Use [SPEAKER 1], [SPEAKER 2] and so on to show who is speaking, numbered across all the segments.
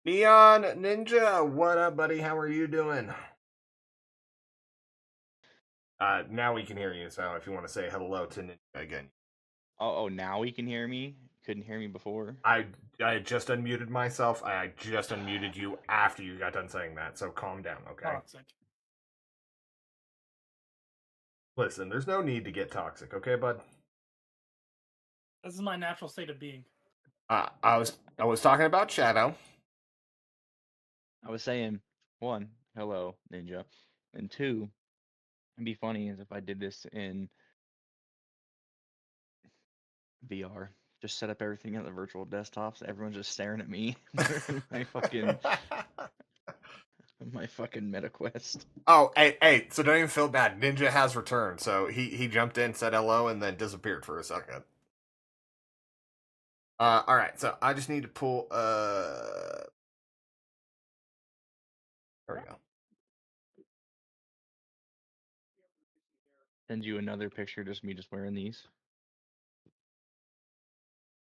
[SPEAKER 1] Neon Ninja, what up, buddy? How are you doing? Now we can hear you, so if you want to say hello to Ninja again.
[SPEAKER 2] Oh, now he can hear me? Couldn't hear me before?
[SPEAKER 1] I just unmuted myself. I just unmuted you after you got done saying that, so calm down, okay?
[SPEAKER 3] Toxic.
[SPEAKER 1] Listen, there's no need to get toxic, okay, bud?
[SPEAKER 3] This is my natural state of being.
[SPEAKER 1] I was talking about Shadow.
[SPEAKER 2] I was saying, one, hello, Ninja. And two, it'd be funny as if I did this in VR. Just set up everything at the virtual desktops. Everyone's just staring at me. my fucking MetaQuest.
[SPEAKER 1] Oh, hey, so don't even feel bad. Ninja has returned, so he jumped in, said hello, and then disappeared for a second. Alright, so I just need to pull, there we go.
[SPEAKER 2] Send you another picture, just me just wearing these.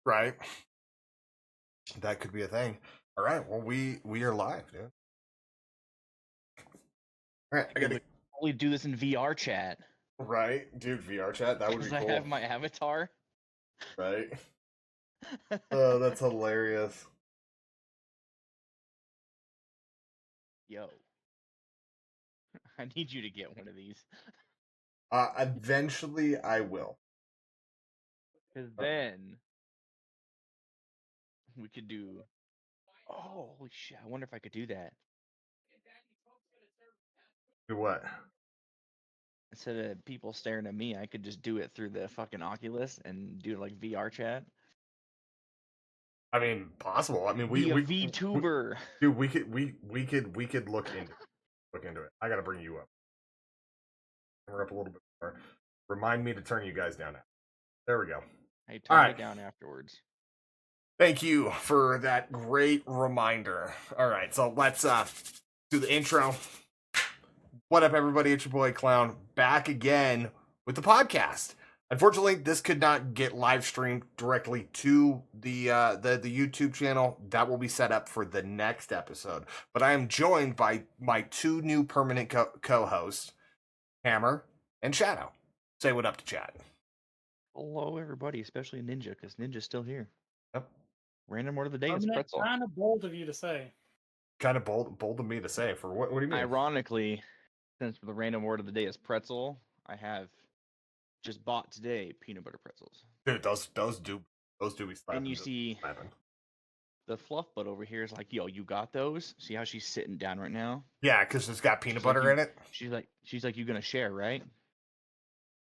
[SPEAKER 1] Right. That could be a thing. Alright, well, we are live, dude. Alright, I gotta
[SPEAKER 2] only do this in VR chat.
[SPEAKER 1] Right, dude, VR chat, that would be cool.
[SPEAKER 2] I have my avatar.
[SPEAKER 1] Right. Oh, that's hilarious.
[SPEAKER 2] Yo. I need you to get one of these.
[SPEAKER 1] Eventually I will.
[SPEAKER 2] Because then we could do. Oh, holy shit! I wonder if I could do that.
[SPEAKER 1] Do what?
[SPEAKER 2] Instead of people staring at me, I could just do it through the fucking Oculus and do like VR chat.
[SPEAKER 1] I mean, possible. I mean, we
[SPEAKER 2] VTuber.
[SPEAKER 1] Dude, we could look into it. I gotta bring you up. We're up a little bit more. Remind me to turn you guys down. There we go.
[SPEAKER 2] Hey, turn me down afterwards.
[SPEAKER 1] Thank you for that great reminder. All right, so let's do the intro. What up, everybody? It's your boy Clown back again with the podcast. Unfortunately, this could not get live streamed directly to the YouTube channel. That will be set up for the next episode. But I am joined by my two new permanent co-hosts, Hammer and Shadow. Say what up to chat.
[SPEAKER 2] Hello, everybody, especially Ninja, because Ninja's still here.
[SPEAKER 1] Yep.
[SPEAKER 2] Random word of the day is pretzel.
[SPEAKER 3] Kind of bold of you to say.
[SPEAKER 1] Kind of bold of me to say. For what do you mean?
[SPEAKER 2] Ironically, since the random word of the day is pretzel, I have just bought today peanut butter pretzels.
[SPEAKER 1] Dude, those do be slapping.
[SPEAKER 2] And you see the fluff butt over here is like, yo, you got those? See how she's sitting down right now?
[SPEAKER 1] Yeah, because it's got peanut butter in it.
[SPEAKER 2] She's like, you gonna share, right?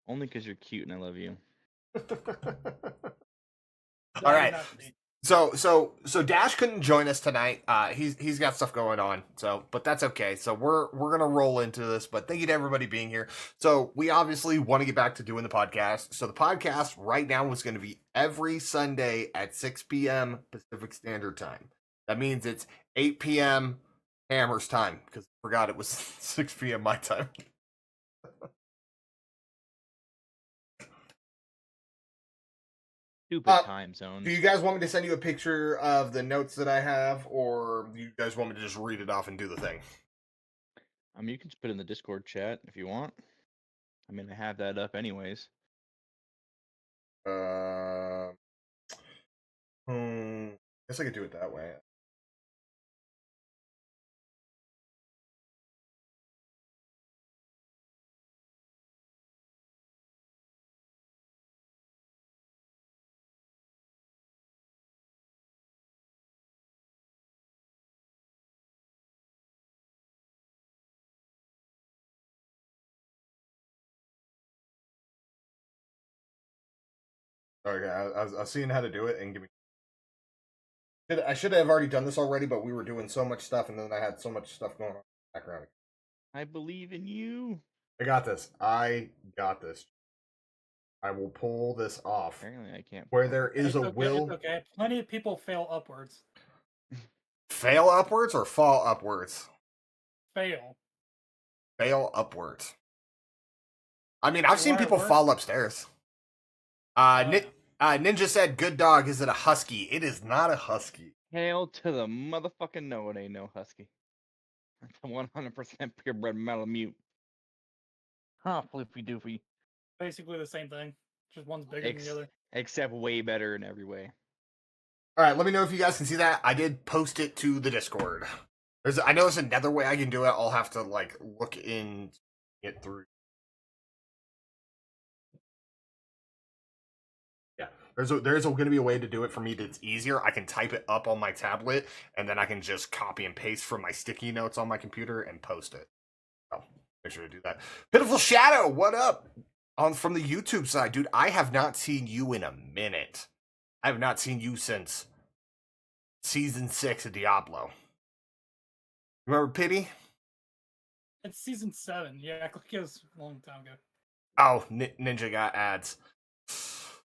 [SPEAKER 2] Only because you're cute and I love you.
[SPEAKER 1] All right. So Dash couldn't join us tonight. He's got stuff going on. But that's okay. So we're gonna roll into this. But thank you to everybody being here. So we obviously want to get back to doing the podcast. So the podcast right now is going to be every Sunday at 6 p.m. Pacific Standard Time. That means it's 8 p.m. Hammer's time because I forgot it was 6 p.m. my time.
[SPEAKER 2] Stupid time zone.
[SPEAKER 1] Do you guys want me to send you a picture of the notes that I have, or do you guys want me to just read it off and do the thing?
[SPEAKER 2] I mean, you can just put it in the Discord chat if you want. I mean, I have that up anyways.
[SPEAKER 1] Guess I could do it that way. Okay, I was seeing how to do it and give me. I should have already done this already, but we were doing so much stuff, and then I had so much stuff going on in the background.
[SPEAKER 2] I believe in you.
[SPEAKER 1] I got this. I will pull this off.
[SPEAKER 2] Apparently, I can't.
[SPEAKER 1] Where there is a will.
[SPEAKER 3] It's okay. Plenty of people fail upwards.
[SPEAKER 1] Fail upwards or fall upwards?
[SPEAKER 3] Fail
[SPEAKER 1] Upwards. I mean, I've seen people fall upstairs. Ninja said, "Good dog." Is it a husky? It is not a husky.
[SPEAKER 2] Hail to the motherfucking no, it ain't no husky. That's a 100% purebred Malamute. Huh, flippy doofy.
[SPEAKER 3] Basically the same thing. Just one's bigger than the other.
[SPEAKER 2] Except way better in every way.
[SPEAKER 1] All right, let me know if you guys can see that. I did post it to the Discord. I know there's another way I can do it. I'll have to like look in it through. Yeah, there's going to be a way to do it for me that's easier. I can type it up on my tablet, and then I can just copy and paste from my sticky notes on my computer and post it. So make sure to do that. Pitiful Shadow, what up? From the YouTube side, dude, I have not seen you in a minute. I have not seen you since Season 6 of Diablo. Remember Pity?
[SPEAKER 3] It's season 7. Yeah, I think it was a long time ago.
[SPEAKER 1] Oh, Ninja got ads.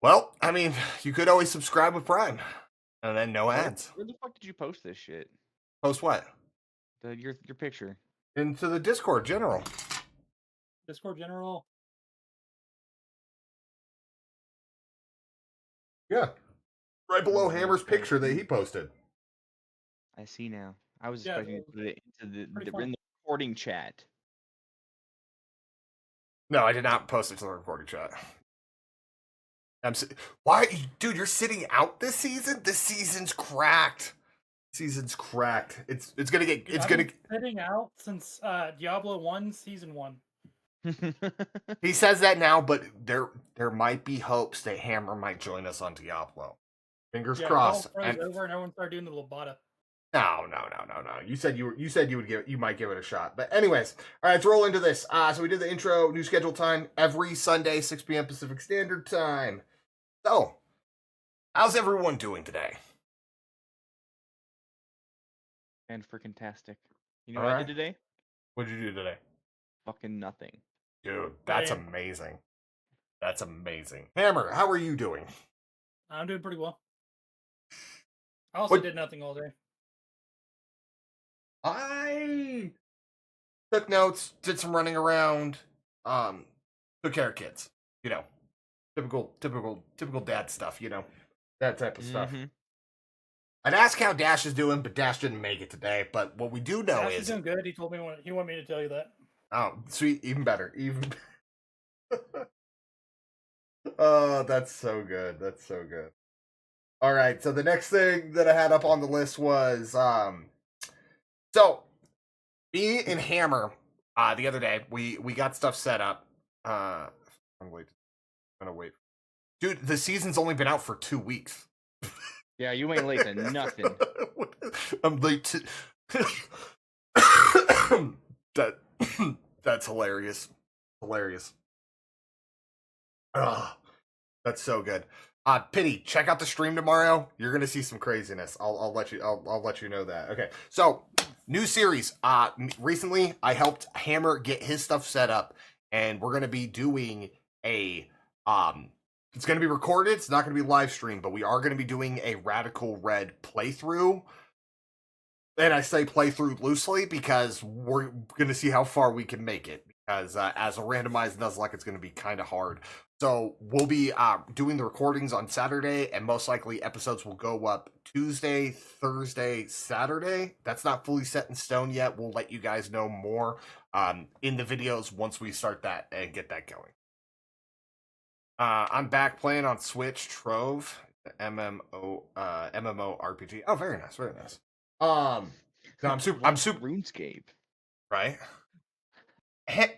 [SPEAKER 1] Well, I mean, you could always subscribe with Prime. And then no ads.
[SPEAKER 2] Where the fuck did you post this shit?
[SPEAKER 1] Post what?
[SPEAKER 2] Your picture.
[SPEAKER 1] Into the Discord general.
[SPEAKER 3] Discord general.
[SPEAKER 1] Yeah. Right below Hammer's picture that he posted.
[SPEAKER 2] I see now. I was
[SPEAKER 3] Yeah,
[SPEAKER 2] expecting to put it into
[SPEAKER 3] pretty
[SPEAKER 2] in
[SPEAKER 3] funny.
[SPEAKER 2] the recording chat.
[SPEAKER 1] No, I did not post it to the recording chat. Why, dude? You're sitting out this season. This season's cracked. Season's cracked. It's gonna get. It's
[SPEAKER 3] I've
[SPEAKER 1] gonna.
[SPEAKER 3] been sitting out since Diablo 1 season 1.
[SPEAKER 1] He says that now, but there might be hopes that Hammer might join us on Diablo. Fingers
[SPEAKER 3] Yeah,
[SPEAKER 1] crossed.
[SPEAKER 3] it all froze over and everyone started doing the Lobata.
[SPEAKER 1] No. You said you might give it a shot. But anyways, all right, let's roll into this. So we did the intro, new schedule time every Sunday, 6 p.m. Pacific Standard Time. So, how's everyone doing today?
[SPEAKER 2] And freaking tastic. You know
[SPEAKER 1] All
[SPEAKER 2] what I
[SPEAKER 1] right.
[SPEAKER 2] did today?
[SPEAKER 1] What'd you do today?
[SPEAKER 2] Fucking nothing.
[SPEAKER 1] Dude, that's
[SPEAKER 3] Same.
[SPEAKER 1] amazing. That's amazing. Hammer, how are you doing?
[SPEAKER 3] I'm doing pretty well. I also
[SPEAKER 1] What-
[SPEAKER 3] did nothing all day.
[SPEAKER 1] I took notes, did some running around, took care of kids. You know, typical dad stuff. You know, that type of stuff.
[SPEAKER 2] Mhm.
[SPEAKER 1] I'd ask how Dash is doing, but Dash didn't make it today. But what we do know
[SPEAKER 3] Ash
[SPEAKER 1] is,
[SPEAKER 3] is doing good. He told me he wanted me to tell you that.
[SPEAKER 1] oh, sweet, even better, even. Oh, that's so good. That's so good. All right, so the next thing that I had up on the list was, so me and Hammer, the other day we got stuff set up. I'm gonna wait. Dude, the season's only been out for 2 weeks.
[SPEAKER 2] Yeah, you ain't late to nothing.
[SPEAKER 1] I'm late to. that that's hilarious. Hilarious. Oh, that's so good. Pity, check out the stream tomorrow. You're gonna see some craziness. I'll let you know that. Okay, so new series. Recently I helped Hammer get his stuff set up, and we're gonna be doing a It's gonna be recorded. It's not gonna be live streamed, but we are gonna be doing a Radical Red playthrough. And I say playthrough loosely because we're gonna see how far we can make it. Because as a randomized Nuzlocke, it's gonna be kind of hard. So we'll be doing the recordings on Saturday, and most likely episodes will go up Tuesday, Thursday, Saturday. That's not fully set in stone yet. We'll let you guys know more in the videos once we start that and get that going. I'm back playing on Switch, Trove, MMO RPG. Oh, very nice, very nice. No, I'm super
[SPEAKER 2] RuneScape.
[SPEAKER 1] right.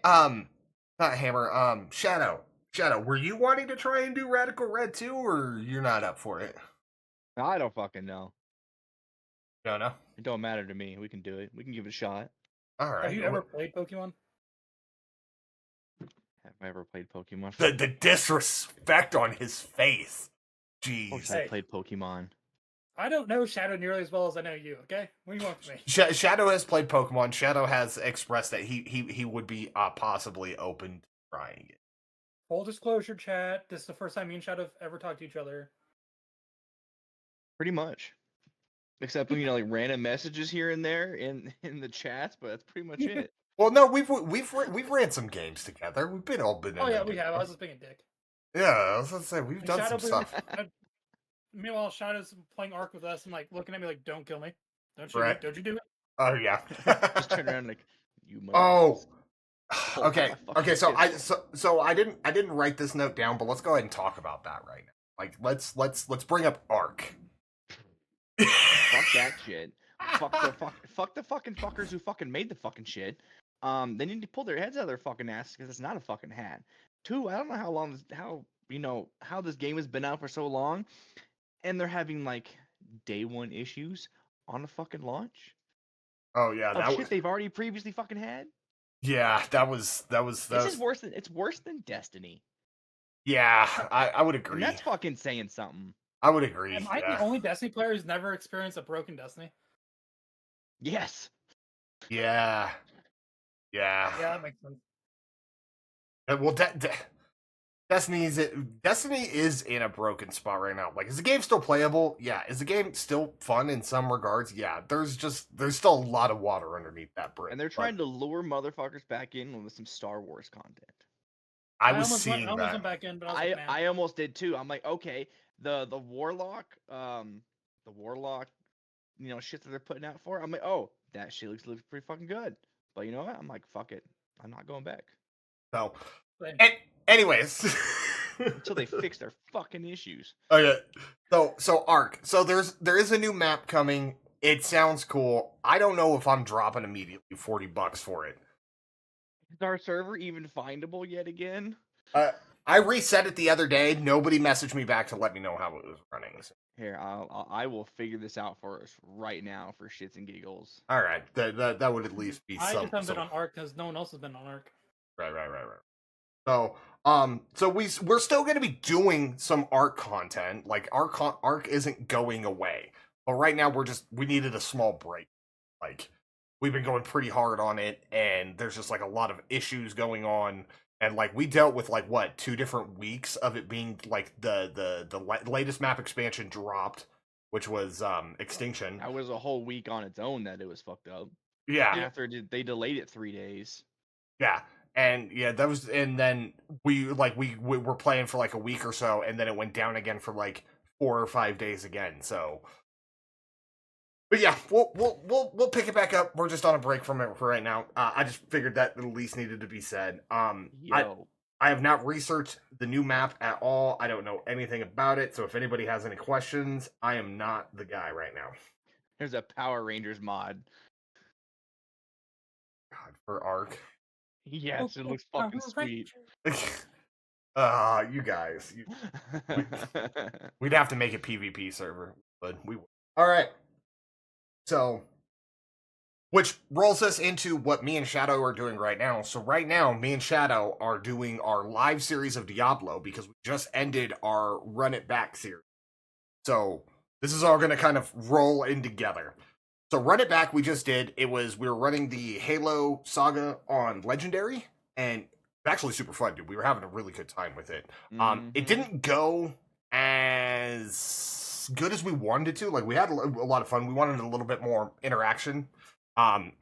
[SPEAKER 1] Not Hammer. Shadow, were you wanting to try and do Radical Red too, or you're not up for it?
[SPEAKER 2] I don't fucking know.
[SPEAKER 1] No.
[SPEAKER 2] It don't matter to me. We can do it. We can give it a shot.
[SPEAKER 1] All right.
[SPEAKER 3] Have you ever played Pokemon?
[SPEAKER 2] Have I ever played Pokemon?
[SPEAKER 1] The disrespect on his face.
[SPEAKER 2] Of
[SPEAKER 1] Jeez.
[SPEAKER 2] course I played Pokemon.
[SPEAKER 3] I don't know Shadow nearly as well as I know you. Okay, what do you want from me?
[SPEAKER 1] Shadow has played Pokemon. Shadow has expressed that he would be possibly open to trying it.
[SPEAKER 3] Full disclosure, chat. This is the first time me and Shadow have ever talked to each other.
[SPEAKER 2] Pretty much. Except when, like random messages here and there in the chats, but that's pretty much it.
[SPEAKER 1] Well, no, we've ran some games together. We've all been.
[SPEAKER 3] Oh yeah, we have. I was just being a dick.
[SPEAKER 1] Yeah, I was gonna say we've
[SPEAKER 3] And
[SPEAKER 1] done
[SPEAKER 3] Shadow
[SPEAKER 1] some stuff.
[SPEAKER 3] Meanwhile, Shadow's playing Ark with us and like looking at me like, "Don't kill me, don't shoot
[SPEAKER 1] Right.
[SPEAKER 3] me, don't you do it."
[SPEAKER 1] Oh yeah.
[SPEAKER 2] Just turn around like, you
[SPEAKER 1] Oh.
[SPEAKER 2] motherfuckers. Pull out
[SPEAKER 1] Okay.
[SPEAKER 2] my fucking
[SPEAKER 1] Okay. So
[SPEAKER 2] pistol.
[SPEAKER 1] I didn't write this note down, but let's go ahead and talk about that right now. Like let's bring up Ark.
[SPEAKER 2] Fuck that shit. Fuck the fucking fuckers who fucking made the fucking shit. They need to pull their heads out of their fucking ass because it's not a fucking hat. Two, I don't know how long how this game has been out for so long, and they're having like day one issues on a fucking launch
[SPEAKER 1] Oh yeah,
[SPEAKER 2] of
[SPEAKER 1] that
[SPEAKER 2] shit
[SPEAKER 1] was
[SPEAKER 2] they've already previously fucking had.
[SPEAKER 1] that was
[SPEAKER 2] It's worse than Destiny,
[SPEAKER 1] yeah, I would
[SPEAKER 2] and
[SPEAKER 1] agree.
[SPEAKER 2] that's fucking saying something.
[SPEAKER 1] I would agree.
[SPEAKER 3] Am I the
[SPEAKER 1] Yeah.
[SPEAKER 3] only Destiny player who's never experienced a broken Destiny?
[SPEAKER 2] Yes.
[SPEAKER 1] Yeah. Yeah.
[SPEAKER 3] Yeah, that makes sense.
[SPEAKER 1] Well, Destiny is in a broken spot right now. Like, is the game still playable? Yeah. Is the game still fun in some regards? Yeah. There's still a lot of water underneath that bridge.
[SPEAKER 2] And they're trying to lure motherfuckers back in with some Star Wars content.
[SPEAKER 1] I was
[SPEAKER 3] almost
[SPEAKER 1] seeing
[SPEAKER 3] went
[SPEAKER 1] that.
[SPEAKER 3] back in, but I was like, nah.
[SPEAKER 2] I almost did too. I'm like, okay, the warlock, shit that they're putting out for. I'm like, oh, that shit looks pretty fucking good. But you know what? I'm like, fuck it, I'm not going back
[SPEAKER 1] So,
[SPEAKER 3] Same.
[SPEAKER 1] anyways.
[SPEAKER 2] until they fix their fucking issues.
[SPEAKER 1] Okay. So Ark. So there is a new map coming. It sounds cool. I don't know if I'm dropping immediately $40 for it.
[SPEAKER 2] Is our server even findable yet again?
[SPEAKER 1] I reset it the other day. Nobody messaged me back to let me know how it was running.
[SPEAKER 2] Here, I will figure this out for us right now for shits and giggles.
[SPEAKER 1] All right, that would at least be
[SPEAKER 3] I
[SPEAKER 1] some.
[SPEAKER 3] just haven't been on Ark because no one else has been on Ark.
[SPEAKER 1] Right. So we're still going to be doing some Ark content. Like Ark isn't going away, but right now we needed a small break. Like we've been going pretty hard on it, and there's just like a lot of issues going on. And like we dealt with like 2 different weeks of it being like the latest map expansion dropped, which was Extinction.
[SPEAKER 2] That was a whole week on its own that it was fucked up.
[SPEAKER 1] Yeah.
[SPEAKER 2] After they delayed it 3 days.
[SPEAKER 1] Yeah. And yeah, that was, and then we were playing for like a week or so, and then it went down again for like 4 or 5 days again. So, but yeah, we'll pick it back up. We're just on a break from it for right now. I just figured that at least needed to be said.
[SPEAKER 2] Yo.
[SPEAKER 1] I have not researched the new map at all. I don't know anything about it. So if anybody has any questions, I am not the guy right now.
[SPEAKER 2] There's a Power Rangers mod.
[SPEAKER 1] God, for Ark.
[SPEAKER 2] Yes, it looks fucking sweet.
[SPEAKER 1] You guys. We'd have to make a PvP server, but we would. All right. So, which rolls us into what me and Shadow are doing right now. So right now, me and Shadow are doing our live series of Diablo because we just ended our Run It Back series. So this is all going to kind of roll in together. So Run It Back we just did. We were running the Halo Saga on Legendary, and it's actually super fun, dude. We were having a really good time with it. It didn't go as good as we wanted it to. Like, we had a lot of fun. We wanted a little bit more interaction.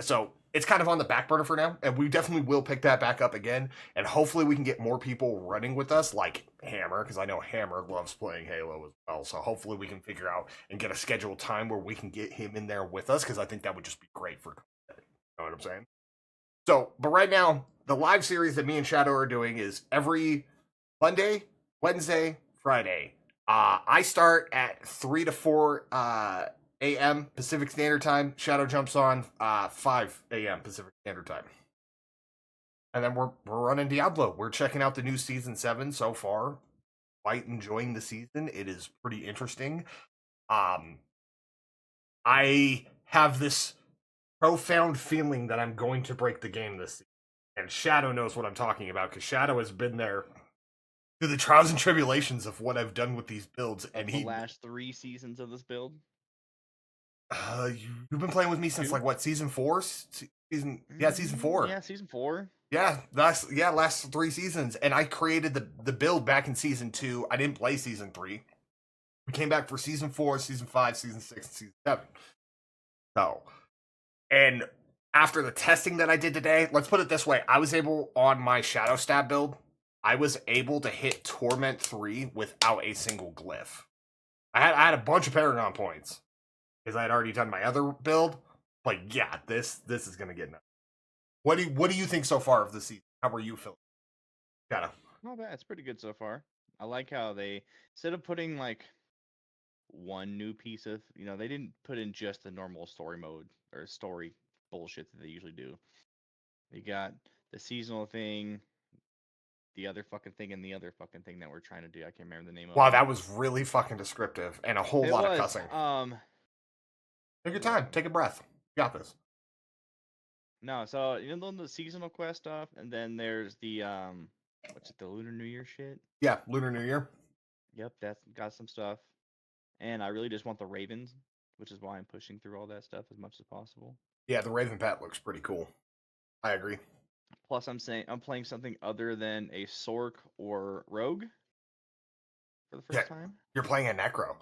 [SPEAKER 1] So it's kind of on the back burner for now, and we definitely will pick that back up again. And hopefully we can get more people running with us, like Hammer, because I know Hammer loves playing Halo as well. So hopefully we can figure out and get a scheduled time where we can get him in there with us, because I think that would just be great for content. You know what I'm saying? So, but right now, the live series that me and Shadow are doing is every Monday, Wednesday, Friday. I start at 3 to 4 a.m. Pacific Standard Time. Shadow jumps on 5 a.m. Pacific Standard Time. And then we're running Diablo. We're checking out the new Season 7 so far. Quite enjoying the season. It is pretty interesting. I have this profound feeling that I'm going to break the game this season. And Shadow knows what I'm talking about, because Shadow has been there through the trials and tribulations of what I've done with these builds. And
[SPEAKER 2] the last 3 seasons of this build.
[SPEAKER 1] You've been playing with me since like what, season 4? Season 4.
[SPEAKER 2] Yeah, season 4.
[SPEAKER 1] Yeah, last 3 seasons. And I created the build back in season 2. I didn't play season 3. We came back for season 4, season 5, season 6, and season 7. So, and after the testing that I did today, let's put it this way. I was able, on my Shadow Stab build, I was able to hit Torment 3 without a single glyph. I had a bunch of Paragon points because I had already done my other build. But yeah, this is gonna get nuts. What do you think so far of the season? How are you feeling? Gotta.
[SPEAKER 2] Not bad. It's pretty good so far. I like how they, instead of putting like one new piece of, they didn't put in just the normal story mode or story bullshit that they usually do. They got the seasonal thing, the other fucking thing, and the other fucking thing that we're trying to do. I can't remember the name of
[SPEAKER 1] Wow,
[SPEAKER 2] it.
[SPEAKER 1] that was really fucking descriptive and a whole
[SPEAKER 2] It
[SPEAKER 1] lot
[SPEAKER 2] was,
[SPEAKER 1] of cussing. Take your time. Take a breath. You got this.
[SPEAKER 2] No, so the seasonal quest stuff, and then there's the what's it, the Lunar New Year shit?
[SPEAKER 1] Yeah, Lunar New Year.
[SPEAKER 2] Yep, that's got some stuff. And I really just want the Ravens, which is why I'm pushing through all that stuff as much as possible.
[SPEAKER 1] Yeah, the Raven Pet looks pretty cool. I agree.
[SPEAKER 2] Plus, I'm playing something other than a Sork or Rogue for the first time.
[SPEAKER 1] You're playing a Necro.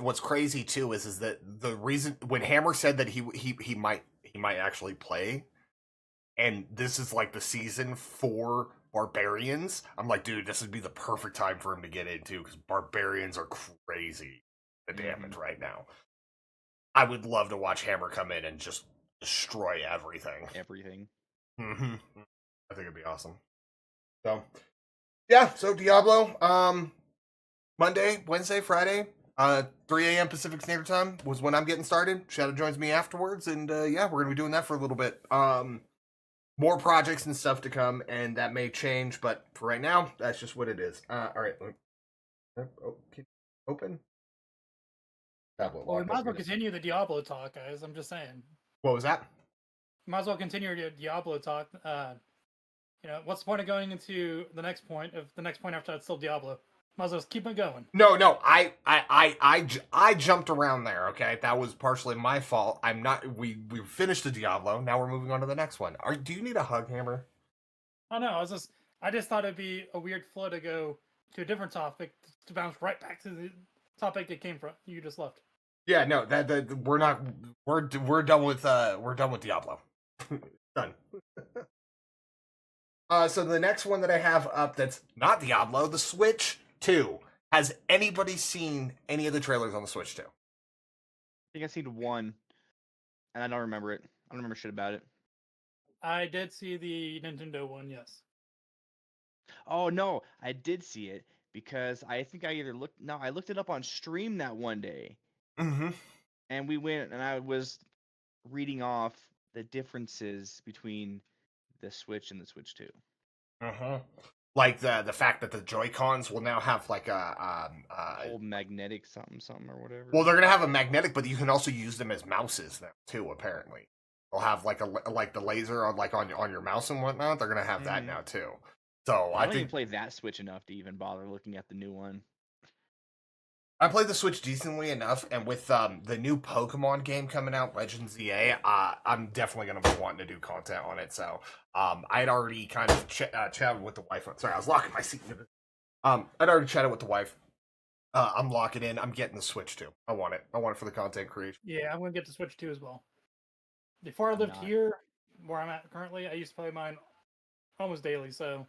[SPEAKER 1] What's crazy too is that the reason when Hammer said that he might actually play, and this is like the season for Barbarians. I'm like, dude, this would be the perfect time for him to get into because Barbarians are crazy the damage right now. I would love to watch Hammer come in and just destroy everything. I think it'd be awesome. So, yeah. So Diablo. Monday, Wednesday, Friday, 3 a.m. Pacific Standard Time was when I'm getting started. Shadow joins me afterwards, and yeah, we're gonna be doing that for a little bit. More projects and stuff to come, and that may change, but for right now, that's just what it is. All right, open.
[SPEAKER 3] Well, we might as well continue the Diablo talk, guys. I'm just saying.
[SPEAKER 1] What was that?
[SPEAKER 3] Might as well continue your Diablo talk. What's the point of going into the next point if the next point after that's still Diablo? Might as well just keep it going.
[SPEAKER 1] No, I jumped around there. Okay, that was partially my fault. I'm not. We finished the Diablo. Now we're moving on to the next one. Do you need a hug, Hammer?
[SPEAKER 3] Oh no, I just thought it'd be a weird flow to go to a different topic to bounce right back to the topic it came from. You just left.
[SPEAKER 1] Yeah, no, that we're not. We're done with Diablo. Done. So the next one that I have up that's not Diablo, the Switch 2. Has anybody seen any of the trailers on the Switch 2?
[SPEAKER 2] I think I've seen one, and I don't remember it. I don't remember shit about it.
[SPEAKER 3] I did see the Nintendo one, yes.
[SPEAKER 2] Oh no, I did see it because I think I looked it up on stream that one day.
[SPEAKER 1] Mm-hmm.
[SPEAKER 2] And we went, and I was reading off the differences between the Switch and the Switch 2.
[SPEAKER 1] Like the fact that the Joy-Cons will now have like a
[SPEAKER 2] old magnetic something or whatever.
[SPEAKER 1] Well, they're gonna have a magnetic, but you can also use them as mouses now too. Apparently, they'll have like the laser on your mouse and whatnot. They're gonna have that now too. So
[SPEAKER 2] I don't even play that Switch enough to even bother looking at the new one.
[SPEAKER 1] I played the Switch decently enough, and with the new Pokemon game coming out, Legends EA, I'm definitely going to be wanting to do content on it. So I had already kind of chatted with the wife. Sorry, I was locking my seat. I'd already chatted with the wife. I'm locking in. I'm getting the Switch too. I want it. I want it for the content creation.
[SPEAKER 3] Yeah, I'm going to get the Switch too as well. Before I lived here, where I'm at currently, I used to play mine almost daily. So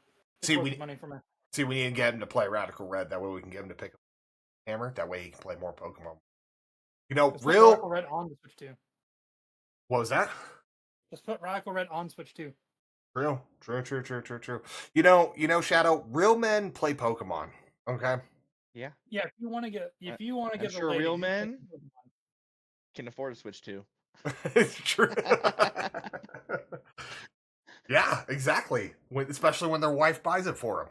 [SPEAKER 1] we need to get him to play Radical Red. That way we can get him to pick up Hammer. That way he can play more Pokemon.
[SPEAKER 3] Radical Red on the Switch 2.
[SPEAKER 1] What was that?
[SPEAKER 3] Just put Radical Red on Switch 2.
[SPEAKER 1] True. You know, Shadow. Real men play Pokemon. Okay.
[SPEAKER 2] Yeah.
[SPEAKER 3] Yeah. If you want to get,
[SPEAKER 2] I'm sure real men can afford a Switch 2.
[SPEAKER 1] It's true. Yeah, exactly. Especially when their wife buys it for them.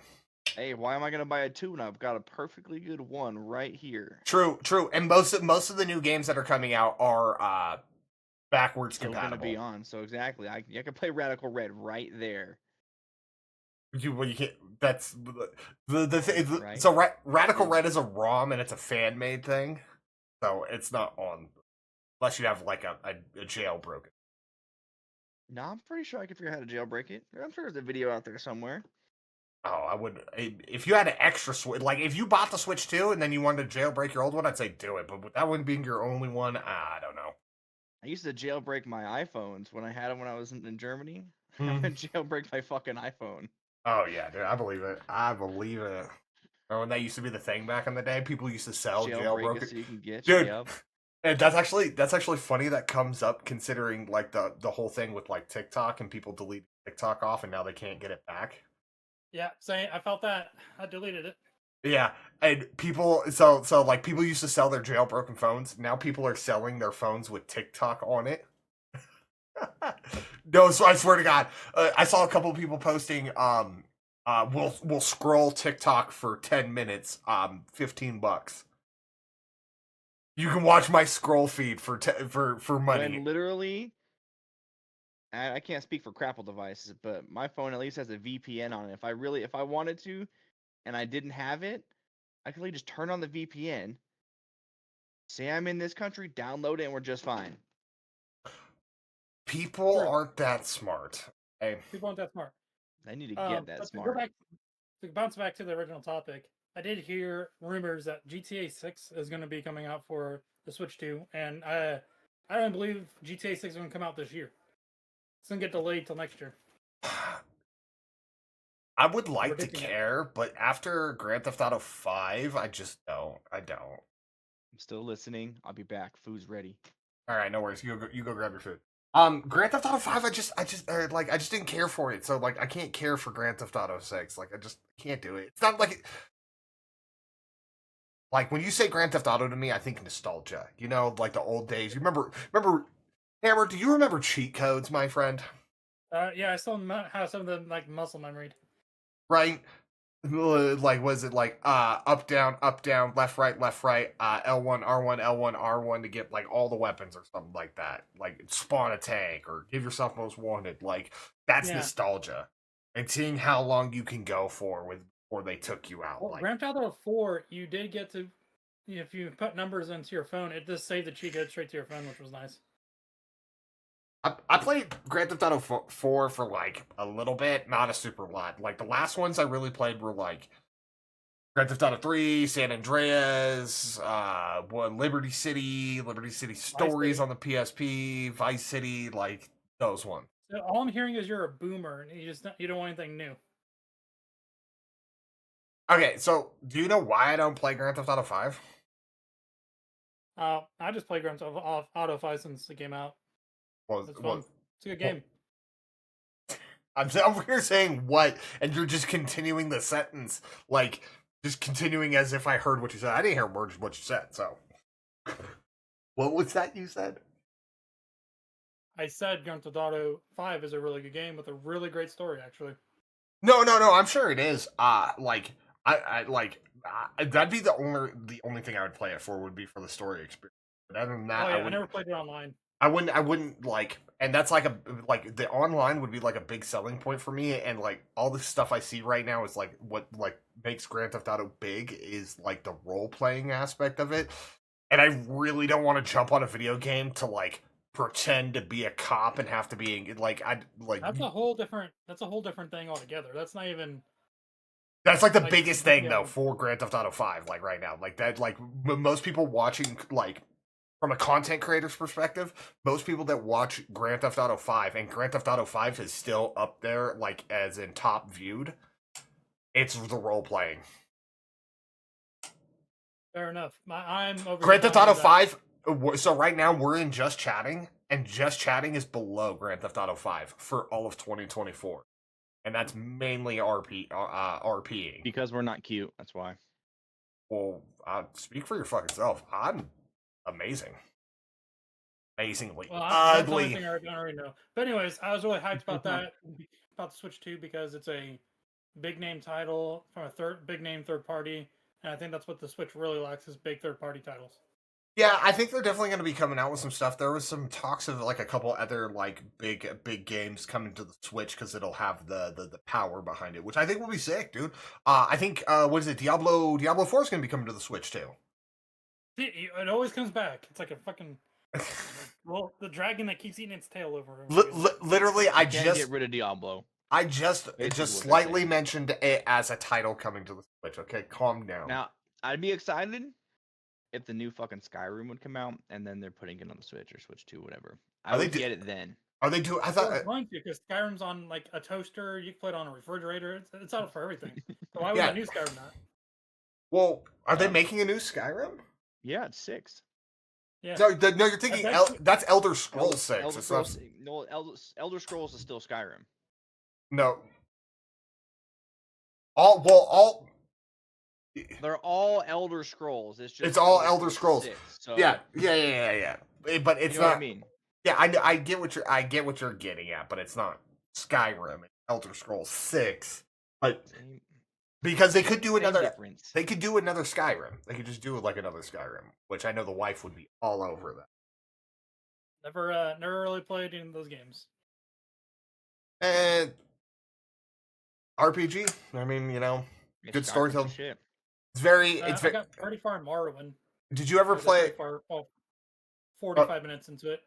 [SPEAKER 2] Hey, why am I gonna buy a 2 when I've got a perfectly good one right here?
[SPEAKER 1] True. And most of the new games that are coming out are backwards compatible.
[SPEAKER 2] Gonna be on, so exactly. I can play Radical Red right there.
[SPEAKER 1] You can't. That's the thing.
[SPEAKER 2] Right?
[SPEAKER 1] So Radical Red is a ROM and it's a fan made thing, so it's not on unless you have like a jailbroken.
[SPEAKER 2] No, I'm pretty sure I could figure out how to jailbreak it. I'm sure there's a video out there somewhere.
[SPEAKER 1] Oh, I would. If you had an extra Switch, like if you bought the Switch 2 and then you wanted to jailbreak your old one, I'd say do it. But with that one being your only one, I don't know.
[SPEAKER 2] I used to jailbreak my iPhones when I had them when I was in Germany. I would jailbreak my fucking iPhone.
[SPEAKER 1] Oh yeah, dude, I believe it. Oh, and that used to be the thing back in the day. People used to sell
[SPEAKER 2] Jailbreak it
[SPEAKER 1] jailbroken.
[SPEAKER 2] so you can get
[SPEAKER 1] Dude,
[SPEAKER 2] yep.
[SPEAKER 1] and that's actually funny that comes up considering like the whole thing with like TikTok and people delete TikTok off and now they can't get it back.
[SPEAKER 3] Yeah, same. I felt that. I deleted it.
[SPEAKER 1] Yeah, and people so like people used to sell their jailbroken phones. Now people are selling their phones with TikTok on it. No, so I swear to God, I saw a couple of people posting. We'll scroll TikTok for 10 minutes. $15. You can watch my scroll feed for money.
[SPEAKER 2] When literally, I can't speak for Crapple devices, but my phone at least has a VPN on it. If I wanted to, and I didn't have it, I could really just turn on the VPN, say I'm in this country, download it, and we're just fine.
[SPEAKER 1] People
[SPEAKER 3] True.
[SPEAKER 1] aren't that smart. Okay?
[SPEAKER 3] People aren't that smart.
[SPEAKER 2] I need to get that
[SPEAKER 3] But
[SPEAKER 2] smart.
[SPEAKER 3] to bounce back to the original topic, I did hear rumors that GTA 6 is going to be coming out for the Switch 2, and I don't believe GTA 6 is going to come out this year. It's going to get delayed till next year.
[SPEAKER 1] I would like to
[SPEAKER 3] Predicting it.
[SPEAKER 1] care, but after Grand Theft Auto 5, I just don't. I don't.
[SPEAKER 2] I'm still listening. I'll be back. Food's ready.
[SPEAKER 1] All right, no worries. You go grab your food. Grand Theft Auto 5, I just didn't care for it. So like I can't care for Grand Theft Auto 6. Like I just can't do it. It's not like when you say Grand Theft Auto to me, I think nostalgia. You know, like the old days. You remember Hammer, do you remember cheat codes, my friend?
[SPEAKER 3] Yeah, I still have some of them like muscle memory.
[SPEAKER 1] Right? Like was it like up down, left right, L1 R1 L1 R1 to get like all the weapons or something like that. Like spawn a tank or give yourself most wanted. Like that's
[SPEAKER 3] Yeah.
[SPEAKER 1] nostalgia. And seeing how long you can go for before they took you out.
[SPEAKER 3] Well,
[SPEAKER 1] Like
[SPEAKER 3] Grand Theft Auto 4, you did get to, if you put numbers into your phone, it just saved the cheat code straight to your phone, which was nice.
[SPEAKER 1] I played Grand Theft Auto 4 for like a little bit, not a super lot. Like the last ones I really played were like Grand Theft Auto 3, San Andreas, Liberty City Stories
[SPEAKER 3] City.
[SPEAKER 1] on the PSP, Vice City, like those ones.
[SPEAKER 3] So all I'm hearing is you're a boomer and you don't want anything new.
[SPEAKER 1] Okay, so do you know why I don't play Grand Theft Auto 5?
[SPEAKER 3] I just played Grand Theft Auto 5 since it came out. It's fun. It's a good game.
[SPEAKER 1] I'm over here saying what, and you're just continuing the sentence, like just continuing as if I heard what you said. I didn't hear words what you said. So, what was that you said?
[SPEAKER 3] I said Grand Theft Auto 5 is a really good game with a really great story, actually.
[SPEAKER 1] No. I'm sure it is. Like that'd be the only thing I would play it for would be for the story experience. But other than that,
[SPEAKER 3] I never played it online.
[SPEAKER 1] I wouldn't like, and that's like the online would be like a big selling point for me, and like all the stuff I see right now is like what like makes Grand Theft Auto big is like the role playing aspect of it, and I really don't want to jump on a video game to like pretend to be a cop and have to be like
[SPEAKER 3] That's a whole different thing altogether. That's not even.
[SPEAKER 1] That's like the
[SPEAKER 3] Like,
[SPEAKER 1] biggest thing
[SPEAKER 3] yeah.
[SPEAKER 1] though for Grand Theft Auto 5, like right now, like that, like most people watching like. From a content creator's perspective, most people that watch Grand Theft Auto 5, and Grand Theft Auto 5 is still up there, like, as in top viewed, it's the role-playing.
[SPEAKER 3] Fair enough. I'm over.
[SPEAKER 1] Grand Theft Auto 5, so right now we're in Just Chatting, and Just Chatting is below Grand Theft Auto 5 for all of 2024. And that's mainly RPing.
[SPEAKER 2] Because we're not cute, that's why.
[SPEAKER 1] Well, speak for your fucking self. I'm amazingly
[SPEAKER 3] Well, that's the
[SPEAKER 1] ugly.
[SPEAKER 3] only thing I already know. But anyways, I was really hyped about that, about the Switch 2, because it's a big name title from a big name third party, and I think that's what the Switch really lacks is big third party titles.
[SPEAKER 1] Yeah, I think they're definitely going to be coming out with some stuff. There was some talks of like a couple other like big games coming to the Switch because it'll have the power behind it, which I think will be sick, dude. I think what is it? Diablo 4 is going to be coming to the Switch too.
[SPEAKER 3] It always comes back. It's like a fucking well, the dragon that keeps eating its tail over.
[SPEAKER 1] Literally, I
[SPEAKER 2] Can't
[SPEAKER 1] just
[SPEAKER 2] get rid of Diablo.
[SPEAKER 1] I just
[SPEAKER 2] Basically what they're
[SPEAKER 1] slightly
[SPEAKER 2] saying.
[SPEAKER 1] mentioned it as a title coming to the Switch. Okay, calm down.
[SPEAKER 2] Now, I'd be excited if the new fucking Skyrim would come out and then they're putting it on the Switch or Switch 2, whatever. I would get it then.
[SPEAKER 1] Are they doing? I
[SPEAKER 3] Well,
[SPEAKER 1] thought
[SPEAKER 3] it's going to, because Skyrim's on like a toaster. You can put it on a refrigerator. It's out for everything. So why would
[SPEAKER 1] Yeah.
[SPEAKER 3] a new Skyrim not?
[SPEAKER 1] Well, are they
[SPEAKER 2] Yeah.
[SPEAKER 1] making a new Skyrim?
[SPEAKER 2] Yeah, it's 6.
[SPEAKER 3] Yeah.
[SPEAKER 1] No, no, you're thinking that's Elder Scrolls 6.
[SPEAKER 2] Elder
[SPEAKER 1] It's not,
[SPEAKER 2] Scrolls. No, Elder Scrolls is still Skyrim.
[SPEAKER 1] no. All
[SPEAKER 2] They're all Elder Scrolls. It's just
[SPEAKER 1] it's all Elder Scrolls.
[SPEAKER 2] 6, so
[SPEAKER 1] Yeah. But it's
[SPEAKER 2] you know
[SPEAKER 1] not.
[SPEAKER 2] what I mean.
[SPEAKER 1] Yeah, I get what you're getting at, but it's not Skyrim. It's Elder Scrolls 6. But
[SPEAKER 2] Same,
[SPEAKER 1] because they could do
[SPEAKER 2] same
[SPEAKER 1] another,
[SPEAKER 2] difference.
[SPEAKER 1] they could do another Skyrim. They could just do it like another Skyrim, which I know the wife would be all over that.
[SPEAKER 3] Never really played any of those games.
[SPEAKER 1] And RPG. I mean, you know,
[SPEAKER 2] Yeah,
[SPEAKER 1] good
[SPEAKER 2] Skyrim's the
[SPEAKER 1] storytelling.
[SPEAKER 2] shit.
[SPEAKER 1] It's very.
[SPEAKER 3] I got pretty far in Morrowind.
[SPEAKER 1] Did you ever
[SPEAKER 3] I got
[SPEAKER 1] play?
[SPEAKER 3] pretty far, 45 minutes into it.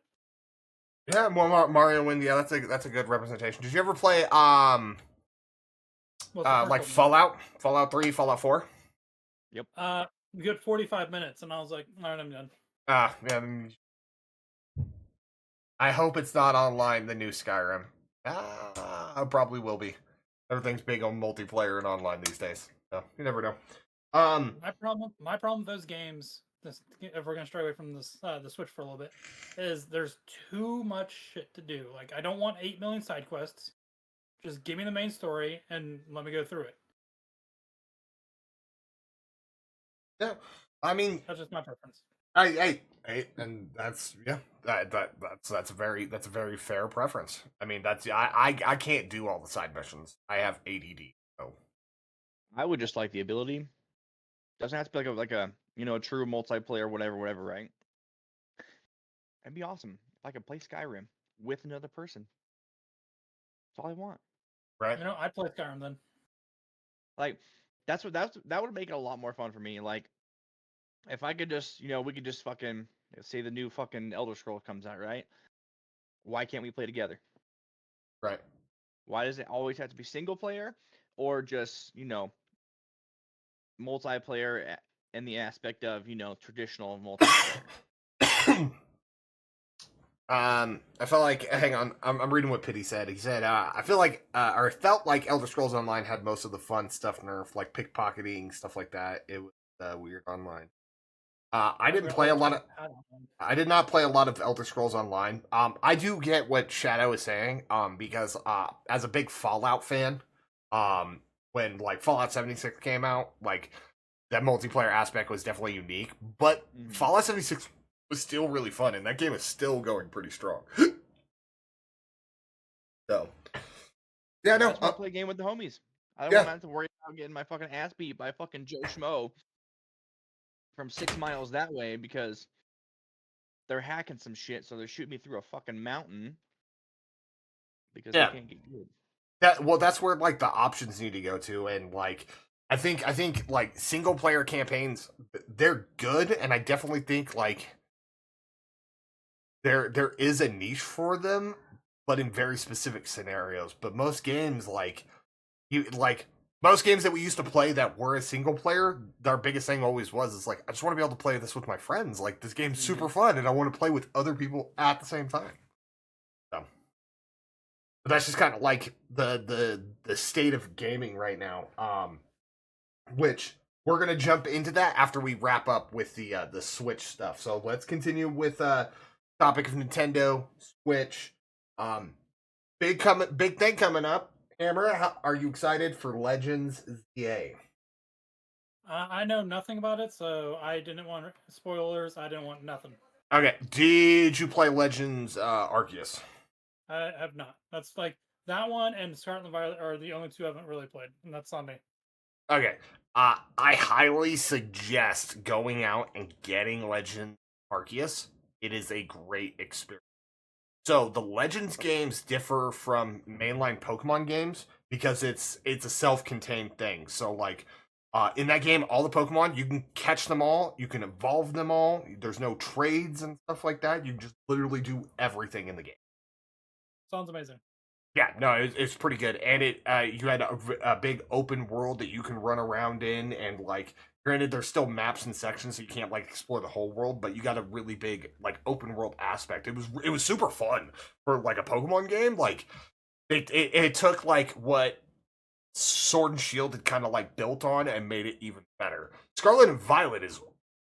[SPEAKER 1] Yeah, Mario Wind. Yeah, that's a good representation. Did you ever play
[SPEAKER 3] What's the first
[SPEAKER 1] like
[SPEAKER 3] one?
[SPEAKER 1] Fallout 3, Fallout 4?
[SPEAKER 3] Good 45 minutes, and I was like, all right, I'm done.
[SPEAKER 1] Yeah. I hope it's not online. The new Skyrim. It probably will be. Everything's big on multiplayer and online these days. So you never know.
[SPEAKER 3] My problem with those games, if we're gonna stray away from this, the Switch for a little bit, is there's too much shit to do. Like, I don't want 8 million side quests. Just give me the main story and let me go through it.
[SPEAKER 1] Yeah, I mean,
[SPEAKER 3] That's just my preference.
[SPEAKER 1] and that's that's a very fair preference. I mean, I can't do all the side missions. I have ADD. So
[SPEAKER 2] I would just like the ability. Doesn't have to be like a a true multiplayer, whatever, right? That'd be awesome if I could play Skyrim with another person. That's all I want.
[SPEAKER 1] right?
[SPEAKER 3] I play Skyrim then.
[SPEAKER 2] Like that would make it a lot more fun for me. Like if I could just we could just fucking say the new fucking Elder Scroll comes out, right? Why can't we play together?
[SPEAKER 1] Right.
[SPEAKER 2] Why does it always have to be single player or just multiplayer in the aspect of traditional multiplayer?
[SPEAKER 1] I felt like, hang on, I'm reading what Pity said. He said, I feel like, or it felt like Elder Scrolls Online had most of the fun stuff nerfed, like pickpocketing, stuff like that. It was weird online. I didn't play a lot of, I did not play a lot of Elder Scrolls Online. I do get what Shadow is saying, because, as a big Fallout fan, when, like, Fallout 76 came out, like, that multiplayer aspect was definitely unique, but Fallout 76 was still really fun, and that game is still going pretty strong. So, yeah, no.
[SPEAKER 2] I play a game with the homies. I don't want to have to worry about getting my fucking ass beat by fucking Joe Schmo from 6 miles that way because they're hacking some shit, so they're shooting me through a fucking mountain because they can't get good.
[SPEAKER 1] That's where like the options need to go to, and like I think like single player campaigns, they're good, and I definitely think like there is a niche for them, but in very specific scenarios. But most games most games that we used to play that were a single player, our biggest thing always was like, I just want to be able to play this with my friends. Like, this game's super fun, and I want to play with other people at the same time. So, but that's just kind of like the state of gaming right now. Which we're gonna jump into that after we wrap up with the Switch stuff. So let's continue with topic of Nintendo Switch. Big thing coming up. Hammer, are you excited for Legends ZA?
[SPEAKER 3] I know nothing about it, so I didn't want spoilers. I didn't want nothing.
[SPEAKER 1] Okay, did you play Legends Arceus?
[SPEAKER 3] I have not. That's like that one and Scarlet and Violet are the only two I haven't really played, and that's on me.
[SPEAKER 1] Okay, I highly suggest going out and getting Legends Arceus. It is a great experience. So the Legends games differ from mainline Pokemon games because it's a self-contained thing. So like in that game, all the Pokemon, you can catch them all, you can evolve them all. There's no trades and stuff like that. You just literally do everything in the game.
[SPEAKER 3] Sounds amazing.
[SPEAKER 1] Yeah, no, it's pretty good, and you had a big open world that you can run around in, and like, granted, there's still maps and sections, so you can't like explore the whole world, but you got a really big like open world aspect. It was super fun for like a Pokemon game. Like, it took like what Sword and Shield had kind of like built on and made it even better. Scarlet and Violet is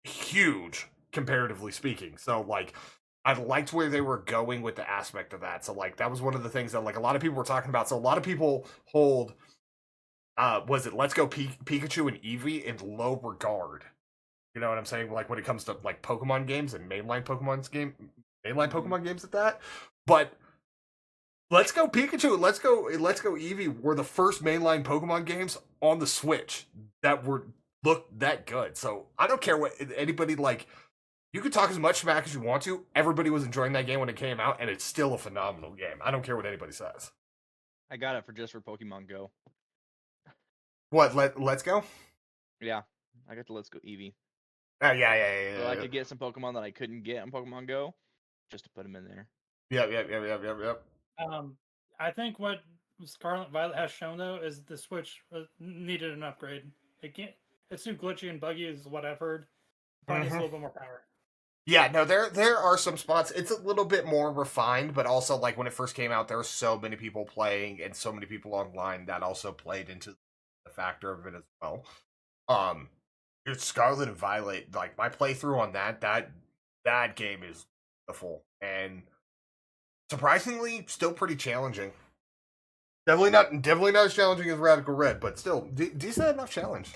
[SPEAKER 1] huge comparatively speaking. So like I liked where they were going with the aspect of that. So like that was one of the things that like a lot of people were talking about. So a lot of people hold was it Let's Go Pikachu and Eevee in low regard. You know what I'm saying? Like when it comes to like Pokemon games and mainline Pokemon games at that. But Let's Go Pikachu and Let's Go Eevee were the first mainline Pokemon games on the Switch that looked that good. So I don't care what anybody like. You could talk as much smack as you want to. Everybody was enjoying that game when it came out, and it's still a phenomenal game. I don't care what anybody says.
[SPEAKER 2] I got it for Pokemon Go.
[SPEAKER 1] What? Let's Go?
[SPEAKER 2] Yeah, I got the Let's Go Eevee.
[SPEAKER 1] Yeah.
[SPEAKER 2] So I could get some Pokemon that I couldn't get on Pokemon Go, just to put them in there.
[SPEAKER 1] Yep.
[SPEAKER 3] I think what Scarlet Violet has shown though is the Switch needed an upgrade. It's too glitchy and buggy, is what I've heard. Probably needs a little bit more power.
[SPEAKER 1] Yeah, no, there are some spots. It's a little bit more refined, but also like when it first came out, there were so many people playing and so many people online that also played into the factor of it as well. It's Scarlet and Violet. Like my playthrough on that game is beautiful and surprisingly still pretty challenging. Definitely not as challenging as Radical Red, but still decent enough challenge.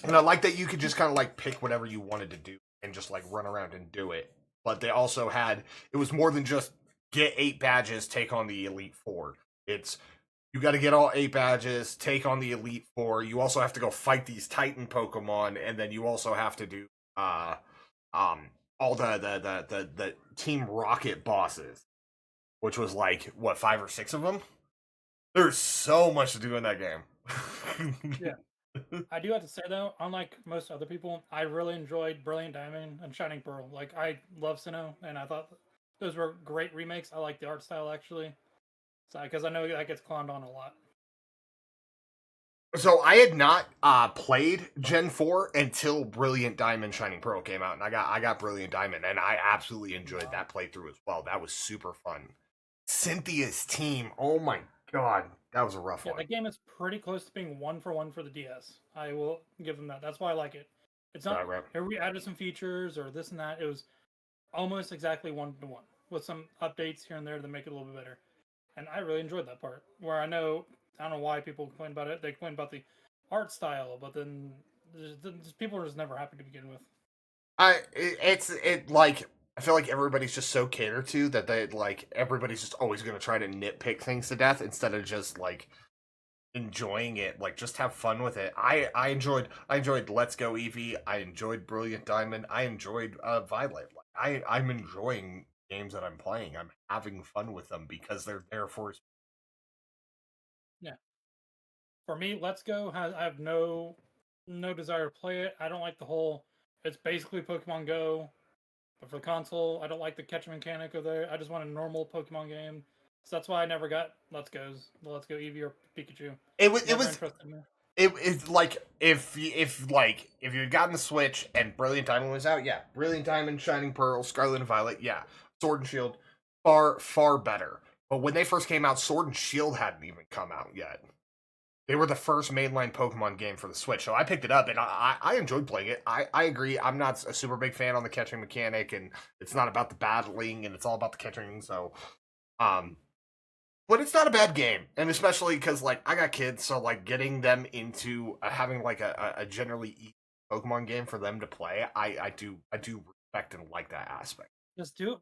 [SPEAKER 1] And I like that you could just kind of like pick whatever you wanted to do and just like run around and do it. But they also had it was more than just get 8 badges, take on the Elite Four. It's you got to get all 8 badges, take on the Elite Four. You also have to go fight these Titan Pokemon, and then you also have to do all the Team Rocket bosses, which was like what 5 or 6 of them. There's so much to do in that game.
[SPEAKER 3] Yeah. I do have to say though, unlike most other people, I really enjoyed Brilliant Diamond and Shining Pearl. Like I love Sinnoh, and I thought those were great remakes. I like the art style actually, so because I know that gets clowned on a lot.
[SPEAKER 1] So I had not played Gen 4 until Brilliant Diamond Shining Pearl came out, and I got Brilliant Diamond, and I absolutely enjoyed that playthrough as well. That was super fun. Cynthia's team, oh my god, that was a rough one.
[SPEAKER 3] The game is pretty close to being 1-for-1 for the DS. I will give them that. That's why I like it. It's not here we added some features or this and that. It was almost exactly 1-to-1 with some updates here and there to make it a little bit better. And I really enjoyed that part. Where I don't know why people complain about it. They complain about the art style, but then people are just never happy to begin with.
[SPEAKER 1] I feel like everybody's just so catered to that they like everybody's just always going to try to nitpick things to death instead of just like enjoying it. Like just have fun with it. I enjoyed Let's Go Eevee. I enjoyed Brilliant Diamond. I enjoyed Violet. Like, I'm enjoying games that I'm playing. I'm having fun with them because they're there for.
[SPEAKER 3] Yeah. For me, Let's Go I have no desire to play it. I don't like the whole. It's basically Pokemon Go. But for the console, I don't like the catch mechanic of there. I just want a normal Pokemon game. So that's why I never got Let's Go Eevee or Pikachu.
[SPEAKER 1] It's like if you had gotten the Switch and Brilliant Diamond was out, yeah. Brilliant Diamond, Shining Pearl, Scarlet and Violet, yeah. Sword and Shield, far better. But when they first came out, Sword and Shield hadn't even come out yet. They were the first mainline Pokemon game for the Switch, so I picked it up, and I enjoyed playing it. I agree, I'm not a super big fan on the catching mechanic, and it's not about the battling, and it's all about the catching, so... But it's not a bad game, and especially because, like, I got kids, so, like, getting them into having, like, a generally easy Pokemon game for them to play, I do respect and like that aspect.
[SPEAKER 3] Just do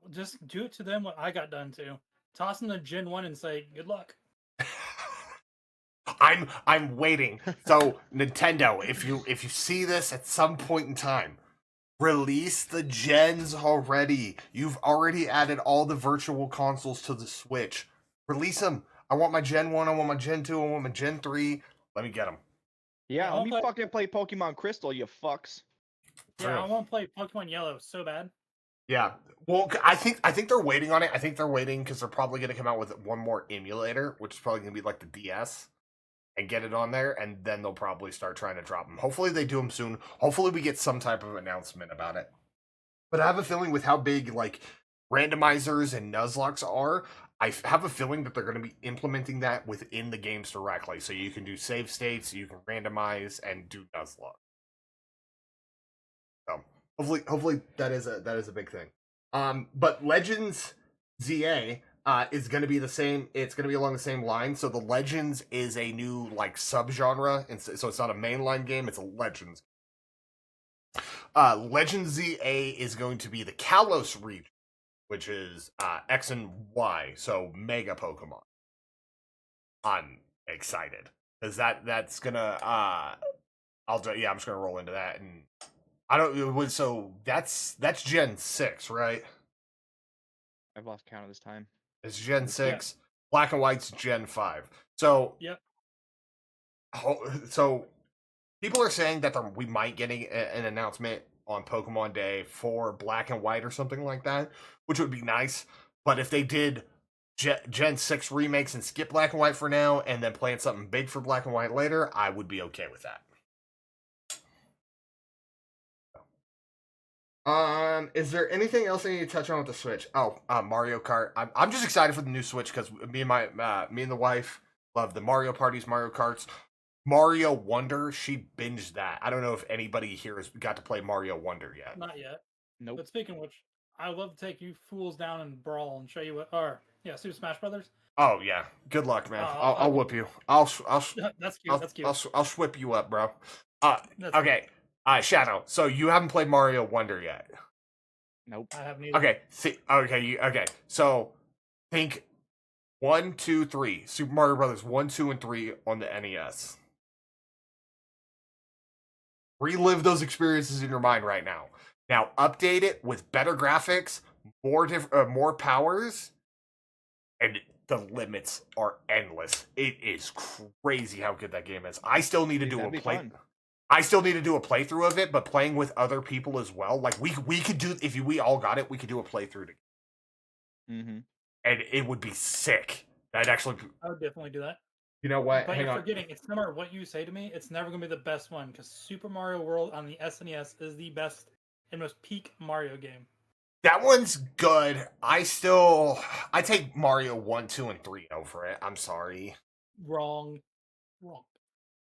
[SPEAKER 3] it to them what I got done to. Toss them to Gen 1 and say, good luck.
[SPEAKER 1] I'm waiting. So Nintendo, if you see this at some point in time, release the gens already. You've already added all the virtual consoles to the Switch. Release them. I want my Gen 1, I want my Gen 2, I want my Gen 3. Let me get them.
[SPEAKER 2] Yeah, let me fucking play Pokemon Crystal, you fucks.
[SPEAKER 3] Yeah, I want to play Pokemon Yellow so bad.
[SPEAKER 1] Yeah. Well, I think they're waiting on it. I think they're waiting because they're probably going to come out with one more emulator, which is probably going to be like the DS. And get it on there, and then they'll probably start trying to drop them. Hopefully they do them soon. Hopefully we get some type of announcement about it. But I have a feeling with how big, like, randomizers and Nuzlocke are, I have a feeling that they're going to be implementing that within the games directly. So you can do save states, you can randomize, and do Nuzlocke. So hopefully that is a big thing. But Legends ZA is going to be the same. It's going to be along the same line. So the Legends is a new like subgenre, and so it's not a mainline game. It's a Legends. Legends ZA is going to be the Kalos region, which is X and Y, so Mega Pokemon. I'm excited because that's gonna. I'm just gonna roll into that, and I don't. It was so that's Gen 6, right?
[SPEAKER 2] I've lost count of this time.
[SPEAKER 1] It's Gen 6. Black and White's Gen 5. So
[SPEAKER 3] Yep.
[SPEAKER 1] So people are saying that we might get an announcement on Pokemon Day for Black and White or something like that, which would be nice. But if they did Gen 6 remakes and skip Black and White for now and then plan something big for Black and White later, I would be okay with that. Is there anything else I need to touch on with the Switch? Oh, Mario Kart. I'm just excited for the new Switch because me and the wife love the Mario parties, Mario Karts. Mario Wonder, she binged that. I don't know if anybody here has got to play Mario Wonder yet.
[SPEAKER 3] Not yet.
[SPEAKER 2] Nope.
[SPEAKER 3] But speaking of which, I would love to take you fools down and brawl and show you what. Or yeah, Super Smash Brothers.
[SPEAKER 1] Oh yeah, good luck, man. I'll whoop you. I'll
[SPEAKER 3] That's cute. That's cute.
[SPEAKER 1] I'll whip you up, bro.
[SPEAKER 3] That's
[SPEAKER 1] Okay. Shadow. So you haven't played Mario Wonder yet?
[SPEAKER 2] Nope.
[SPEAKER 3] I have neither.
[SPEAKER 1] Okay. See. Okay. Okay. So think 1, 2, 3. Super Mario Brothers 1, 2, and 3 on the NES. Relive those experiences in your mind right now. Now update it with better graphics, more powers, and the limits are endless. It is crazy how good that game is. I still need to do a playthrough of it, but playing with other people as well. Like we could do, if we all got it, we could do a playthrough together.
[SPEAKER 2] Mm-hmm.
[SPEAKER 1] And it would be sick. I'd actually.
[SPEAKER 3] I would definitely do that.
[SPEAKER 1] You know what?
[SPEAKER 3] But
[SPEAKER 1] Hang
[SPEAKER 3] you're
[SPEAKER 1] on.
[SPEAKER 3] forgetting, it's no matter what you say to me, it's never going to be the best one because Super Mario World on the SNES is the best and most peak Mario game.
[SPEAKER 1] That one's good. I take Mario 1, 2, and 3 over it. I'm sorry.
[SPEAKER 3] Wrong.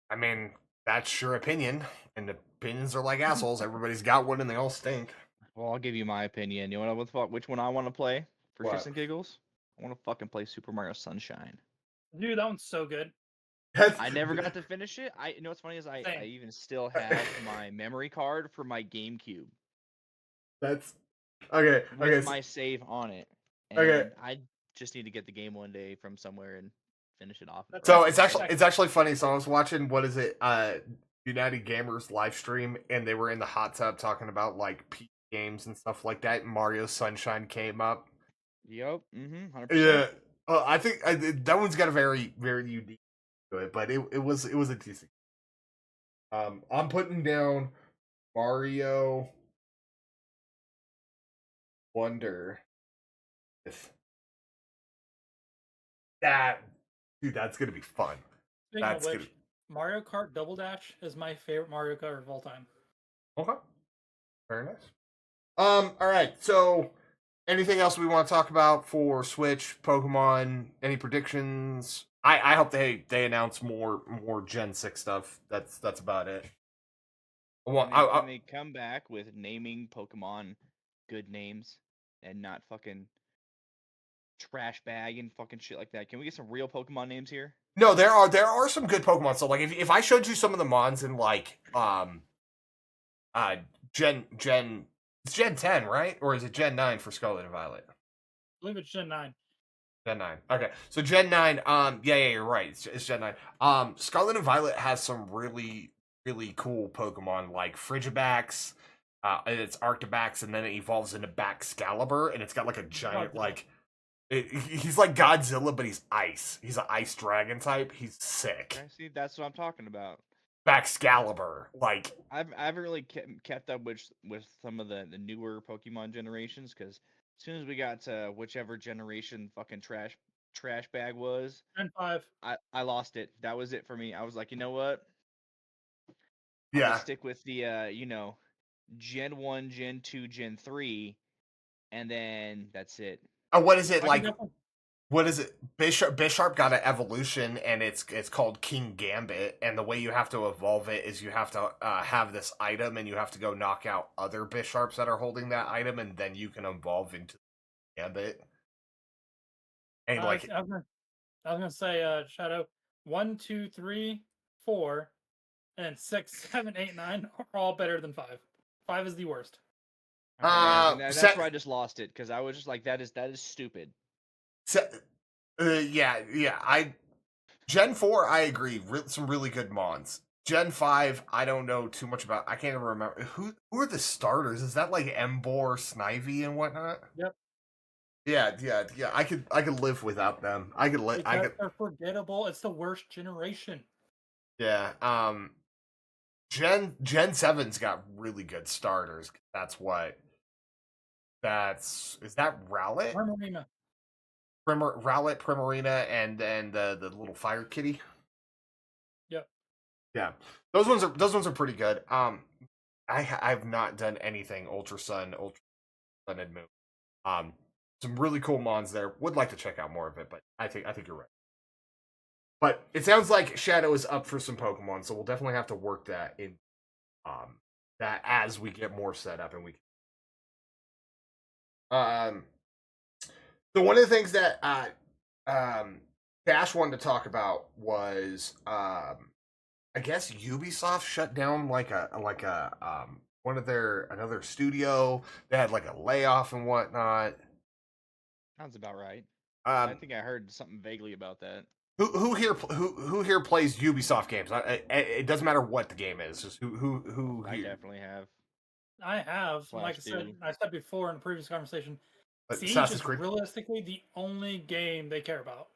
[SPEAKER 1] I mean, that's your opinion, and opinions are like assholes. Everybody's got one, and they all stink.
[SPEAKER 2] Well, I'll give you my opinion. You know which one I want to play for
[SPEAKER 1] What?
[SPEAKER 2] shits and giggles? I want to fucking play Super Mario Sunshine.
[SPEAKER 3] Dude, that one's so good.
[SPEAKER 2] I never got to finish it. You know what's funny is I even still have my memory card for my GameCube.
[SPEAKER 1] That's okay.
[SPEAKER 2] With my save on it. And
[SPEAKER 1] Okay.
[SPEAKER 2] I just need to get the game one day from somewhere and finish it off.
[SPEAKER 1] So it's actually funny. So I was watching United Gamers live stream, and they were in the hot tub talking about like P games and stuff like that. And Mario Sunshine came up.
[SPEAKER 2] Yep. 100%.
[SPEAKER 1] Yeah. I think that one's got a very very unique to it, but it was a decent. I'm putting down Mario Wonder. If that, dude, that's gonna be fun.
[SPEAKER 3] Speaking of which, Mario Kart Double Dash is my favorite Mario Kart of all time.
[SPEAKER 1] Okay. Very nice. All right. So, anything else we want to talk about for Switch, Pokemon? Any predictions? I hope they announce more Gen 6 stuff. That's about it.
[SPEAKER 2] Can they come back with naming Pokemon good names and not fucking trash bag and fucking shit like that? Can we get some real Pokemon names here?
[SPEAKER 1] No, there are some good Pokemon. So like if I showed you some of the mons in like it's Gen 10, right? Or is it Gen 9 for Scarlet and Violet?
[SPEAKER 3] I believe it's Gen 9.
[SPEAKER 1] Gen 9. Okay. So Gen 9, yeah, you're right. It's Gen 9. Scarlet and Violet has some really, really cool Pokemon like Frigibax, it's Arctibax, and then it evolves into Baxcalibur, and it's got like a giant he's like Godzilla, but he's ice. He's an ice dragon type. He's sick.
[SPEAKER 2] See, that's what I'm talking about.
[SPEAKER 1] Baxcalibur, like
[SPEAKER 2] I haven't really kept up with some of the newer Pokemon generations because as soon as we got to whichever generation fucking trash bag was,
[SPEAKER 3] Gen 5.
[SPEAKER 2] I lost it. That was it for me. I was like, you know what?
[SPEAKER 1] yeah,
[SPEAKER 2] I'll stick with the Gen 1, Gen 2, Gen 3, and then that's it.
[SPEAKER 1] What is it
[SPEAKER 3] I
[SPEAKER 1] like?
[SPEAKER 3] can definitely,
[SPEAKER 1] What is it? Bisharp got an evolution, and it's called King Gambit. And the way you have to evolve it is you have to have this item, and you have to go knock out other Bisharps that are holding that item, and then you can evolve into Gambit. And like,
[SPEAKER 3] I was gonna say, Shadow, 1, 2, 3, 4, and 6, 7, 8, 9 are all better than 5. 5 is the worst.
[SPEAKER 2] Okay, yeah, that's where I
[SPEAKER 1] set,
[SPEAKER 2] just lost it because I was just like, that is stupid.
[SPEAKER 1] yeah. Gen 4, I agree. Some really good mons. Gen 5, I don't know too much about. I can't even remember who are the starters. Is that like Embor, Snivy, and whatnot?
[SPEAKER 3] Yep.
[SPEAKER 1] Yeah. I could live without them. I could live.
[SPEAKER 3] Because they're forgettable. It's the worst generation.
[SPEAKER 1] Yeah. Gen 7's got really good starters. Is that Rowlet?
[SPEAKER 3] Primarina.
[SPEAKER 1] Rowlet, Primarina, and the little fire kitty.
[SPEAKER 3] Yep.
[SPEAKER 1] Yeah, those ones are pretty good. I've not done anything Ultra Sun, and Moon. Some really cool mons there. Would like to check out more of it, but I think you're right. But it sounds like Shadow is up for some Pokemon, so we'll definitely have to work that in. That as we get more set up and we. So one of the things that Dash wanted to talk about was I guess Ubisoft shut down like a one of another studio. They had like a layoff and whatnot.
[SPEAKER 2] Sounds about right. I
[SPEAKER 1] Um,
[SPEAKER 2] think I heard something vaguely about that.
[SPEAKER 1] who here plays Ubisoft games? It doesn't matter what the game is. Just who
[SPEAKER 2] I
[SPEAKER 1] here?
[SPEAKER 2] definitely have.
[SPEAKER 3] I have, like
[SPEAKER 2] Flash
[SPEAKER 3] I said before in the previous conversation, Siege
[SPEAKER 1] Assassin's
[SPEAKER 3] is
[SPEAKER 1] Creed.
[SPEAKER 3] realistically the only game they care about.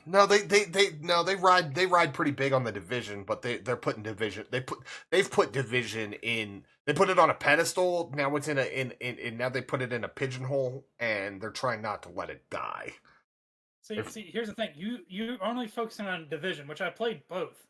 [SPEAKER 1] No, they ride pretty big on the Division, but they're putting Division they've put Division in, they put it on a pedestal. Now it's in now they put it in a pigeonhole, and they're trying not to let it die.
[SPEAKER 3] See, here's the thing: you only focusing on Division, which I played both.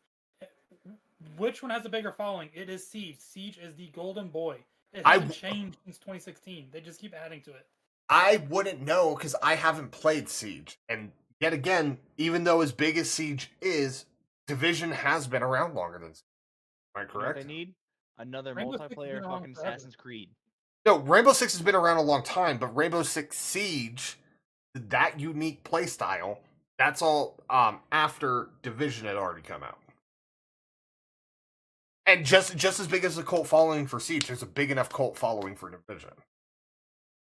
[SPEAKER 3] Which one has a bigger following? It is Siege. Siege is the golden boy. It hasn't changed since 2016. They just keep adding to it.
[SPEAKER 1] I wouldn't know because I haven't played Siege, and yet again, even though as big as Siege is, Division has been around longer than Siege. Am I
[SPEAKER 2] You know
[SPEAKER 1] correct?
[SPEAKER 2] what they need? Another
[SPEAKER 3] Rainbow Six has
[SPEAKER 2] multiplayer
[SPEAKER 3] been around
[SPEAKER 2] fucking
[SPEAKER 3] forever.
[SPEAKER 2] Assassin's Creed.
[SPEAKER 1] No, Rainbow Six has been around a long time, but Rainbow Six Siege, that unique playstyle, that's all after Division had already come out. And just as big as the cult following for Siege, there's a big enough cult following for Division.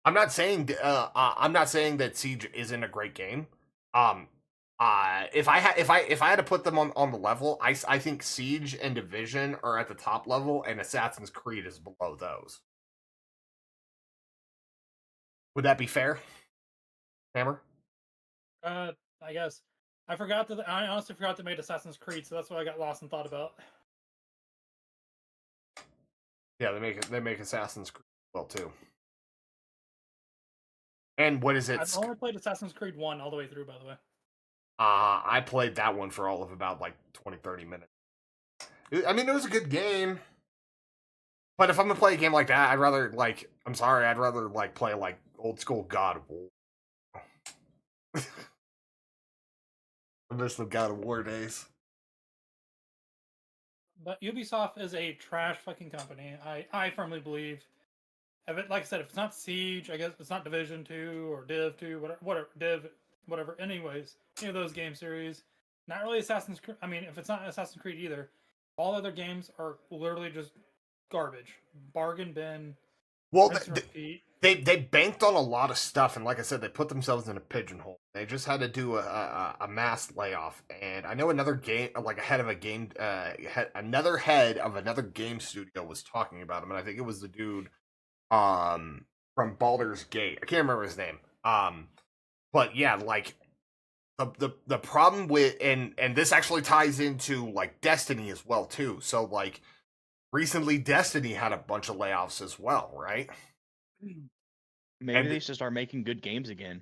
[SPEAKER 1] I'm not saying that Siege isn't a great game. If I had to put them on the level, I think Siege and Division are at the top level, and Assassin's Creed is below those. Would that be fair, Hammer?
[SPEAKER 3] I guess I honestly forgot they made Assassin's Creed, so that's what I got lost and thought about.
[SPEAKER 1] Yeah, they make Assassin's Creed well too. And what is it?
[SPEAKER 3] I've only played Assassin's Creed 1 all the way through, by the way.
[SPEAKER 1] I played that one for all of about like 20-30 minutes. I mean, it was a good game. But if I'm gonna play a game like that, I'd rather play like old school God of War. I miss the God of War days.
[SPEAKER 3] But Ubisoft is a trash fucking company. I firmly believe. If it, like I said, if it's not Siege, I guess it's not Division 2 or Div 2, whatever. Anyways, any of those game series, not really Assassin's Creed. I mean, if it's not Assassin's Creed either, all other games are literally just garbage, bargain bin.
[SPEAKER 1] Well, they banked on a lot of stuff, and like I said, they put themselves in a pigeonhole. They just had to do a mass layoff, and I know another game, like another head of another game studio was talking about him, and I think it was the dude from Baldur's Gate. I can't remember his name. But yeah, like the problem with and this actually ties into like Destiny as well too. So like recently Destiny had a bunch of layoffs as well, right?
[SPEAKER 2] Maybe they should start making good games again.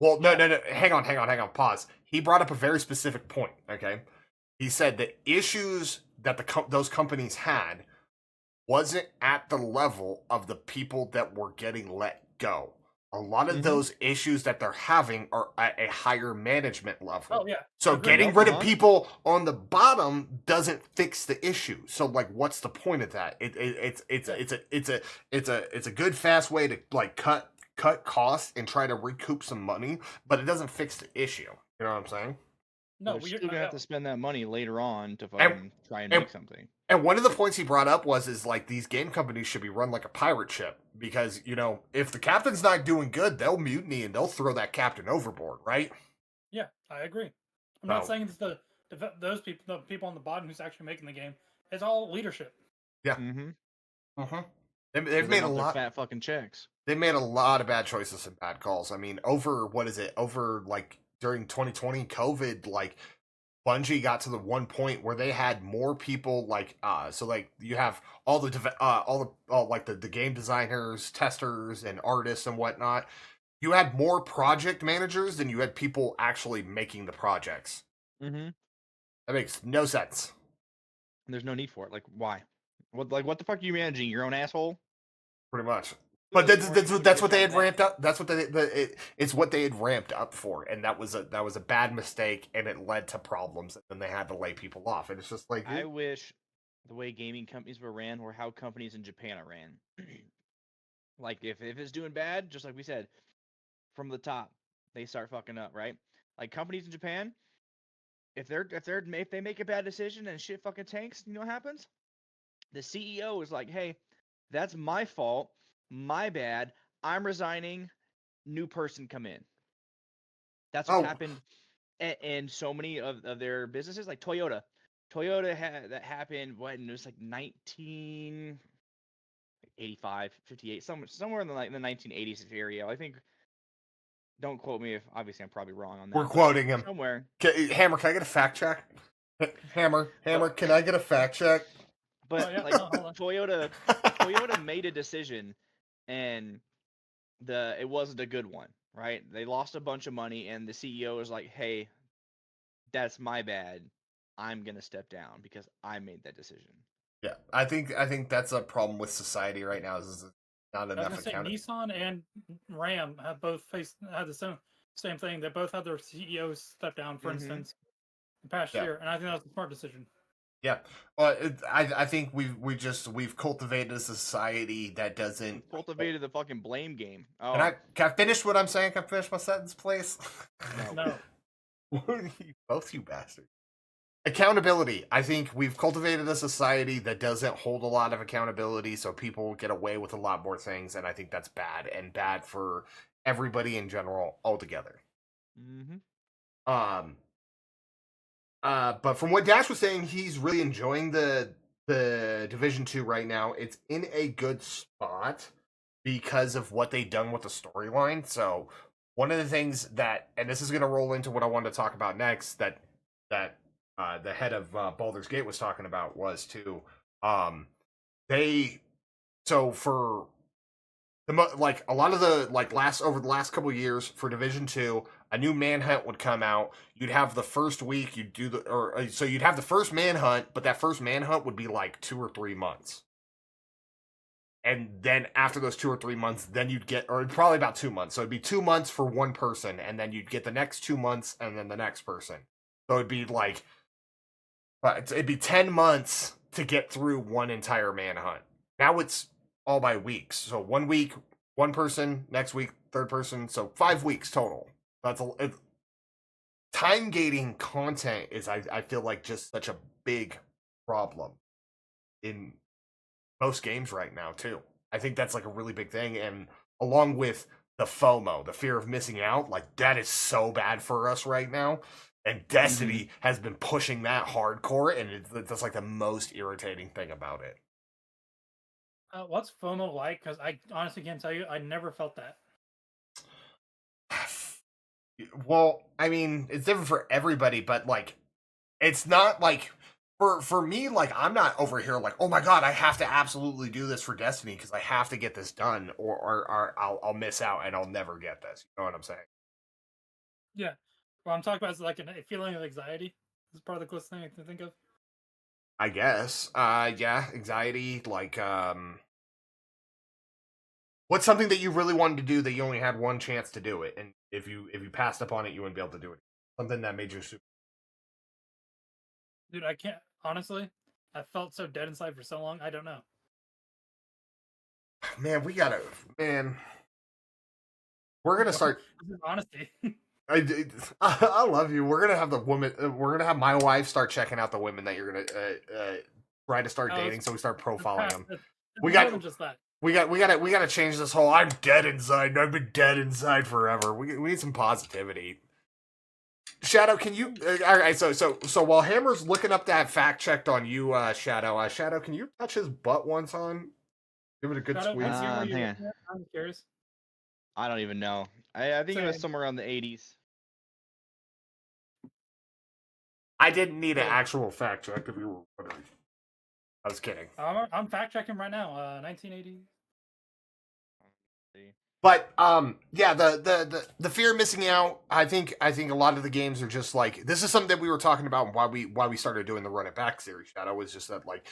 [SPEAKER 1] Well, no. Hang on. Pause. He brought up a very specific point. Okay, he said the issues that those companies had wasn't at the level of the people that were getting let go. A lot of
[SPEAKER 2] Mhm.
[SPEAKER 1] those issues that they're having are at a higher management level.
[SPEAKER 3] Oh yeah.
[SPEAKER 1] So
[SPEAKER 3] Agreed.
[SPEAKER 1] getting
[SPEAKER 2] No,
[SPEAKER 1] rid of
[SPEAKER 2] Mon-
[SPEAKER 1] people on the bottom doesn't fix the issue. So like, what's the point of that? It's a good fast way to like cut costs and try to recoup some money, but it doesn't fix the issue. You know what I'm saying?
[SPEAKER 3] No,
[SPEAKER 2] they're still gonna have to spend that money later on to
[SPEAKER 1] And
[SPEAKER 2] fucking try and
[SPEAKER 1] and
[SPEAKER 2] make something.
[SPEAKER 1] and one of the points he brought up is like these game companies should be run like a pirate ship because if the captain's not doing good, they'll mutiny and they'll throw that captain overboard, right?
[SPEAKER 3] yeah, I agree. I'm
[SPEAKER 1] Oh.
[SPEAKER 3] not saying it's those people, the people on the bottom who's actually making the game. It's all leadership.
[SPEAKER 1] Yeah.
[SPEAKER 2] Mm-hmm.
[SPEAKER 1] They've
[SPEAKER 2] They
[SPEAKER 1] made a
[SPEAKER 2] want their
[SPEAKER 1] lot.
[SPEAKER 2] fat fucking checks.
[SPEAKER 1] They made a lot of bad choices and bad calls. I mean, over like during 2020 COVID, like Bungie got to the one point where they had more people so like you have all the game designers, testers, and artists and whatnot. You had more project managers than you had people actually making the projects.
[SPEAKER 2] Mm-hmm.
[SPEAKER 1] That makes no sense.
[SPEAKER 2] There's no need for it. Like, why? What the fuck are you managing? Your own asshole?
[SPEAKER 1] Pretty much. But
[SPEAKER 2] Clearly, more people
[SPEAKER 1] that's
[SPEAKER 2] get
[SPEAKER 1] what they
[SPEAKER 2] shot
[SPEAKER 1] had
[SPEAKER 2] dead.
[SPEAKER 1] ramped up. That's what it's what they had ramped up for, and that was a bad mistake, and it led to problems, and then they had to lay people off, and it's just like
[SPEAKER 2] I wish the way gaming companies were ran were how companies in Japan are ran. Like if it's doing bad, just like we said, from the top, they start fucking up, right? Like companies in Japan, if they make a bad decision and shit fucking tanks, you know what happens? The CEO is like, "Hey, that's my fault, my bad. I'm resigning. New person come in." That's what's
[SPEAKER 1] oh,
[SPEAKER 2] happened in so many of their businesses, like Toyota. Toyota that happened when it was like 1985, 58, somewhere in the 1980s area. I think. Don't quote me if obviously I'm probably wrong on that.
[SPEAKER 1] we're
[SPEAKER 2] But
[SPEAKER 1] quoting him.
[SPEAKER 2] somewhere.
[SPEAKER 1] Hammer, can I get a fact check? Hammer,
[SPEAKER 2] But
[SPEAKER 1] can I get a fact check?
[SPEAKER 3] Oh yeah,
[SPEAKER 2] like
[SPEAKER 3] hold on.
[SPEAKER 2] Toyota made a decision and it wasn't a good one, right? They lost a bunch of money and the CEO was like, "Hey, that's my bad. I'm going to step down because I made that decision."
[SPEAKER 1] Yeah, I think that's a problem with society right now. Is not
[SPEAKER 3] I was
[SPEAKER 1] enough
[SPEAKER 3] gonna say
[SPEAKER 1] accountability.
[SPEAKER 3] Nissan and Ram have both had the same thing. They both had their CEOs step down, for
[SPEAKER 2] Mhm.
[SPEAKER 3] instance, the past
[SPEAKER 1] Yeah.
[SPEAKER 3] year, and I think that was a smart decision.
[SPEAKER 1] Yeah, I think we've cultivated a society that doesn't.
[SPEAKER 2] We've cultivated the fucking blame game.
[SPEAKER 1] Can
[SPEAKER 2] Oh,
[SPEAKER 1] I finish what I'm saying? Can I finish my sentence, please?
[SPEAKER 2] no.
[SPEAKER 3] No,
[SPEAKER 1] Both you bastards. Accountability. I think we've cultivated a society that doesn't hold a lot of accountability, so people get away with a lot more things, and I think that's bad and bad for everybody in general altogether.
[SPEAKER 2] Mhm.
[SPEAKER 1] Um, but from what Dash was saying, he's really enjoying the Division 2 right now. It's in a good spot because of what they've done with the storyline. So one of the things that, and this is going to roll into what I wanted to talk about next, that the head of Baldur's Gate was talking about was to they so for like a lot of the like last over the last couple of years for Division 2, a new manhunt would come out. You'd have the first week, you'd do the or so you'd have the first manhunt, but that first manhunt would be like 2 or 3 months. And then after those 2 or 3 months, then you'd get, or probably about 2 months. So it'd be 2 months for one person, and then you'd get the next 2 months, and then the next person. So it'd be like, but it'd be 10 months to get through one entire manhunt. Now it's all by weeks. So 1 week, one person. Next week, third person. So 5 weeks total. That's time gating content is I feel like just such a big problem in most games right now too. I think that's like a really big thing, and along with the FOMO, the fear of missing out, like that is so bad for us right now. And Destiny has been pushing that hardcore, and that's like the most irritating thing about it.
[SPEAKER 3] what's FOMO like? Because I honestly can't tell you. I never felt that.
[SPEAKER 1] Well, I mean, it's different for everybody, but like, it's not like for me, like I'm not over here like, oh my god, I have to absolutely do this for Destiny because I have to get this done, or I'll miss out and I'll never get this. You know what I'm saying?
[SPEAKER 3] Yeah. What I'm talking about is like a feeling of anxiety. This is part of the closest thing I can think of.
[SPEAKER 1] I guess. Yeah, anxiety, like, what's something that you really wanted to do that you only had one chance to do it, and if you passed upon it, you wouldn't be able to do it. Something that made you super.
[SPEAKER 3] Dude, I can't honestly. I felt so dead inside for so long. I don't know.
[SPEAKER 1] Man, man. We're gonna start.
[SPEAKER 3] This is honesty.
[SPEAKER 1] I love you. We're gonna have the woman. We're gonna have my wife start checking out the women that you're gonna try to start dating. So we start profiling them. We
[SPEAKER 3] more
[SPEAKER 1] got
[SPEAKER 3] than just that.
[SPEAKER 1] we gotta change this whole. I'm dead inside. I've been dead inside forever. We need some positivity. Shadow, can you? All right. So while Hammer's looking up that fact checked on you, Shadow. Shadow, can you touch his butt once on? Give it a good
[SPEAKER 3] Shadow,
[SPEAKER 1] squeeze.
[SPEAKER 3] can I see where you're
[SPEAKER 2] hang
[SPEAKER 3] looking at? I'm curious.
[SPEAKER 2] I don't even know. I think it was
[SPEAKER 3] Same.
[SPEAKER 2] somewhere around the 80s.
[SPEAKER 1] I didn't need an
[SPEAKER 3] Same.
[SPEAKER 1] actual fact check if you were wondering. I was kidding.
[SPEAKER 3] I'm fact checking right now. 1980.
[SPEAKER 1] But yeah, the fear of missing out. I think a lot of the games are just like, this is something that we were talking about and why we started doing the Run It Back series. Shadow, was just that, like,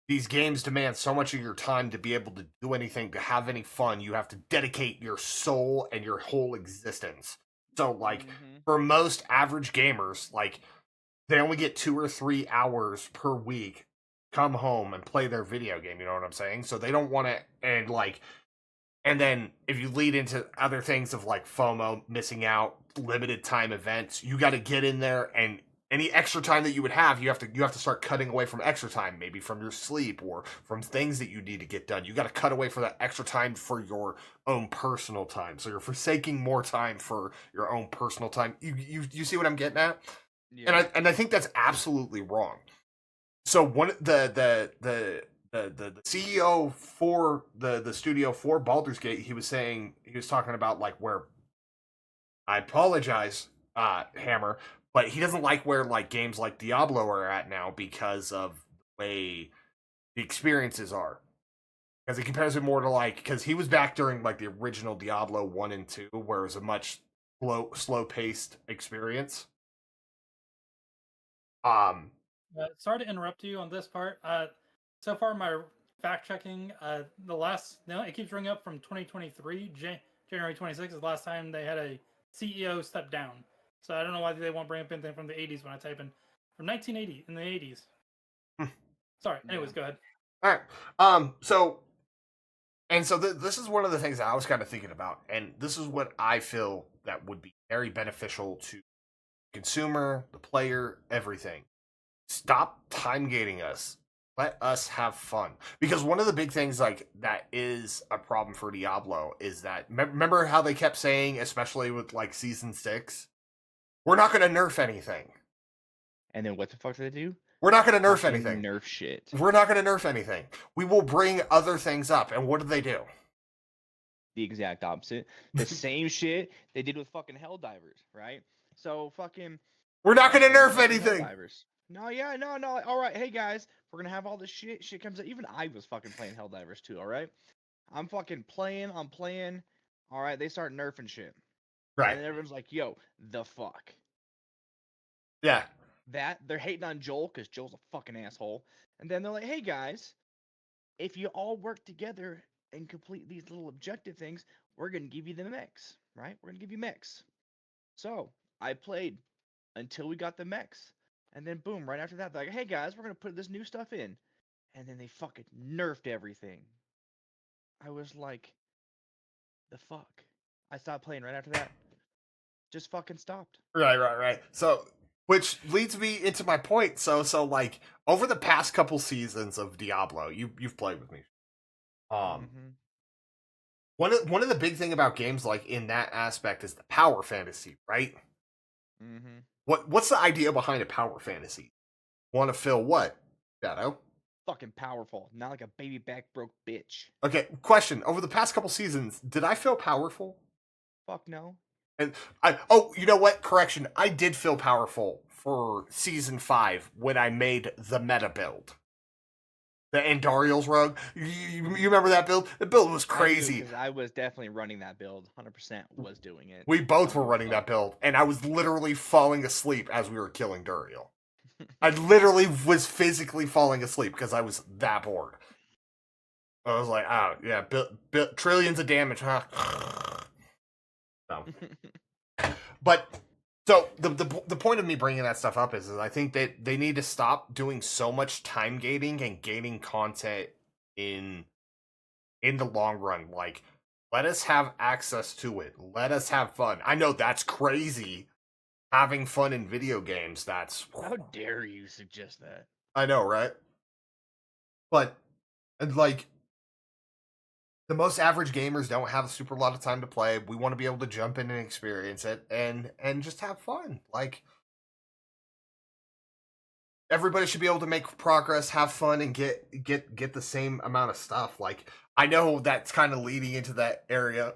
[SPEAKER 1] these games demand so much of your time to be able to do anything, to have any fun. You have to dedicate your soul and your whole existence. So, like, for most average gamers, like, they only get 2 or 3 hours per week, come home and play their video game. You know what I'm saying? So they don't want to, and then if you lead into other things of like FOMO, missing out, limited time events, you got to get in there, and any extra time that you would have, you have to start cutting away from extra time, maybe from your sleep or from things that you need to get done. You got to cut away for that extra time for your own personal time. So you're forsaking more time for your own personal time. You see what I'm getting at? Yeah. And I think that's absolutely wrong. So the CEO for the studio for Baldur's Gate, he was talking about, like, where, I apologize, Hammer, but he doesn't like where, like, games like Diablo are at now because of the way the experiences are. Because he compares it more to, like, because he was back during, like, the original Diablo 1 and 2, where it was a much slow paced experience.
[SPEAKER 3] Sorry to interrupt you on this part. So far, my fact checking, it keeps ringing up from 2023. January 26th is the last time they had a CEO step down. So I don't know why they won't bring up anything from the 80s when I type in from 1980 in the 80s. Sorry. Anyways, go ahead.
[SPEAKER 1] All right. So this is one of the things that I was kind of thinking about, and this is what I feel that would be very beneficial to the consumer, the player, everything. Stop time gating us. Let us have fun. Because one of the big things, like, that is a problem for Diablo is that, remember how they kept saying, especially with, like, Season 6, we're not going to nerf anything.
[SPEAKER 2] And then what the fuck do they do?
[SPEAKER 1] We're not going to nerf anything.
[SPEAKER 2] Nerf shit.
[SPEAKER 1] We're not going to nerf anything. We will bring other things up. And what do?
[SPEAKER 2] The exact opposite. The same shit they did with fucking Helldivers, right? So fucking...
[SPEAKER 1] We're not going to nerf anything.
[SPEAKER 2] No. All right, hey guys, we're gonna have all this shit. Shit comes out. Even I was fucking playing Helldivers too. All right, I'm fucking playing. I'm playing. All right, they start nerfing shit.
[SPEAKER 1] Right.
[SPEAKER 2] And everyone's like, "Yo, the fuck."
[SPEAKER 1] Yeah.
[SPEAKER 2] That they're hating on Joel because Joel's a fucking asshole. And then they're like, "Hey guys, if you all work together and complete these little objective things, we're gonna give you the mechs, right? We're gonna give you mechs." So I played until we got the mechs. And then boom, right after that, they're like, "Hey guys, we're gonna put this new stuff in," and then they fucking nerfed everything. I was like, "The fuck!" I stopped playing right after that. Just fucking stopped.
[SPEAKER 1] Right. So, which leads me into my point. So like, over the past couple seasons of Diablo, you've played with me. One of the big thing about games, like, in that aspect, is the power fantasy, right? What's the idea behind a power fantasy? Want to feel what, Shadow?
[SPEAKER 2] Fucking powerful, not like a baby back broke bitch.
[SPEAKER 1] Okay, question. Over the past couple seasons, did I feel powerful?
[SPEAKER 2] Fuck no.
[SPEAKER 1] And you know what? Correction. I did feel powerful for season 5 when I made the meta build. The Andariel's Rogue. You remember that build? The build was crazy.
[SPEAKER 2] I was definitely running that build. 100% was doing it.
[SPEAKER 1] We both were running that build, and I was literally falling asleep as we were killing Duriel. I literally was physically falling asleep because I was that bored. I was like, oh, yeah, trillions of damage, huh? No. But, so, the point of me bringing that stuff up is I think that they need to stop doing so much time gating and gating content in the long run. Like, let us have access to it. Let us have fun. I know that's crazy. Having fun in video games, that's...
[SPEAKER 2] How dare you suggest that?
[SPEAKER 1] I know, right? But, and like, the most average gamers don't have a super lot of time to play. We want to be able to jump in and experience it and just have fun. Like, everybody should be able to make progress, have fun, and get the same amount of stuff. Like, I know that's kind of leading into that area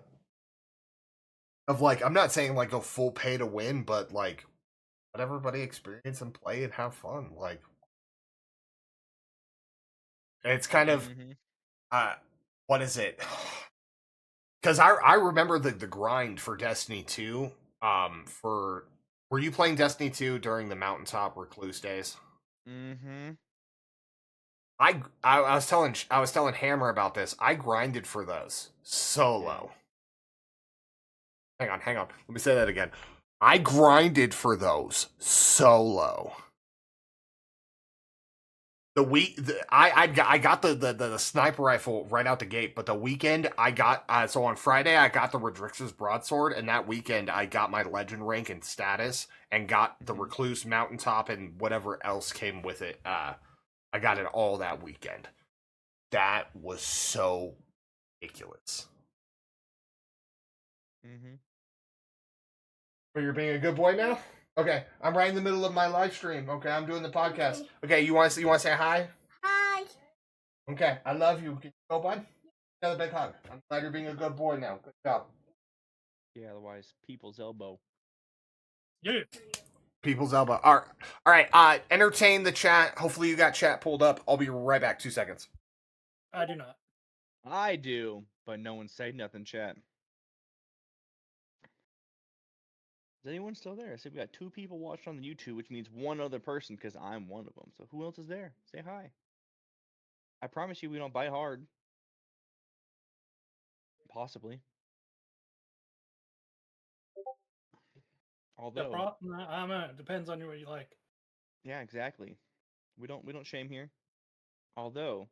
[SPEAKER 1] of like, I'm not saying like go full pay to win, but like let everybody experience and play and have fun. Like, it's kind of
[SPEAKER 2] Mhm.
[SPEAKER 1] what is it? Because I remember the grind for Destiny 2. For Were you playing Destiny 2 during the Mountaintop Recluse days?
[SPEAKER 2] Mhm.
[SPEAKER 1] I was telling Hammer about this. I grinded for those solo. Hang on. Let me say that again. I grinded for those solo. I got the sniper rifle right out the gate, but the weekend I got so on Friday I got the Redrix's broadsword, and that weekend I got my legend rank and status, and got the
[SPEAKER 2] Mhm.
[SPEAKER 1] Recluse mountaintop and whatever else came with it. I got it all that weekend. That was so ridiculous.
[SPEAKER 2] Mhm.
[SPEAKER 1] But you're being a good boy now. Okay, I'm right in the middle of my live stream. Okay, I'm doing the podcast. Okay, you want to say hi? Hi. Okay, I love you. Can you go, bud? Another big hug. I'm glad you're being a good boy now. Good job.
[SPEAKER 2] Yeah, otherwise people's elbow.
[SPEAKER 3] Yeah.
[SPEAKER 1] People's elbow. All right. Entertain the chat. Hopefully you got chat pulled up. I'll be right back. 2 seconds.
[SPEAKER 3] I do not.
[SPEAKER 2] I do, but no one said nothing, chat. Is anyone still there? I said we got 2 people watched on the YouTube, which means one other person because I'm one of them. So who else is there? Say hi. I promise you we don't bite hard. Possibly. Although,
[SPEAKER 3] It depends on what you like.
[SPEAKER 2] yeah, exactly. We don't shame here. Although,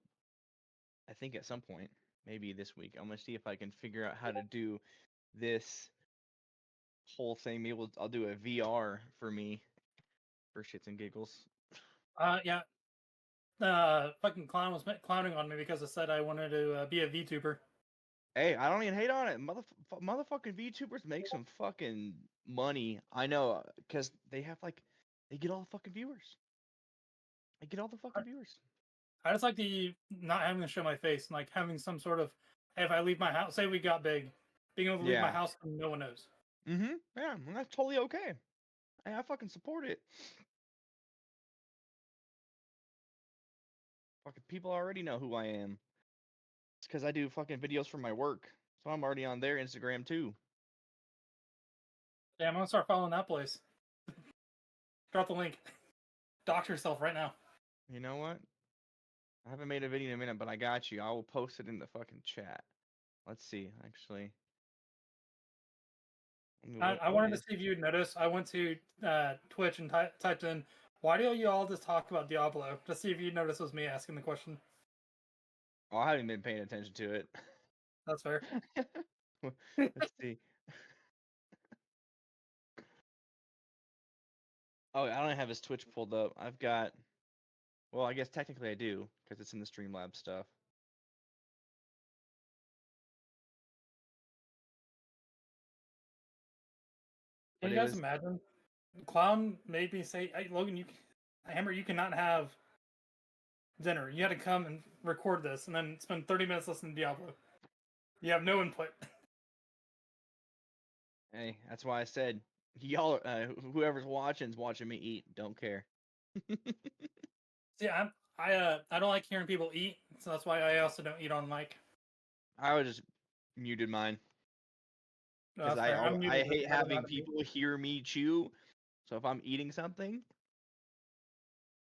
[SPEAKER 2] I think at some point, maybe this week, I'm gonna see if I can figure out how to do this whole thing. Maybe I'll do a VR for me for shits and giggles.
[SPEAKER 3] Yeah. Fucking clown was clowning on me because I said I wanted to be a VTuber.
[SPEAKER 2] Hey, I don't even hate on it. Motherfucking VTubers make some fucking money. I know, because they have they get all the fucking viewers. They get all the fucking viewers.
[SPEAKER 3] I just like the not having to show my face, and like having some sort of, if I leave my house, say we got big, being able to leave my
[SPEAKER 2] Yeah.
[SPEAKER 3] house and no one knows.
[SPEAKER 2] Mm-hmm. Yeah, and that's totally okay. I fucking support it. Fucking people already know who I am. It's because I do fucking videos for my work, so I'm already on their Instagram too.
[SPEAKER 3] Yeah, I'm gonna start following that place. Drop the link. Dox yourself right now.
[SPEAKER 2] You know what? I haven't made a video in a minute, but I got you. I will post it in the fucking chat. Let's see, actually.
[SPEAKER 3] I
[SPEAKER 2] What
[SPEAKER 3] wanted to
[SPEAKER 2] is?
[SPEAKER 3] see if you'd notice. I went to Twitch and typed in, "Why do you all just talk about Diablo?" To see if you'd notice it was me asking the question.
[SPEAKER 2] Oh, I haven't been paying attention to it.
[SPEAKER 3] That's fair.
[SPEAKER 2] Let's see. Oh, I don't have his Twitch pulled up. I've got. Well, I guess technically I do because it's in the Streamlabs stuff.
[SPEAKER 3] Can
[SPEAKER 2] But
[SPEAKER 3] you
[SPEAKER 2] it
[SPEAKER 3] guys
[SPEAKER 2] was.
[SPEAKER 3] imagine? Clown made me say, "Hey, Logan, Hammer, you cannot have dinner. You had to come and record this, and then spend 30 minutes listening to Diablo. You have no input."
[SPEAKER 2] Hey, that's why I said y'all. Whoever's watching's watching me eat. Don't care.
[SPEAKER 3] See, I don't like hearing people eat, so that's why I also don't eat on mic.
[SPEAKER 2] I would just muted mine
[SPEAKER 3] No,
[SPEAKER 2] because
[SPEAKER 3] that's fair. I'm
[SPEAKER 2] I
[SPEAKER 3] muted, but
[SPEAKER 2] hate
[SPEAKER 3] I don't know how
[SPEAKER 2] having
[SPEAKER 3] to mute.
[SPEAKER 2] people hear me chew. So if I'm eating something,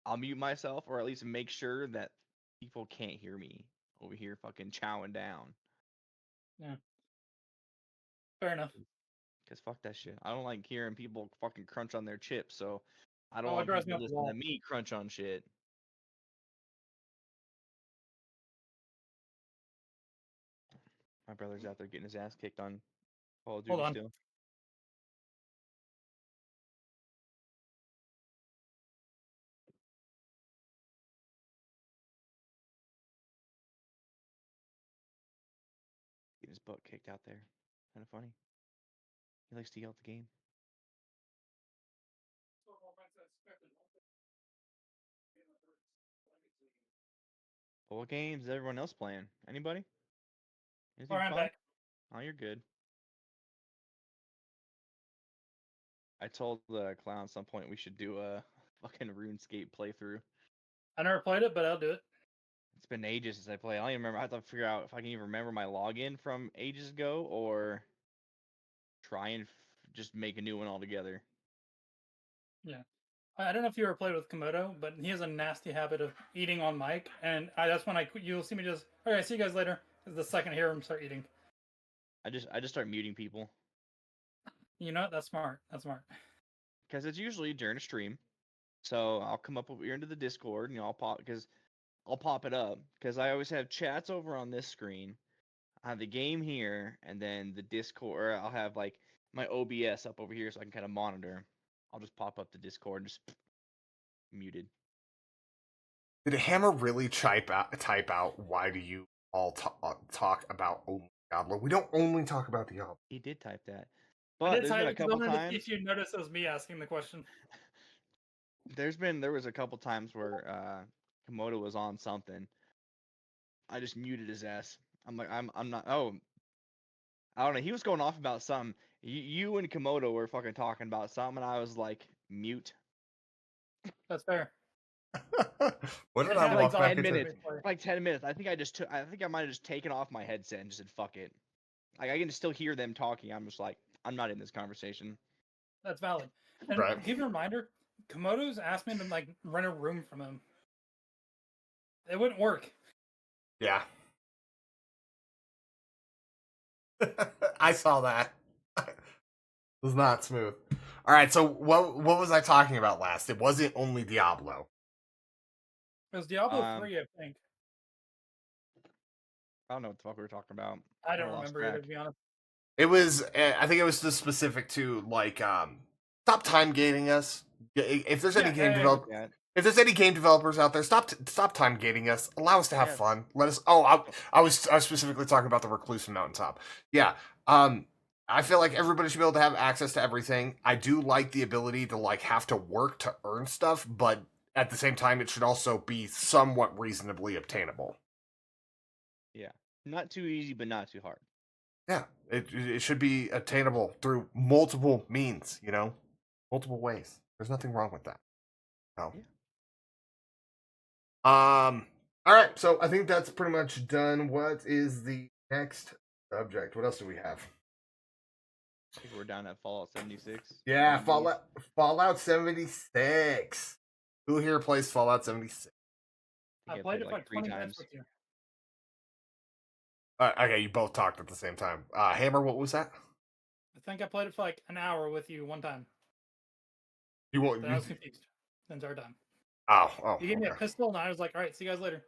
[SPEAKER 2] I'll mute myself, or at least make sure that people can't hear me over here fucking chowing down.
[SPEAKER 3] Fair enough.
[SPEAKER 2] Cause fuck that shit. I don't like hearing people fucking crunch on their chips, so I don't
[SPEAKER 3] Oh, it
[SPEAKER 2] want
[SPEAKER 3] drives me
[SPEAKER 2] people
[SPEAKER 3] up the
[SPEAKER 2] listening
[SPEAKER 3] wall.
[SPEAKER 2] to me crunch on shit. My brother's out there getting his ass kicked on Call of
[SPEAKER 3] Hold
[SPEAKER 2] Duty
[SPEAKER 3] on.
[SPEAKER 2] still. Getting his butt kicked out there. Kind of funny. He likes to yell at the game. But what games is everyone else playing? Anybody? Anything
[SPEAKER 3] Alright, I'm
[SPEAKER 2] fun?
[SPEAKER 3] back.
[SPEAKER 2] Oh, you're good. I told the clown at some point we should do a fucking RuneScape playthrough.
[SPEAKER 3] I never played it, but I'll do it.
[SPEAKER 2] It's been ages since I played. I don't even remember. I have to figure out if I can even remember my login from ages ago or try and just make a new one altogether.
[SPEAKER 3] Yeah. I don't know if you ever played with Komodo, but he has a nasty habit of eating on mic, and that's when you'll see me just, okay, see you guys later. Is the second I hear him start eating.
[SPEAKER 2] I just start muting people
[SPEAKER 3] You know what? That's smart. That's smart.
[SPEAKER 2] because it's usually during a stream. So I'll come up over here into the Discord and I'll pop it up because I always have chats over on this screen. I have the game here and then the Discord. Or I'll have like my OBS up over here so I can kind of monitor. I'll just pop up the Discord and just muted.
[SPEAKER 1] Did Hammer really type out why do you all talk about only Diablo? We don't only talk about Diablo.
[SPEAKER 2] He did type that,
[SPEAKER 3] I
[SPEAKER 2] but
[SPEAKER 3] did
[SPEAKER 2] there's
[SPEAKER 3] type
[SPEAKER 2] been a
[SPEAKER 3] it because I
[SPEAKER 2] couple
[SPEAKER 3] wanted to see
[SPEAKER 2] times.
[SPEAKER 3] if you noticed it was me asking the question.
[SPEAKER 2] There was a couple times where Komodo was on something. I just muted his ass. I'm like I'm not. Oh, I don't know. He was going off about something. You and Komodo were fucking talking about something, and I was like mute.
[SPEAKER 3] That's fair.
[SPEAKER 1] When did
[SPEAKER 3] It
[SPEAKER 1] I
[SPEAKER 2] For
[SPEAKER 1] walk
[SPEAKER 3] happens
[SPEAKER 2] like
[SPEAKER 1] back
[SPEAKER 2] 10
[SPEAKER 1] into?
[SPEAKER 2] minutes. For like 10 minutes. I think I might have just taken off my headset and just said fuck it. Like I can still hear them talking. I'm just like I'm not in this conversation.
[SPEAKER 3] That's valid. And
[SPEAKER 1] Right.
[SPEAKER 3] give you a reminder, Komodo's asked me to like rent a room from him. It wouldn't work.
[SPEAKER 1] Yeah. I saw that. It was not smooth. All right, so what was I talking about last? It wasn't only Diablo.
[SPEAKER 3] It was Diablo 3, I think.
[SPEAKER 2] I don't know what the fuck we were talking about.
[SPEAKER 3] I don't
[SPEAKER 2] kinda lost
[SPEAKER 3] remember either,
[SPEAKER 2] track.
[SPEAKER 3] to be honest.
[SPEAKER 1] It was, I think it was just specific to like, stop time gating us. If there's any game
[SPEAKER 2] Like
[SPEAKER 1] develop,
[SPEAKER 2] that.
[SPEAKER 1] if there's any game developers out there, stop time gating us. Allow us to have
[SPEAKER 2] Yeah.
[SPEAKER 1] fun. Let us. Oh, I was specifically talking about the Reclusive Mountaintop. Yeah. I feel like everybody should be able to have access to everything. I do like the ability to like have to work to earn stuff, but at the same time, it should also be somewhat reasonably obtainable.
[SPEAKER 2] Yeah. Not too easy, but not too hard.
[SPEAKER 1] Yeah, it should be attainable through multiple means, multiple ways. There's nothing wrong with that. No.
[SPEAKER 2] Yeah.
[SPEAKER 1] All right, so I think that's pretty much done. What is the next subject? What else do we have?
[SPEAKER 2] I think we're down at Fallout 76.
[SPEAKER 1] Yeah,
[SPEAKER 2] zombies.
[SPEAKER 1] Fallout 76. Who here plays Fallout 76?
[SPEAKER 3] I played it for like 20 minutes with you.
[SPEAKER 1] Okay, you both talked at the same time. Hammer, what was that?
[SPEAKER 3] I think I played it for like an hour with you one time.
[SPEAKER 1] You won't.
[SPEAKER 3] Then I was confused the entire time.
[SPEAKER 1] Oh.
[SPEAKER 3] You gave me a pistol, and I was like, "All right, see you guys later."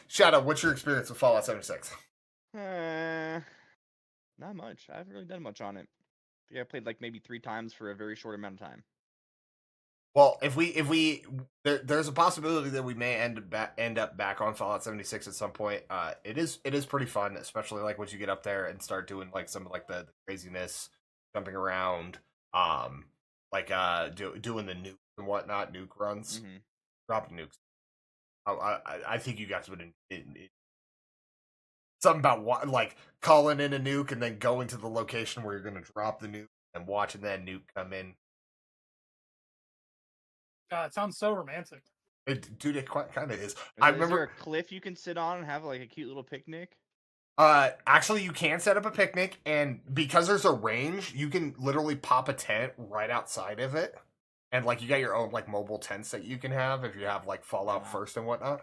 [SPEAKER 1] Shadow, what's your experience with Fallout 76?
[SPEAKER 2] Not much. I haven't really done much on it. I think I played like maybe 3 times for a very short amount of time.
[SPEAKER 1] Well, there's a possibility that we may end up back on Fallout 76 at some point. It is pretty fun, especially like once you get up there and start doing like some of like the craziness, jumping around, doing the nuke and whatnot, nuke runs,
[SPEAKER 2] Mm-hmm.
[SPEAKER 1] dropping nukes. I think you guys would something about like calling in a nuke and then going to the location where you're going to drop the nuke and watching that nuke come in.
[SPEAKER 3] God, it sounds so romantic.
[SPEAKER 1] Dude, it quite kind of is.
[SPEAKER 2] Is
[SPEAKER 1] I
[SPEAKER 2] there
[SPEAKER 1] remember
[SPEAKER 2] a cliff you can sit on and have like a cute little picnic?
[SPEAKER 1] Actually, you can set up a picnic, and because there's a range, you can literally pop a tent right outside of it, and like you got your own like mobile tents that you can have if you have like Fallout
[SPEAKER 2] Wow.
[SPEAKER 1] First and whatnot.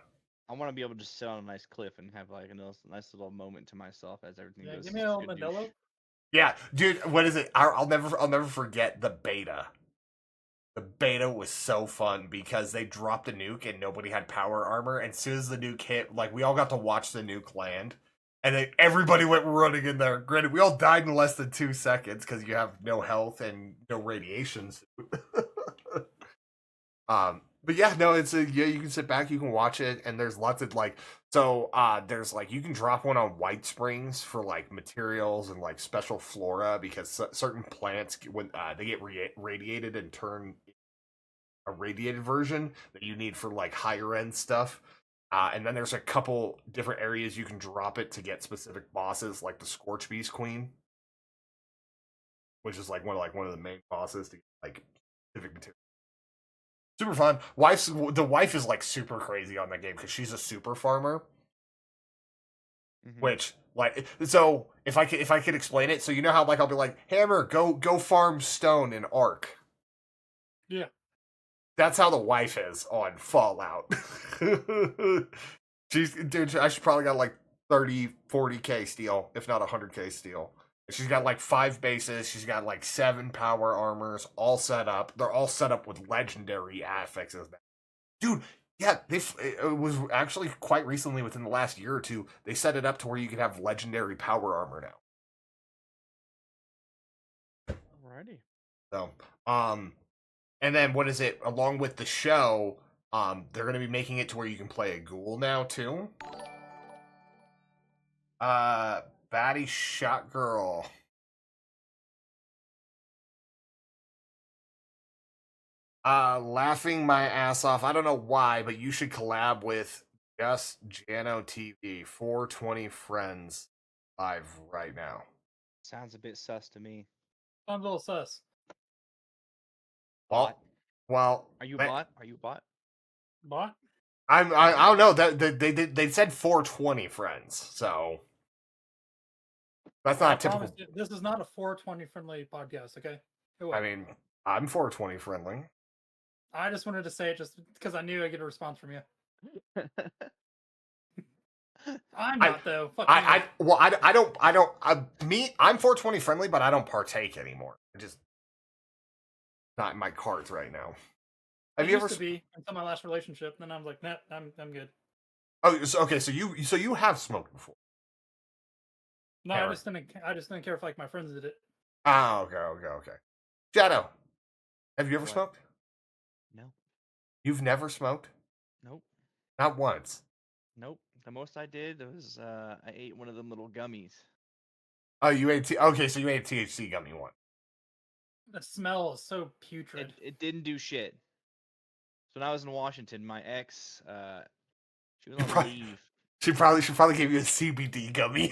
[SPEAKER 2] I want to be able to sit on a nice cliff and have like a nice little moment to myself as everything
[SPEAKER 3] Yeah,
[SPEAKER 2] goes.
[SPEAKER 3] give me a little
[SPEAKER 2] skadoosh.
[SPEAKER 3] Modelo.
[SPEAKER 1] Yeah, dude, what is it? I'll never forget the beta. The beta was so fun because they dropped a nuke and nobody had power armor. And as soon as the nuke hit, like we all got to watch the nuke land, and then everybody went running in there. Granted, we all died in less than 2 seconds because you have no health and no radiations. But yeah, no, yeah, you can sit back, you can watch it, and there's lots of like there's like you can drop one on White Springs for like materials and like special flora because certain plants when they get radiated and turn a radiated version that you need for like higher end stuff. And then there's a couple different areas you can drop it to get specific bosses, like the Scorch Beast Queen, which is like one of the main bosses to get like specific material. Super fun. The wife is like super crazy on that game because she's a super farmer.
[SPEAKER 2] Mhm.
[SPEAKER 1] Which like so if I could explain it, so you know how like I'll be like Hammer, go farm stone in Ark.
[SPEAKER 3] Yeah.
[SPEAKER 1] That's how the wife is on Fallout. Dude, I should probably got like 30, 40k steel, if not 100k steel. She's got like 5 bases. She's got like 7 power armors all set up. They're all set up with legendary affixes. Dude, yeah, it was actually quite recently within the last year or two, they set it up to where you could have legendary power armor now.
[SPEAKER 2] Alrighty.
[SPEAKER 1] So, and then what is it? Along with the show, they're gonna be making it to where you can play a ghoul now too. Batty Shot Girl. Laughing my ass off. I don't know why, but you should collab with Just Jano TV. 420 friends live right now.
[SPEAKER 2] Sounds a bit sus to me.
[SPEAKER 3] Sounds a little sus.
[SPEAKER 2] Bot.
[SPEAKER 1] Well,
[SPEAKER 2] Are you a bot? Are you a bot?
[SPEAKER 3] Bot?
[SPEAKER 1] I don't know that they said 420 friends, so that's
[SPEAKER 3] I
[SPEAKER 1] not typical.
[SPEAKER 3] promise you, this is not a 420 friendly podcast, okay?
[SPEAKER 1] I mean, I'm 420 friendly.
[SPEAKER 3] I just wanted to say it just because I knew I'd get a response from you. I'm not though. Fuck you.
[SPEAKER 1] I'm 420 friendly, but I don't partake anymore. I just not in my cards right now. Have
[SPEAKER 3] I
[SPEAKER 1] you
[SPEAKER 3] used
[SPEAKER 1] ever
[SPEAKER 3] to be until my last relationship? Then I was like, nah, I'm good.
[SPEAKER 1] Oh, okay. So you have smoked before.
[SPEAKER 3] No,
[SPEAKER 1] Hammer.
[SPEAKER 3] I just didn't care if like my friends did it.
[SPEAKER 1] Ah, okay. Shadow, have you ever
[SPEAKER 2] What?
[SPEAKER 1] smoked?
[SPEAKER 2] No.
[SPEAKER 1] You've never smoked?
[SPEAKER 2] Nope.
[SPEAKER 1] Not once.
[SPEAKER 2] Nope. The most I did was I ate one of them little gummies.
[SPEAKER 1] Oh, you ate okay. So you ate a THC gummy one.
[SPEAKER 3] The smell is so putrid.
[SPEAKER 2] It didn't do shit. So when I was in Washington, my ex, she was on leave.
[SPEAKER 1] She probably gave you a CBD gummy.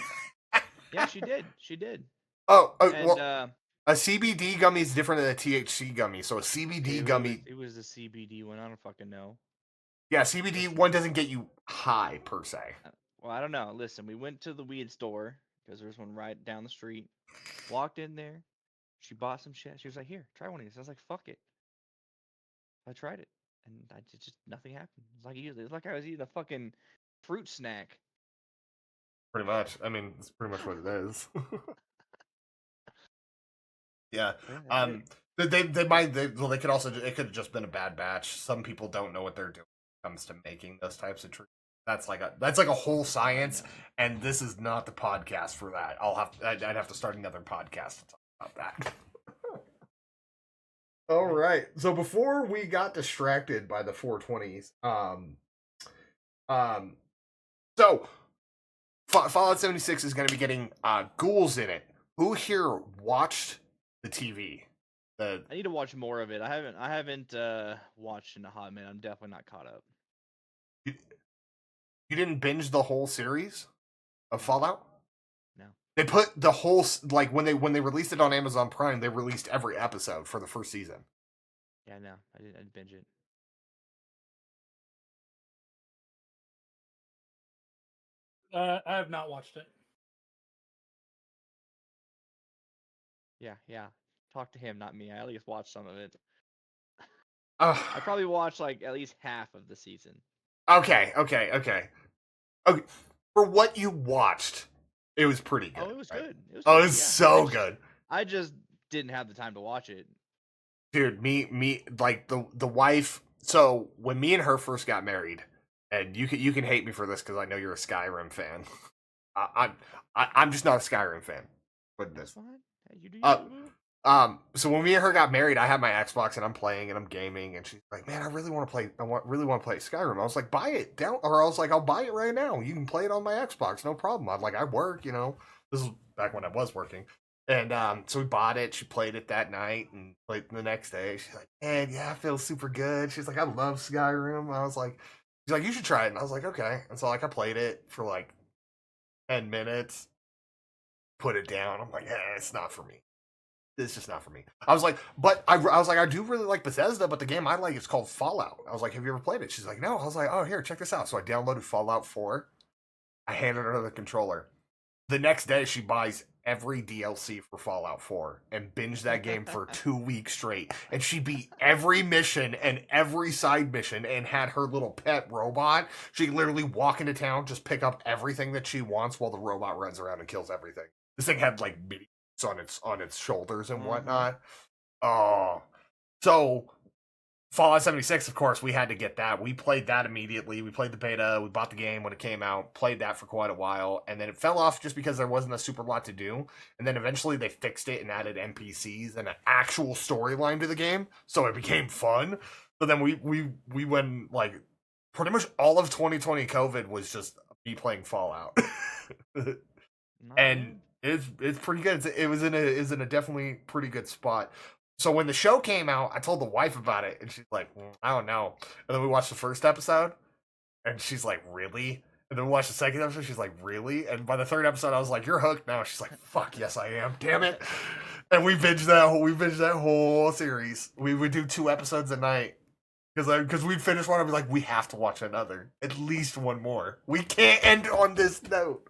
[SPEAKER 2] Yeah, she did. She did.
[SPEAKER 1] Oh,
[SPEAKER 2] And
[SPEAKER 1] well, a CBD gummy is different than a THC gummy. So a CBD gummy.
[SPEAKER 2] It was a CBD one. I don't fucking know.
[SPEAKER 1] Yeah, CBD one doesn't get you high per se.
[SPEAKER 2] Well, I don't know. Listen, we went to the weed store because there's one right down the street. Walked in there. She bought some shit. She was like, "Here, try one of these." I was like, "Fuck it." I tried it, and I just nothing happened. It's like I was eating a fucking fruit snack.
[SPEAKER 1] Pretty much. I mean, it's pretty much what it is. Yeah.
[SPEAKER 2] Yeah,
[SPEAKER 1] They could also it could have just been a bad batch. Some people don't know what they're doing when it comes to making those types of treats. That's like a whole science, and this is not the podcast for that. I'd have to start another podcast to talk about that. All right. So before we got distracted by the 420s, so Fallout 76 is going to be getting ghouls in it. Who here watched the TV?
[SPEAKER 2] I need to watch more of it. I haven't watched in a hot minute. I'm definitely not caught up.
[SPEAKER 1] You didn't binge the whole series of Fallout?
[SPEAKER 2] No.
[SPEAKER 1] They put the whole like when they released it on Amazon Prime, they released every episode for the first season.
[SPEAKER 2] Yeah, no, I didn't binge it.
[SPEAKER 3] I have not watched it.
[SPEAKER 2] Yeah. Talk to him, not me. I at least watched some of it.
[SPEAKER 1] Uh,
[SPEAKER 2] I probably watched like at least half of the season.
[SPEAKER 1] okay. For what you watched, it was pretty good.
[SPEAKER 2] Oh, it was
[SPEAKER 1] right?
[SPEAKER 2] good. It was
[SPEAKER 1] Oh,
[SPEAKER 2] good.
[SPEAKER 1] it's
[SPEAKER 2] Yeah.
[SPEAKER 1] so good.
[SPEAKER 2] I just didn't have the time to watch it.
[SPEAKER 1] Dude, me like the wife. So when me and her first got married, and you can hate me for this because I know you're a Skyrim fan. I'm just not a Skyrim fan. With
[SPEAKER 2] That's
[SPEAKER 1] this,
[SPEAKER 2] fine. Hey, you do
[SPEAKER 1] uh,
[SPEAKER 2] you.
[SPEAKER 1] so when me and her got married, I had my Xbox and I'm playing and I'm gaming, and she's like, "Man, I really want to play. Really want to play Skyrim." I was like, "Buy it down," or I was like, "I'll buy it right now. You can play it on my Xbox, no problem." I'm like, "I work, you know." This is back when I was working, and so we bought it. She played it that night and played it the next day. She's like, "Man, yeah, I feel super good." She's like, "I love Skyrim." I was like, "She's like, you should try it," and I was like, "Okay." And so like I played it for like 10 minutes, put it down. I'm like, it's not for me. It's just not for me. I was like, but I was like, I do really like Bethesda, but the game I like is called Fallout. I was like, have you ever played it? She's like, no. I was like, oh, here, check this out. So I downloaded Fallout 4. I handed her the controller. The next day, she buys every DLC for Fallout 4 and binged that game for 2 weeks straight. And she beat every mission and every side mission and had her little pet robot. She can literally walk into town, just pick up everything that she wants while the robot runs around and kills everything. This thing had like mini on its shoulders and whatnot. Oh, so Fallout 76, of course, we had to get that. We played that immediately. We played the beta. We bought the game when it came out, played that for quite a while, and then it fell off just because there wasn't a super lot to do. And then eventually they fixed it and added NPCs and an actual storyline to the game, so it became fun. So then we went like pretty much all of 2020 COVID was just me playing Fallout. And it's pretty good. It was in a definitely pretty good spot. So when the show came out, I told the wife about it, and she's like, I don't know. And then we watched the first episode, and she's like, really? And then we watched the second episode, she's like, really? And by the third episode, I was like, you're hooked now. She's like, fuck, yes, I am. Damn it. And we binged that whole series. We would do 2 episodes a night. Because we'd finish one, I'd be like, we have to watch another. At least one more. We can't end on this note.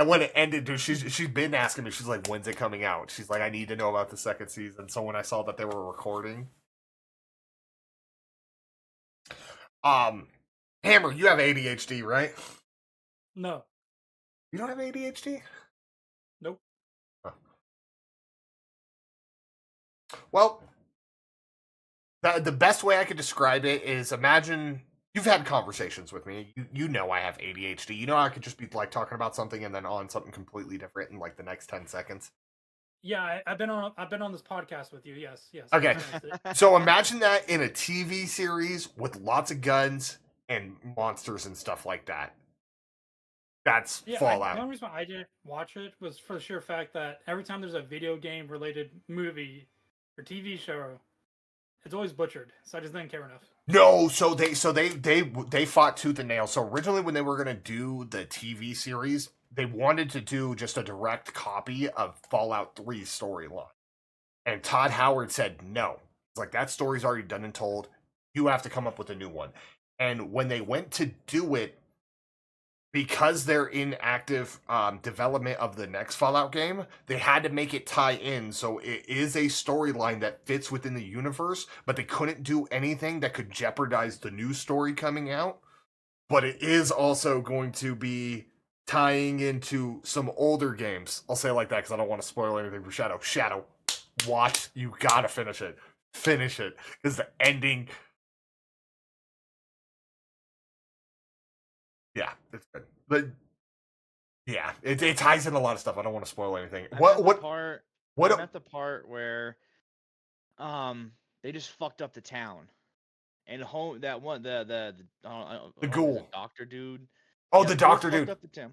[SPEAKER 1] And when it ended, dude, she's been asking me. She's like, "When's it coming out?" She's like, "I need to know about the second season." So when I saw that they were recording, Hammer, you have ADHD, right?
[SPEAKER 3] No.
[SPEAKER 1] You don't have ADHD?
[SPEAKER 3] Nope.
[SPEAKER 1] Huh. Well, the best way I could describe it is imagine you've had conversations with me. You know I have ADHD. You know I could just be like talking about something and then on something completely different in like the next 10 seconds.
[SPEAKER 3] Yeah, I've been on this podcast with you. Yes.
[SPEAKER 1] Okay. So imagine that in a TV series with lots of guns and monsters and stuff like that. That's Fallout.
[SPEAKER 3] The only reason why I didn't watch it was for the sheer fact that every time there's a video game related movie or TV show, it's always butchered. So I just didn't care enough.
[SPEAKER 1] No, so they fought tooth and nail. So originally when they were gonna do the TV series, they wanted to do just a direct copy of Fallout 3's storyline. And Todd Howard said no. It's like that story's already done and told. You have to come up with a new one. And when they went to do it, because they're in active development of the next Fallout game, they had to make it tie in. So it is a storyline that fits within the universe, but they couldn't do anything that could jeopardize the new story coming out. But it is also going to be tying into some older games. I'll say it like that because I don't want to spoil anything for Shadow. Shadow, watch. You gotta finish it. Finish it. Because the ending... Yeah, it's good. But yeah, it ties in a lot of stuff. I don't want to spoil anything.
[SPEAKER 2] I'm at the part where they just fucked up the town. And home that one the
[SPEAKER 1] ghoul
[SPEAKER 2] doctor dude.
[SPEAKER 1] Oh, the doctor dude.
[SPEAKER 2] Up the town.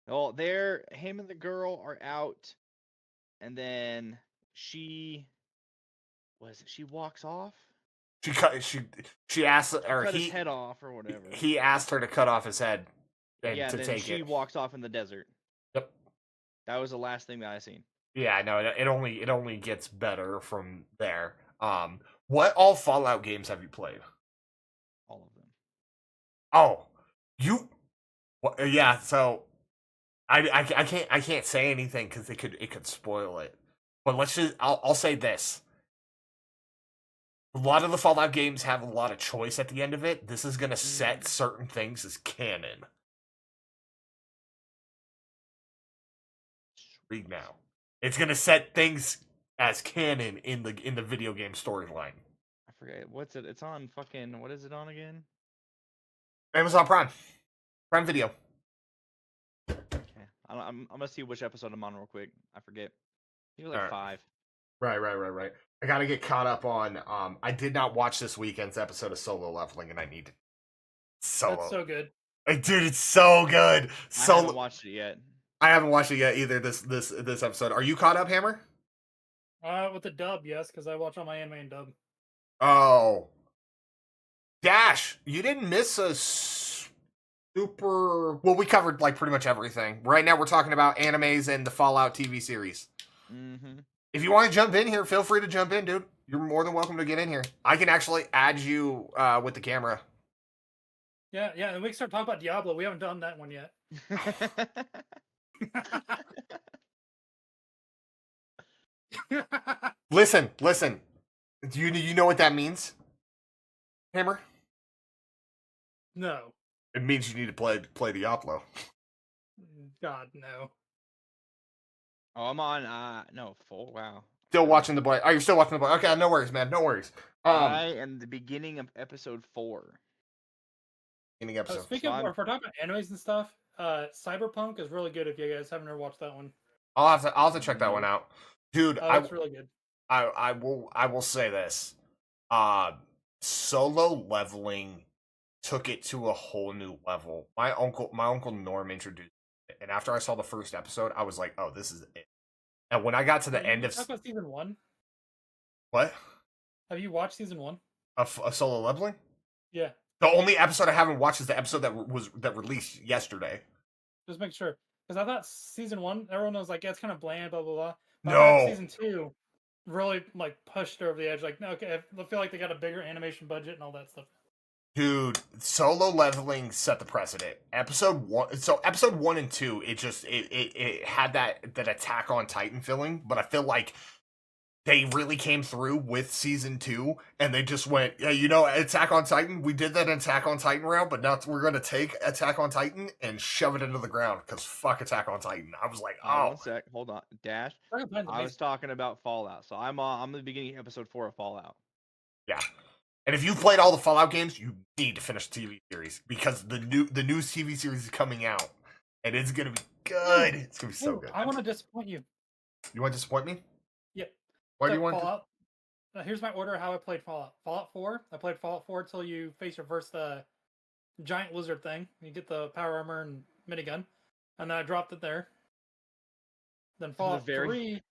[SPEAKER 2] Well, him and the girl are out, and then she walks off.
[SPEAKER 1] She asked, or
[SPEAKER 2] cut his head off or whatever.
[SPEAKER 1] He asked her to cut off his head and to take it.
[SPEAKER 2] She walks off in the desert.
[SPEAKER 1] Yep.
[SPEAKER 2] That was the last thing that I seen.
[SPEAKER 1] Yeah, no, it only gets better from there. What all Fallout games have you played?
[SPEAKER 2] All of them.
[SPEAKER 1] Oh, yeah. So I can't say anything because it could spoil it. But I'll say this. A lot of the Fallout games have a lot of choice at the end of it. This is going to set certain things as canon. Read now. It's going to set things as canon in the video game storyline.
[SPEAKER 2] I forget what's it. It's on fucking. What is it on again?
[SPEAKER 1] Amazon Prime Video.
[SPEAKER 2] Okay, I'm gonna see which episode I'm on real quick. I forget. I think it was like 5.
[SPEAKER 1] Right. I gotta get caught up on. I did not watch this weekend's episode of Solo Leveling, and I need to.
[SPEAKER 3] That's so good.
[SPEAKER 1] Dude, it's so good.
[SPEAKER 2] I haven't watched it yet.
[SPEAKER 1] I haven't watched it yet either. This episode. Are you caught up, Hammer?
[SPEAKER 3] With the dub, yes, because I watch all my anime in dub.
[SPEAKER 1] Oh, Dash, you didn't miss a super. Well, we covered like pretty much everything. Right now, we're talking about animes and the Fallout TV series.
[SPEAKER 2] Mm-hmm.
[SPEAKER 1] If you want to jump in here, feel free to jump in, dude. You're more than welcome to get in here. I can actually add you with the camera.
[SPEAKER 3] Yeah, and we can start talking about Diablo. We haven't done that one yet.
[SPEAKER 1] Listen. Do you know what that means, Hammer?
[SPEAKER 3] No.
[SPEAKER 1] It means you need to play Diablo.
[SPEAKER 3] God, no.
[SPEAKER 2] Oh, I'm on. No, full. Wow.
[SPEAKER 1] Still watching the boy. Oh, you're still watching the boy. Okay, no worries, man. No worries.
[SPEAKER 2] I am the beginning of episode 4.
[SPEAKER 1] Beginning episode.
[SPEAKER 3] Speaking of, if we're talking about animes and stuff, Cyberpunk is really good. If you guys haven't ever watched that one,
[SPEAKER 1] I'll have to check that one out, dude.
[SPEAKER 3] It's really good.
[SPEAKER 1] I will say this. Solo Leveling took it to a whole new level. My uncle Norm introduced it, and after I saw the first episode, I was like, "Oh, this is it." And when I got to the end of
[SPEAKER 3] talk about season 1,
[SPEAKER 1] what?
[SPEAKER 3] Have you watched season 1
[SPEAKER 1] of Solo Leveling?
[SPEAKER 3] Yeah.
[SPEAKER 1] The only episode I haven't watched is the episode that released yesterday.
[SPEAKER 3] Just make sure, because I thought season 1, everyone was like, "Yeah, it's kind of bland, blah blah blah." But
[SPEAKER 1] No.
[SPEAKER 3] Season 2 really like pushed over the edge. Like, no, okay, I feel like they got a bigger animation budget and all that stuff.
[SPEAKER 1] Dude, Solo Leveling set the precedent. Episode 1 and 2, it had that Attack on Titan feeling, but I feel like they really came through with season 2, and they just went, yeah, Attack on Titan, we did that Attack on Titan round, but now we're gonna take Attack on Titan and shove it into the ground, because fuck Attack on Titan. I was like, oh.
[SPEAKER 2] 1 sec, hold on. Dash. I was talking about Fallout, so I'm the beginning of episode 4 of Fallout.
[SPEAKER 1] Yeah. And if you've played all the Fallout games, you need to finish the TV series, because the new TV series is coming out, and it's gonna be good. It's gonna be so good.
[SPEAKER 3] I want to disappoint you.
[SPEAKER 1] You want to disappoint me?
[SPEAKER 3] Yep.
[SPEAKER 1] Why do you want
[SPEAKER 3] Fallout? Here's my order of how I played Fallout. Fallout 4. I played Fallout 4 until you face your first giant lizard thing. You get the power armor and minigun, and then I dropped it there. Then Fallout 3,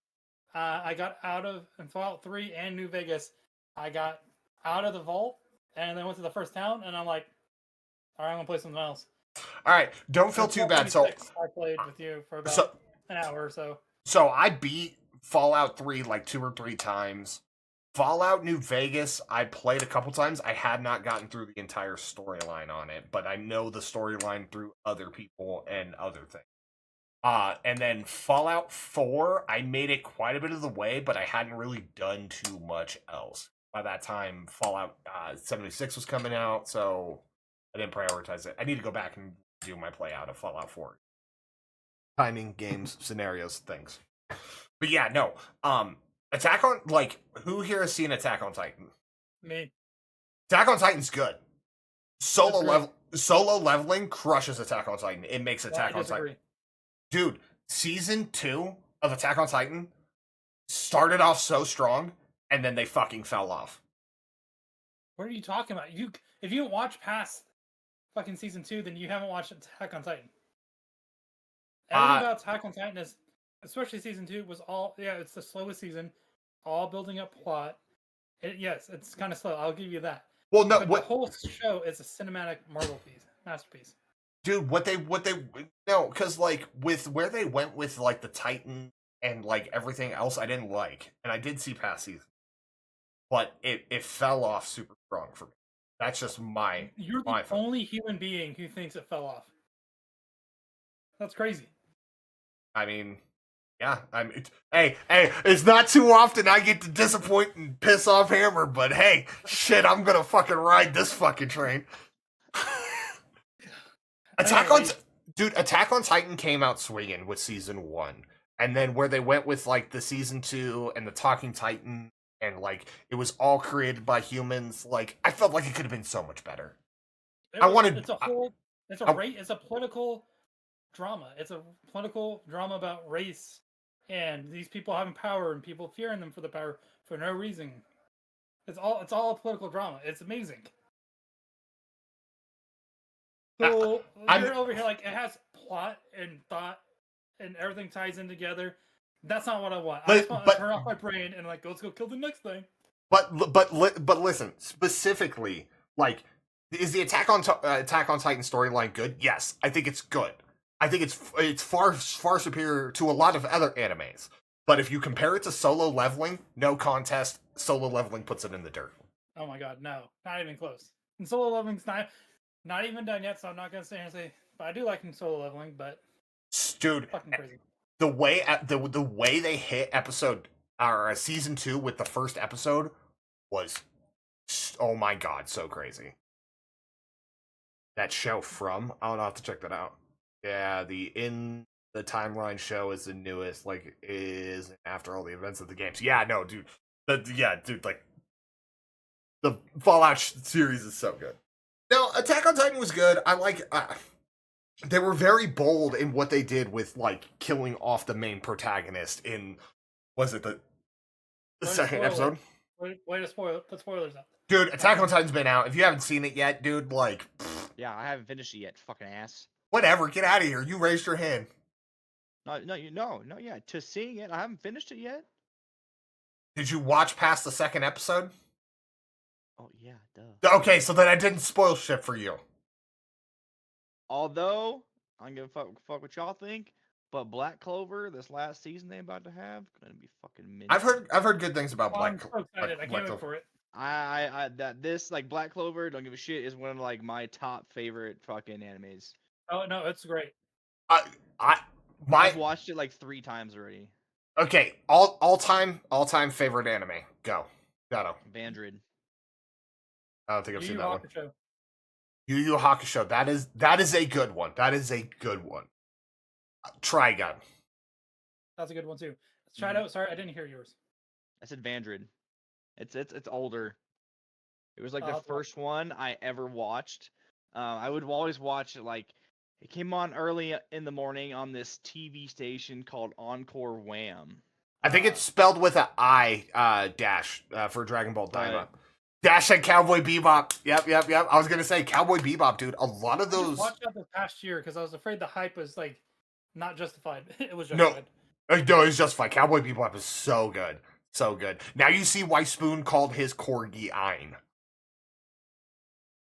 [SPEAKER 3] I got out of, in Fallout 3 and New Vegas, I got out of the vault, and then went to the first town, and I'm like, all right, I'm gonna play something else.
[SPEAKER 1] All right, don't feel too bad. So
[SPEAKER 3] I played with you for about an hour or so.
[SPEAKER 1] So I beat Fallout 3 like 2 or 3 times. Fallout New Vegas, I played a couple times. I had not gotten through the entire storyline on it, but I know the storyline through other people and other things. And then Fallout 4, I made it quite a bit of the way, but I hadn't really done too much else. By that time, Fallout 76 was coming out, so I didn't prioritize it. I need to go back and do my play out of Fallout 4. Timing, games, scenarios, things. But yeah, no. Attack on, like, who here has seen Attack on Titan?
[SPEAKER 3] Me.
[SPEAKER 1] Attack on Titan's good. Solo Leveling crushes Attack on Titan. It makes Attack on Titan. Dude, season 2 of Attack on Titan started off so strong, and then they fucking fell off.
[SPEAKER 3] What are you talking about? If you don't watch past fucking season 2, then you haven't watched Attack on Titan. Everything about Attack on Titan is, especially season 2, was all, it's the slowest season, all building up plot. Yes, it's kind of slow. I'll give you that.
[SPEAKER 1] Well, no,
[SPEAKER 3] but the whole show is a cinematic masterpiece.
[SPEAKER 1] Dude, no, because like with where they went with like the Titan and like everything else, I didn't like, and I did see past season, but it fell off super strong for me. That's just
[SPEAKER 3] You're the only human being who thinks it fell off. That's crazy.
[SPEAKER 1] I mean, Yeah, I mean, hey, it's not too often I get to disappoint and piss off Hammer, but hey, shit, I'm gonna fucking ride this fucking train. Attack on,
[SPEAKER 3] Anyways,
[SPEAKER 1] dude, Attack on Titan came out swinging with season 1, and then where they went with like the season 2 and the Talking Titan, and like it was all created by humans. Like I felt like it could have been so much better.
[SPEAKER 3] it's a whole,
[SPEAKER 1] I-
[SPEAKER 3] it's a political drama. It's a political drama about race and these people having power and people fearing them for the power for no reason. It's all a political drama. It's amazing. So you're over here like it has plot and thought and everything ties in together. That's not what I want. I just want to turn off my brain and like let's go kill the next thing.
[SPEAKER 1] But listen, specifically, like, is the Attack on Titan storyline good? Yes, I think it's good. I think it's far superior to a lot of other animes. But if you compare it to Solo Leveling, no contest. Solo Leveling puts it in the dirt.
[SPEAKER 3] Oh my god, no, not even close. And Solo Leveling's not even done yet, so I'm not gonna sit here and say. But I do like Solo Leveling, but
[SPEAKER 1] Dude,
[SPEAKER 3] fucking crazy.
[SPEAKER 1] the way they hit episode or season 2 with the first episode was, oh my god, so crazy. That show From, I'll have to check that out. Yeah, the In the Timeline show is the newest, like, is after all the events of the games. Yeah, no, dude. Like, the Fallout series is so good. No, Attack on Titan was good. I like, they were very bold in what they did with, like, killing off the main protagonist in, was it the second episode?
[SPEAKER 3] Way to put spoilers out.
[SPEAKER 1] Dude, Attack on Titan's been out. If you haven't seen it yet, dude, like,
[SPEAKER 2] Yeah, I haven't finished it yet. Fucking ass.
[SPEAKER 1] whatever, get out of here. You raised your hand.
[SPEAKER 2] No, yeah. To seeing it, I haven't finished it yet.
[SPEAKER 1] Did you watch past the second episode?
[SPEAKER 2] Oh yeah, duh.
[SPEAKER 1] Okay, so then I didn't spoil shit for you.
[SPEAKER 2] Although I'm gonna fuck what y'all think, but Black Clover, this last season they about to have, gonna be fucking minty.
[SPEAKER 1] I've heard good things about
[SPEAKER 3] I'm so excited. I can't wait for it.
[SPEAKER 2] That this like Black Clover, don't give a shit, is one of like my top favorite fucking animes.
[SPEAKER 3] Oh no, it's great.
[SPEAKER 2] I've watched it like 3 times already.
[SPEAKER 1] Okay, all time favorite anime. Go. Shadow.
[SPEAKER 2] Vandred.
[SPEAKER 1] I don't think I've seen that one.
[SPEAKER 3] Show.
[SPEAKER 1] Yu Yu Hakusho. That is a good one. That is a good one. Trigun.
[SPEAKER 3] That's a good one too. Shadow. Sorry, I didn't hear yours.
[SPEAKER 2] I said Vandred. It's older. It was like the first one I ever watched. I would always watch it like it came on early in the morning on this TV station called Encore Wham.
[SPEAKER 1] I think it's spelled with an I dash for Dragon Ball Daima. Dash and Cowboy Bebop. Yep. I was gonna say Cowboy Bebop, dude. A lot of those.
[SPEAKER 3] I watched that this past year because I was afraid the hype was like not justified. It was justified.
[SPEAKER 1] No, it's justified. Cowboy Bebop is so good. So good. Now you see why Spoon called his corgi Ein.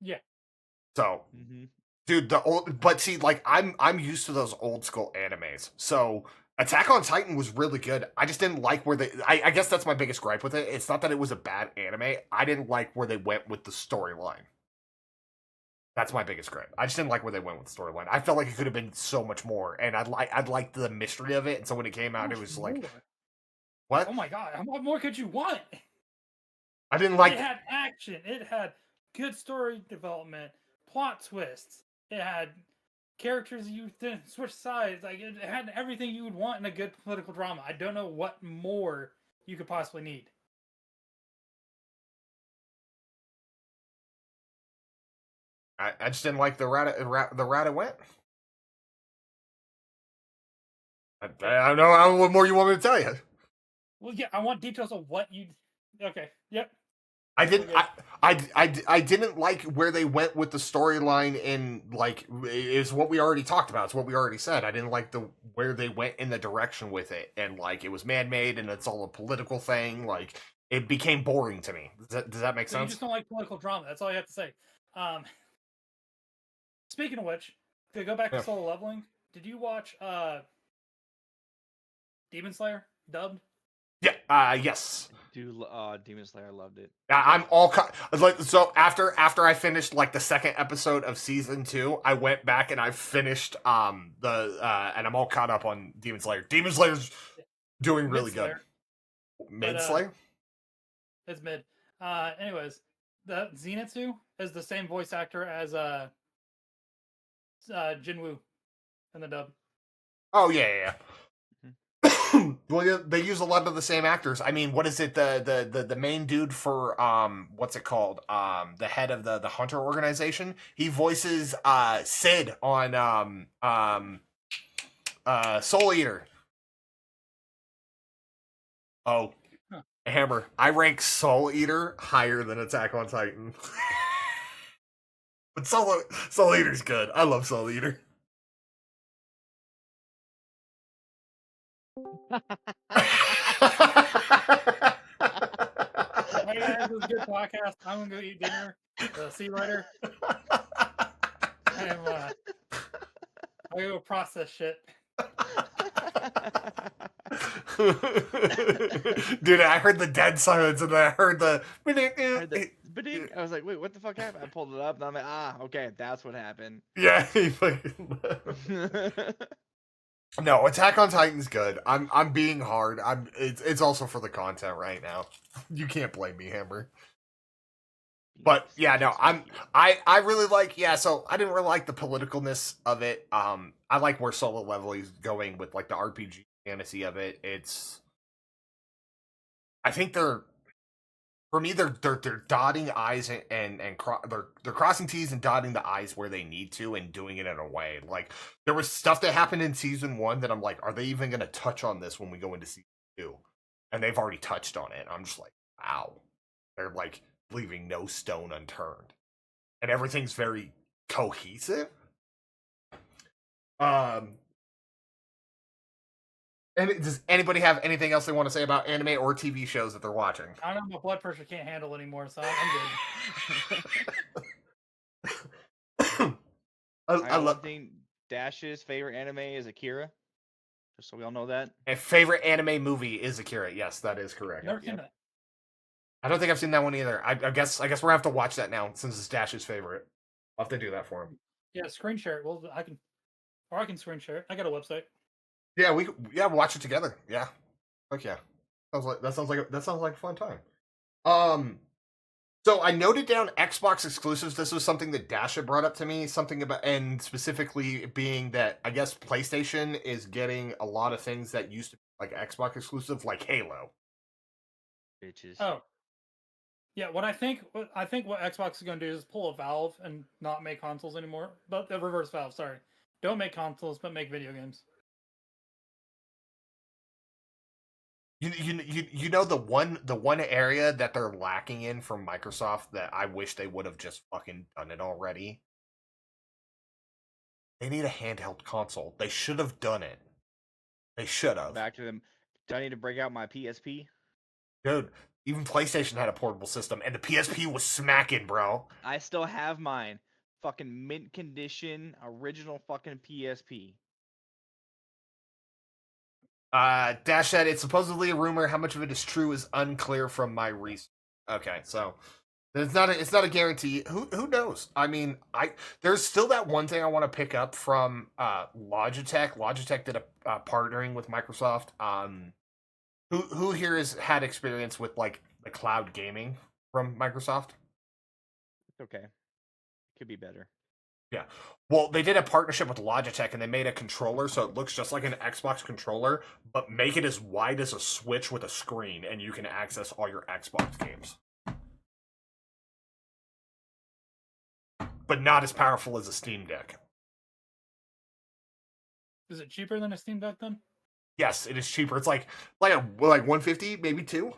[SPEAKER 3] Yeah.
[SPEAKER 1] So, dude, but see, like I'm used to those old school animes. So Attack on Titan was really good. I just didn't like where I guess that's my biggest gripe with it. It's not that it was a bad anime. I didn't like where they went with the storyline. That's my biggest gripe. I just didn't like where they went with the storyline. I felt like it could have been so much more, and I'd like the mystery of it. And so when it came out, it was like, what?
[SPEAKER 3] Oh my god! What more could you want?
[SPEAKER 1] I didn't like.
[SPEAKER 3] It had action. It had good story development, plot twists. It had characters you switch sides. Like it had everything you would want in a good political drama. I don't know what more you could possibly need.
[SPEAKER 1] I just didn't like the route it went. I don't know what more you want me to tell you.
[SPEAKER 3] Well, yeah, I want details of what you. Okay. Yep.
[SPEAKER 1] I didn't like where they went with the storyline in like is what we already talked about. It's what we already said. I didn't like where they went in the direction with it, and like it was man-made and it's all a political thing. Like it became boring to me. Does that make sense?
[SPEAKER 3] You just don't like political drama. That's all you have to say. Speaking of which, to go back to Solo Leveling, did you watch Demon Slayer dubbed?
[SPEAKER 1] Yeah. Yes.
[SPEAKER 2] Dude, Demon Slayer, I loved it.
[SPEAKER 1] I'm all like so. After I finished like the second episode of season 2, I went back and I finished and I'm all caught up on Demon Slayer. Demon Slayer's Doing really good.
[SPEAKER 3] Slayer.
[SPEAKER 1] Mid
[SPEAKER 3] But,
[SPEAKER 1] Slayer?
[SPEAKER 3] It's mid. Anyways, the Zenitsu is the same voice actor as Jinwoo in the dub.
[SPEAKER 1] Oh yeah. Well, yeah, they use a lot of the same actors. I mean, what is it? The main dude for what's it called? The head of the Hunter organization. He voices Sid on Soul Eater. Oh,
[SPEAKER 3] Huh.
[SPEAKER 1] Hammer. I rank Soul Eater higher than Attack on Titan. But Soul Eater's good. I love Soul Eater.
[SPEAKER 3] Hey guys, this is a good podcast. I'm gonna go eat dinner. See you later. I'm I'll go process shit.
[SPEAKER 1] Dude, I heard the dead silence and then I heard the.
[SPEAKER 2] I was like, wait, what the fuck happened? I pulled it up and I'm like, okay, that's what happened.
[SPEAKER 1] Yeah, he fucking. No, Attack on Titan's good. I'm being hard. It's also for the content right now. You can't blame me, Hammer. But yeah, no, I really like, so I didn't really like the politicalness of it. I like where Solo Level is going with like the RPG fantasy of it. I think they're dotting I's and they're crossing T's and dotting the I's where they need to and doing it in a way. Like there was stuff that happened in season 1 that I'm like, are they even gonna touch on this when we go into season 2? And they've already touched on it. I'm just like, wow. They're like leaving no stone unturned. And everything's very cohesive. And does anybody have anything else they want to say about anime or TV shows that they're watching?
[SPEAKER 3] I don't know, my blood pressure can't handle anymore, so I'm good.
[SPEAKER 2] I love think Dash's favorite anime is Akira. Just so we all know that.
[SPEAKER 1] A favorite anime movie is Akira. Yes, that is correct.
[SPEAKER 3] Never seen that.
[SPEAKER 1] I don't think I've seen that one either. I guess we're gonna have to watch that now since it's Dash's favorite. I'll have to do that for him.
[SPEAKER 3] Yeah, screen share it. Well, I can screen share it. I got a website.
[SPEAKER 1] Yeah, we'll watch it together. Yeah, fuck yeah. That sounds like a fun time. So I noted down Xbox exclusives. This was something that Dash had brought up to me. Something about, and specifically being that I guess PlayStation is getting a lot of things that used to be like Xbox exclusive, like Halo.
[SPEAKER 2] Bitches.
[SPEAKER 3] Oh. Yeah, what I think what Xbox is going to do is pull a Valve and not make consoles anymore. But the reverse Valve, sorry. Don't make consoles, but make video games.
[SPEAKER 1] You know the one area that they're lacking in from Microsoft that I wish they would have just fucking done it already. They need a handheld console. They should have done it. They should have.
[SPEAKER 2] Back to them. Do I need to break out my PSP?
[SPEAKER 1] Dude, even PlayStation had a portable system, and the PSP was smacking, bro.
[SPEAKER 2] I still have mine. Fucking mint condition, original fucking PSP.
[SPEAKER 1] Dash said it's supposedly a rumor. How much of it is true is unclear from my research. Okay, so it's not a guarantee. Who knows? I mean, there's still that one thing I want to pick up from Logitech. Logitech did a partnering with Microsoft. Who here has had experience with like the cloud gaming from Microsoft?
[SPEAKER 2] It's okay. Could be better.
[SPEAKER 1] Yeah. Well, they did a partnership with Logitech and they made a controller so it looks just like an Xbox controller, but make it as wide as a Switch with a screen and you can access all your Xbox games. But not as powerful as a Steam Deck.
[SPEAKER 3] Is it cheaper than a Steam Deck then?
[SPEAKER 1] Yes, it is cheaper. It's like 150, maybe 2.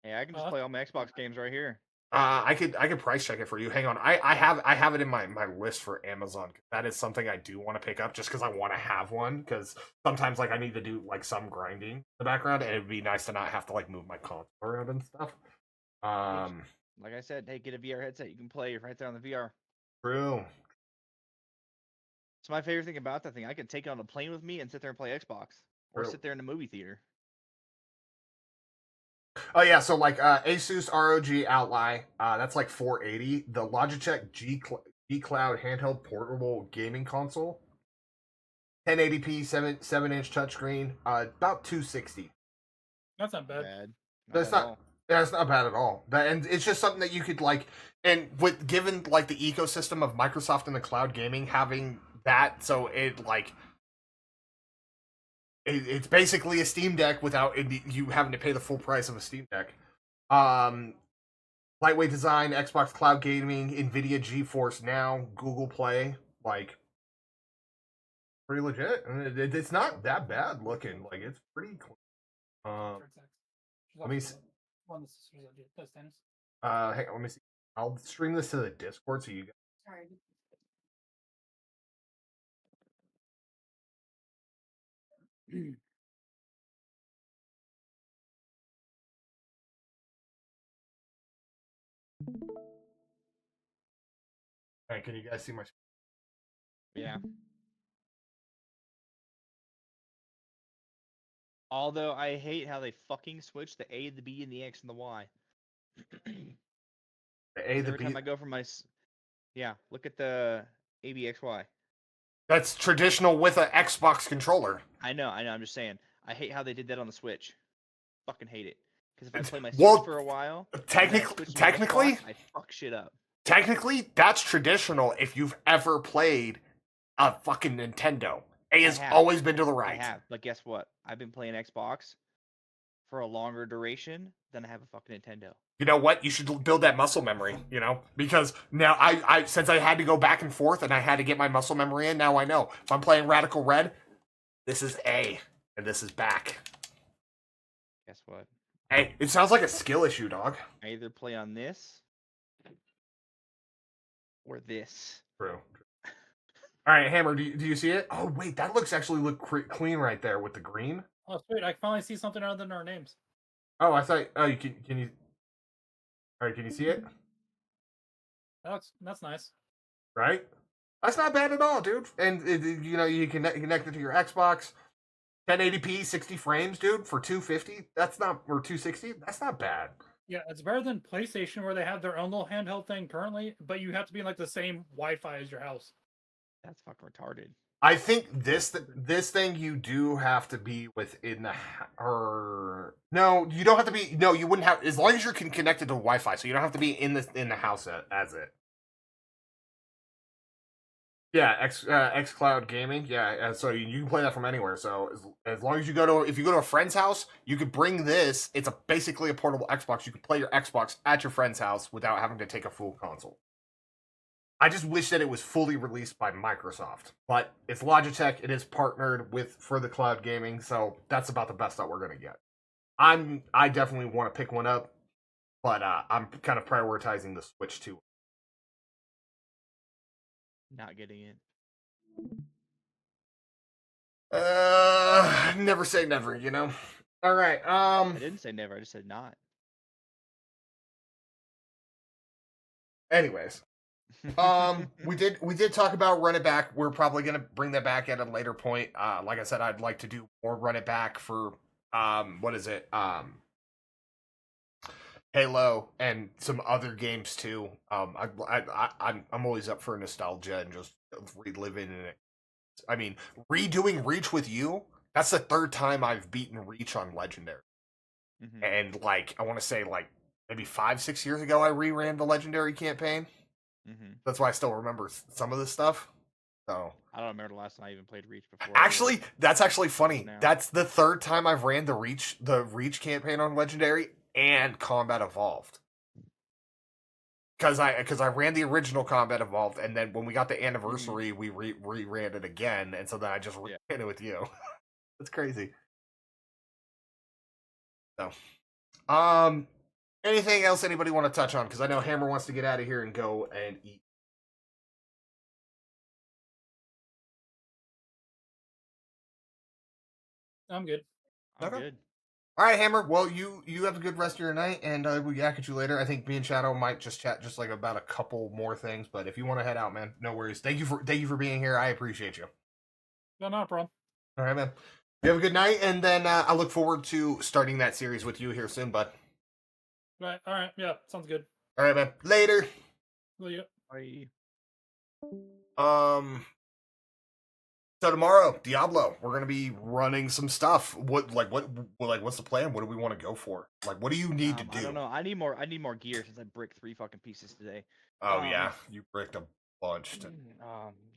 [SPEAKER 2] Hey, I can just play all my Xbox games right here.
[SPEAKER 1] I could price check it for you. Hang on. I have it in my list for Amazon. That is something I do want to pick up just because I want to have one. Because sometimes like I need to do like some grinding in the background, and it'd be nice to not have to like move my console around and stuff.
[SPEAKER 2] Like I said, hey, get a VR headset. You can play right there on the VR.
[SPEAKER 1] True.
[SPEAKER 2] It's my favorite thing about that thing. I can take it on a plane with me and sit there and play Xbox, or sit there in the movie theater.
[SPEAKER 1] Oh yeah, so like Asus ROG Ally, that's like $480. The Logitech G Cloud handheld portable gaming console, 1080p 7-inch touchscreen, about $260.
[SPEAKER 3] That's not bad.
[SPEAKER 2] Bad.
[SPEAKER 1] That's
[SPEAKER 2] bad at
[SPEAKER 1] not.
[SPEAKER 2] all.
[SPEAKER 1] That's not bad at all. And it's just something that you could like, and with given like the ecosystem of Microsoft and the cloud gaming having that, so it like it's basically a Steam Deck without you having to pay the full price of a Steam Deck. Lightweight design, Xbox Cloud Gaming, Nvidia GeForce Now, Google Play, like pretty legit. And it's not that bad looking. Like it's pretty clean. Let me see. Hang on, let me see. I'll stream this to the Discord so you guys.
[SPEAKER 4] Sorry.
[SPEAKER 1] All right, can you guys see my?
[SPEAKER 2] Yeah. Although I hate how they fucking switch the A, the B, and the X and the Y.
[SPEAKER 1] The A, the
[SPEAKER 2] Every
[SPEAKER 1] B.
[SPEAKER 2] time I go from yeah, look at the ABXY.
[SPEAKER 1] That's traditional with an Xbox controller.
[SPEAKER 2] I know. I'm just saying. I hate how they did that on the Switch. Fucking hate it. Because if I play my
[SPEAKER 1] Well,
[SPEAKER 2] Switch for a while,
[SPEAKER 1] technically,
[SPEAKER 2] I fuck shit up.
[SPEAKER 1] Technically, that's traditional if you've ever played a fucking Nintendo. A has always been to the right.
[SPEAKER 2] I have, but guess what? I've been playing Xbox for a longer duration than I have a fucking Nintendo.
[SPEAKER 1] You know what? You should build that muscle memory, you know? Because now I since I had to go back and forth and I had to get my muscle memory in, now I know. If I'm playing Radical Red, this is A, and this is back.
[SPEAKER 2] Guess what?
[SPEAKER 1] Hey, it sounds like a skill issue, dog.
[SPEAKER 2] I either play on this or this.
[SPEAKER 1] True. All right, Hammer, do you see it? Oh, wait, that looks clean right there with the green.
[SPEAKER 3] Oh, sweet. I can finally see something other than our names.
[SPEAKER 1] Oh, I thought. Oh, you can you? All right, can you see it?
[SPEAKER 3] That's nice.
[SPEAKER 1] Right? That's not bad at all, dude. And you know you can connect it to your Xbox, 1080p, 60 frames, dude, for 250. That's not or 260. That's not bad.
[SPEAKER 3] Yeah, it's better than PlayStation where they have their own little handheld thing currently, but you have to be in like the same Wi-Fi as your house.
[SPEAKER 2] That's fucking retarded.
[SPEAKER 1] I think this thing you do have to be within the or no, you don't have to be. No, you wouldn't have as long as you're connected to Wi-Fi, so you don't have to be in the house as it. Yeah, X Cloud Gaming. Yeah, so you can play that from anywhere. So as long as you if you go to a friend's house, you could bring this. It's basically a portable Xbox. You could play your Xbox at your friend's house without having to take a full console. I just wish that it was fully released by Microsoft, but it's Logitech. It is partnered for the cloud gaming, so that's about the best that we're gonna get. I definitely want to pick one up, but I'm kind of prioritizing the Switch 2.
[SPEAKER 2] Not getting it.
[SPEAKER 1] Never say never, you know. All right.
[SPEAKER 2] I didn't say never. I just said not.
[SPEAKER 1] Anyways, we did talk about Run It Back. We're probably gonna bring that back at a later point. Like I said, I'd like to do more Run It Back for what is it? Halo and some other games too. I'm always up for nostalgia and just reliving it. I mean, redoing Reach with you. That's the third time I've beaten Reach on Legendary, and like I want to say like maybe 5-6 years ago I reran the Legendary campaign. That's why I still remember some of this stuff. So
[SPEAKER 2] I don't remember the last time I even played Reach before.
[SPEAKER 1] Actually, that's actually funny.
[SPEAKER 2] Now.
[SPEAKER 1] That's the third time I've ran the Reach campaign on Legendary and Combat Evolved. Because I ran the original Combat Evolved, and then when we got the anniversary, we re-ran it again, and so then I just ran it with you. That's crazy. So, anything else anybody want to touch on? Because I know Hammer wants to get out of here and go and eat.
[SPEAKER 3] I'm good.
[SPEAKER 2] I'm good.
[SPEAKER 1] All right, Hammer. Well, you have a good rest of your night, and we'll yak at you later. I think me and Shadow might just chat just like about a couple more things, but if you want to head out, man, no worries. Thank you for being here. I appreciate you.
[SPEAKER 3] No, not a problem.
[SPEAKER 1] All right, man. You have a good night, and then I look forward to starting that series with you here soon, bud.
[SPEAKER 3] Right. All right. Yeah. Sounds good.
[SPEAKER 1] All right, man. Later.
[SPEAKER 3] Well, yeah.
[SPEAKER 2] Bye.
[SPEAKER 1] So tomorrow, Diablo, we're gonna be running some stuff. What's the plan? What do we want to go for? Like, what do you need to do?
[SPEAKER 2] I don't know. I need more gear since I bricked 3 fucking pieces today.
[SPEAKER 1] Oh yeah, you bricked a bunch.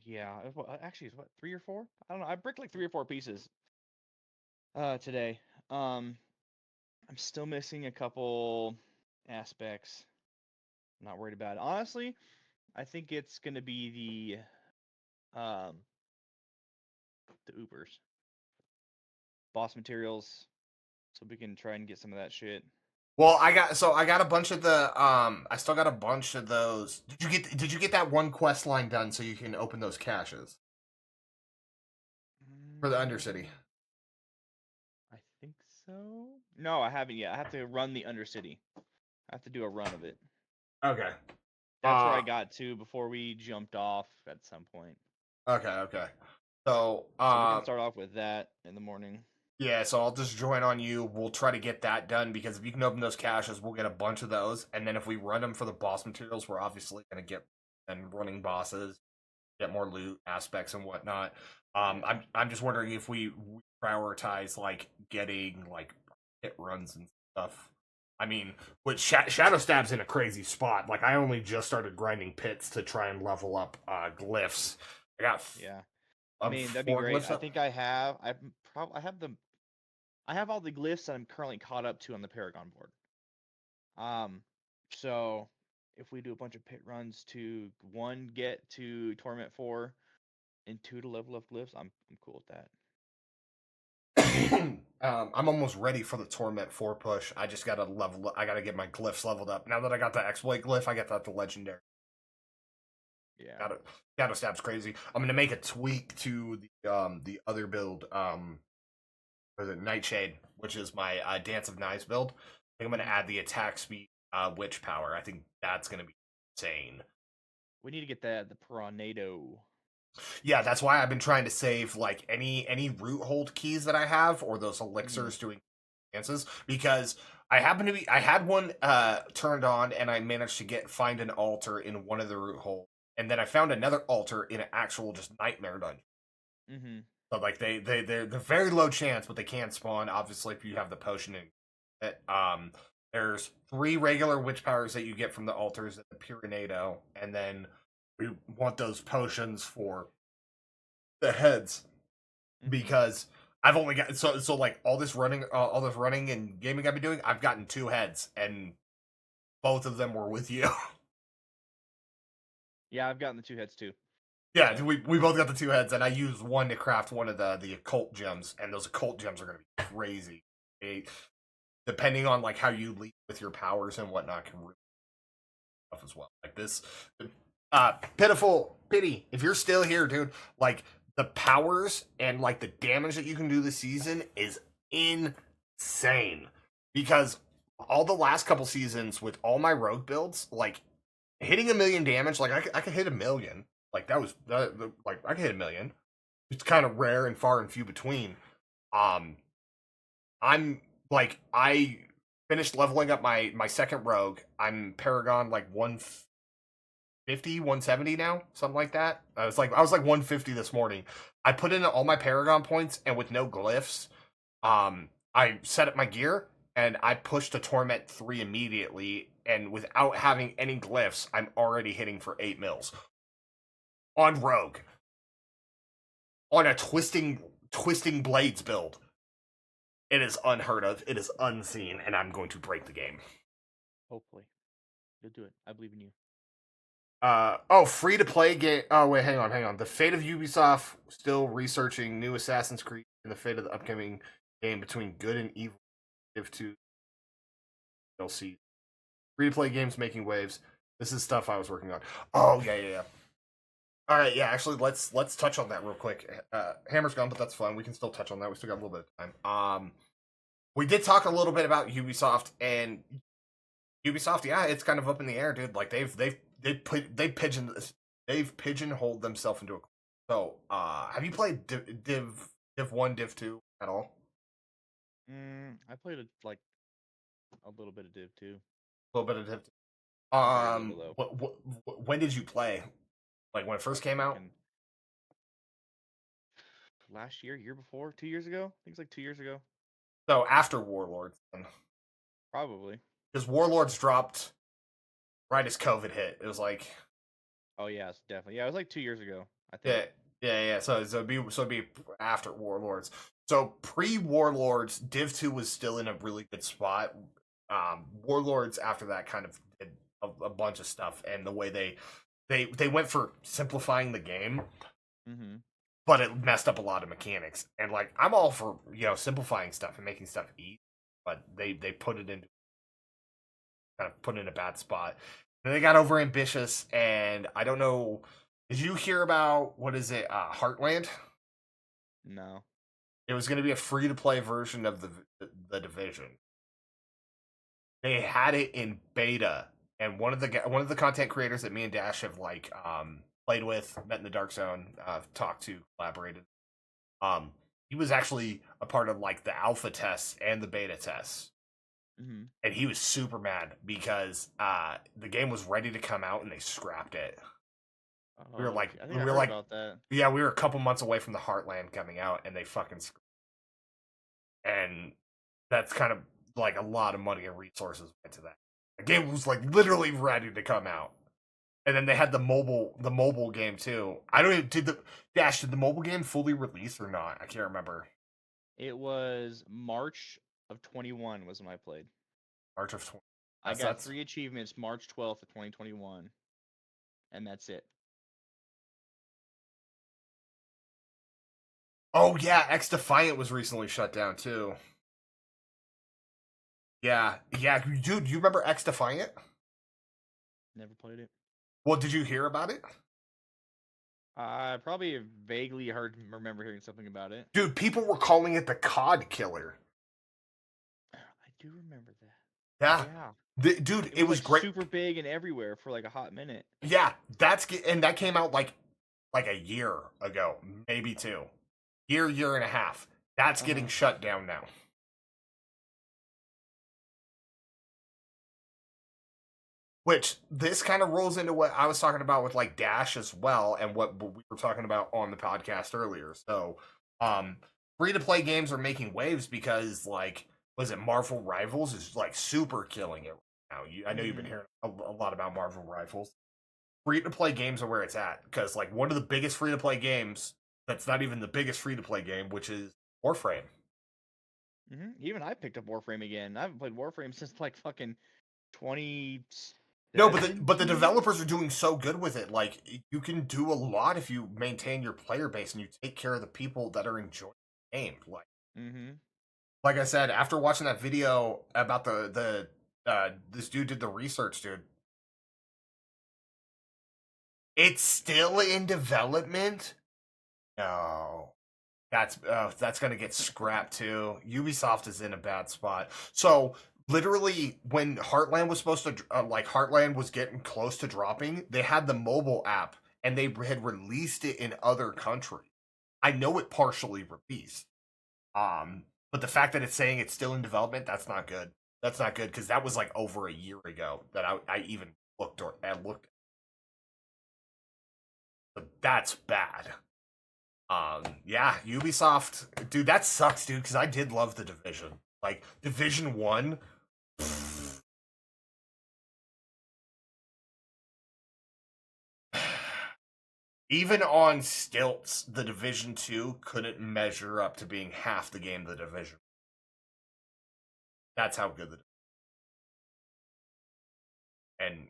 [SPEAKER 2] Yeah. Actually, it's what 3 or 4? I don't know. I bricked like 3 or 4 pieces. Today. I'm still missing a couple aspects. I'm not worried about it. Honestly, I think it's gonna be the Ubers, boss materials, so we can try and get some of that shit.
[SPEAKER 1] Well, I got a bunch of the I still got a bunch of those. Did you get that one quest line done so you can open those caches for the Undercity?
[SPEAKER 2] I think so. No, I haven't yet. I have to run the Undercity. I have to do a run of it.
[SPEAKER 1] Okay.
[SPEAKER 2] That's where I got to before we jumped off at some point.
[SPEAKER 1] Okay. So
[SPEAKER 2] we can start off with that in the morning.
[SPEAKER 1] Yeah, so I'll just join on you. We'll try to get that done because if you can open those caches, we'll get a bunch of those. And then if we run them for the boss materials, we're obviously going to get and running bosses, get more loot aspects and whatnot. I'm just wondering if we prioritize like getting like hit runs and stuff. I mean, with Shadow Stab's in a crazy spot. Like I only just started grinding pits to try and level up glyphs. I got
[SPEAKER 2] I mean, that'd be great. I think I have all the glyphs that I'm currently caught up to on the Paragon board. So if we do a bunch of pit runs to 1 get to Torment 4 and 2 to level up glyphs, I'm cool with that.
[SPEAKER 1] I'm almost ready for the Torment 4 push. I just gotta level up. I gotta get my glyphs leveled up. Now that I got the exploit glyph, I got that the legendary.
[SPEAKER 2] Yeah.
[SPEAKER 1] Shadow Stab's crazy. I'm gonna make a tweak to the other build, or the Nightshade, which is my Dance of Knives build. I think I'm gonna add the attack speed, witch power. I think that's gonna be insane.
[SPEAKER 2] We need to get the Piranado.
[SPEAKER 1] Yeah, that's why I've been trying to save like any root hold keys that I have or those elixirs doing dances because I had one turned on and I managed to find an altar in one of the root holes and then I found another altar in an actual just nightmare dungeon. So like they're very low chance, but they can spawn obviously if you have the potion in it. There's 3 regular witch powers that you get from the altars at the Piranado, and then we want those potions for the heads because I've only got so like all this running and gaming I've been doing. I've gotten 2 heads, and both of them were with you.
[SPEAKER 2] Yeah, I've gotten the 2 heads too.
[SPEAKER 1] Yeah, we both got the 2 heads, and I used one to craft one of the occult gems, and those occult gems are gonna be crazy. Depending on like how you lead with your powers and whatnot, can really stuff as well. Like this, pity. If you're still here, dude, like the powers and like the damage that you can do this season is insane. Because all the last couple seasons with all my rogue builds, like hitting 1,000,000 damage, like I could hit 1,000,000. Like that was like I could hit 1,000,000. It's kind of rare and far and few between. I'm like I finished leveling up my second rogue. I'm Paragon like 150, 170 now, something like that. I was like 150 this morning. I put in all my Paragon points and with no glyphs, I set up my gear and I pushed to Torment 3 immediately. And without having any glyphs, I'm already hitting for 8 mils on rogue on a twisting blades build. It is unheard of. It is unseen, and I'm going to break the game.
[SPEAKER 2] Hopefully, you'll do it. I believe in you.
[SPEAKER 1] Free to play game. Oh wait, hang on. The fate of Ubisoft still researching new Assassin's Creed and the fate of the upcoming game between good and evil. Div 2 DLC. Free to play games making waves. This is stuff I was working on. Oh yeah. All right, yeah. Actually, let's touch on that real quick. Hammer's gone, but that's fine. We can still touch on that. We still got a little bit of time. We did talk a little bit about Ubisoft and Ubisoft. Yeah, it's kind of up in the air, dude. Like they've pigeonholed themselves into a. So, have you played Div 1, Div 2 at all?
[SPEAKER 2] I played like a little bit of Div 2.
[SPEAKER 1] A little bit of Div 2. When did you play? Like when it first came out?
[SPEAKER 2] last year before, 2 years ago. I think it's like 2 years ago.
[SPEAKER 1] So after Warlords,
[SPEAKER 2] Probably.
[SPEAKER 1] because Warlords dropped right as COVID hit. It was like,
[SPEAKER 2] Oh yeah, it's definitely. Yeah, it was like 2 years ago. I think.
[SPEAKER 1] yeah. So it'd be after Warlords. So pre Warlords, Div 2 was still in a really good spot. Warlords after that kind of did a bunch of stuff, and the way they went for simplifying the game, but it messed up a lot of mechanics. And like, I'm all for simplifying stuff and making stuff easy, but they put it into kind of put in a bad spot. And they got over ambitious, and I don't know. Did you hear about what is it? Heartland?
[SPEAKER 2] No.
[SPEAKER 1] It was going to be a free to play version of the Division. They had it in beta, and one of the content creators that me and Dash have like played with, met in the Dark Zone, talked to, collaborated. He was actually a part of like the alpha tests and the beta tests. And he was super mad because the game was ready to come out and they scrapped it. We were like,
[SPEAKER 2] about that.
[SPEAKER 1] Yeah, we were a couple months away from the Heartland coming out, and they fucking screwed. And that's kind of like a lot of money and resources went to that. The game was like literally ready to come out, and then they had the mobile game too. I don't even did the mobile game fully release or not? I can't remember.
[SPEAKER 2] It was March of 21 was when I played.
[SPEAKER 1] March of 20.
[SPEAKER 2] I got 3 achievements March 12th of 2021, and that's it.
[SPEAKER 1] Oh yeah, X Defiant was recently shut down too. Yeah, dude, you remember X Defiant?
[SPEAKER 2] Never played it.
[SPEAKER 1] Well, did you hear about it?
[SPEAKER 2] I probably vaguely remember hearing something about it.
[SPEAKER 1] Dude, people were calling it the COD killer.
[SPEAKER 2] I do remember that.
[SPEAKER 1] Yeah. Dude, it was
[SPEAKER 2] like
[SPEAKER 1] great.
[SPEAKER 2] Super big and everywhere for like a hot minute.
[SPEAKER 1] Yeah, that came out like a year ago, maybe 2. Year and a half. That's getting shut down now. Which this kind of rolls into what I was talking about with like Dash as well, and what we were talking about on the podcast earlier. So, free to play games are making waves because like, was it Marvel Rivals is like super killing it right now. I know you've been hearing a lot about Marvel Rivals. Free to play games are where it's at because like one of the biggest free to play games that's not even the biggest free to play game, which is Warframe.
[SPEAKER 2] Even I picked up Warframe again. I haven't played Warframe since like fucking 20.
[SPEAKER 1] No, but the developers are doing so good with it. Like, you can do a lot if you maintain your player base and you take care of the people that are enjoying the game. Like, like I said, after watching that video about the this dude did the research, dude. It's still in development? No. That's gonna get scrapped too. Ubisoft is in a bad spot. So literally, when Heartland was supposed to Heartland was getting close to dropping, they had the mobile app and they had released it in other countries. I know it partially released, but the fact that it's saying it's still in development, that's not good. That's not good because that was like over a year ago that I even looked. But that's bad. Yeah, Ubisoft, dude, that sucks, dude, because I did love the Division. Like, Division 1, even on stilts, the Division 2 couldn't measure up to being half the game the Division. That's how good the and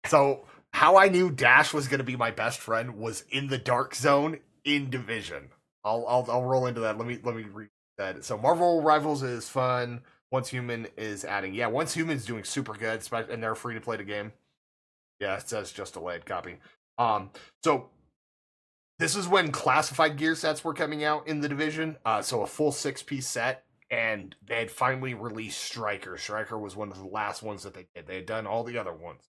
[SPEAKER 1] so how I knew Dash was going to be my best friend was in the Dark Zone in Division. I'll roll into that. Let me read that. So Marvel Rivals is fun. Once Human is adding. Yeah, Once Human's doing super good, and they're free to play the game. Yeah, it says just delayed. Copy. So this is when classified gear sets were coming out in the Division. So a full 6-piece set, and they had finally released Striker. Striker was one of the last ones that they did. They had done all the other ones,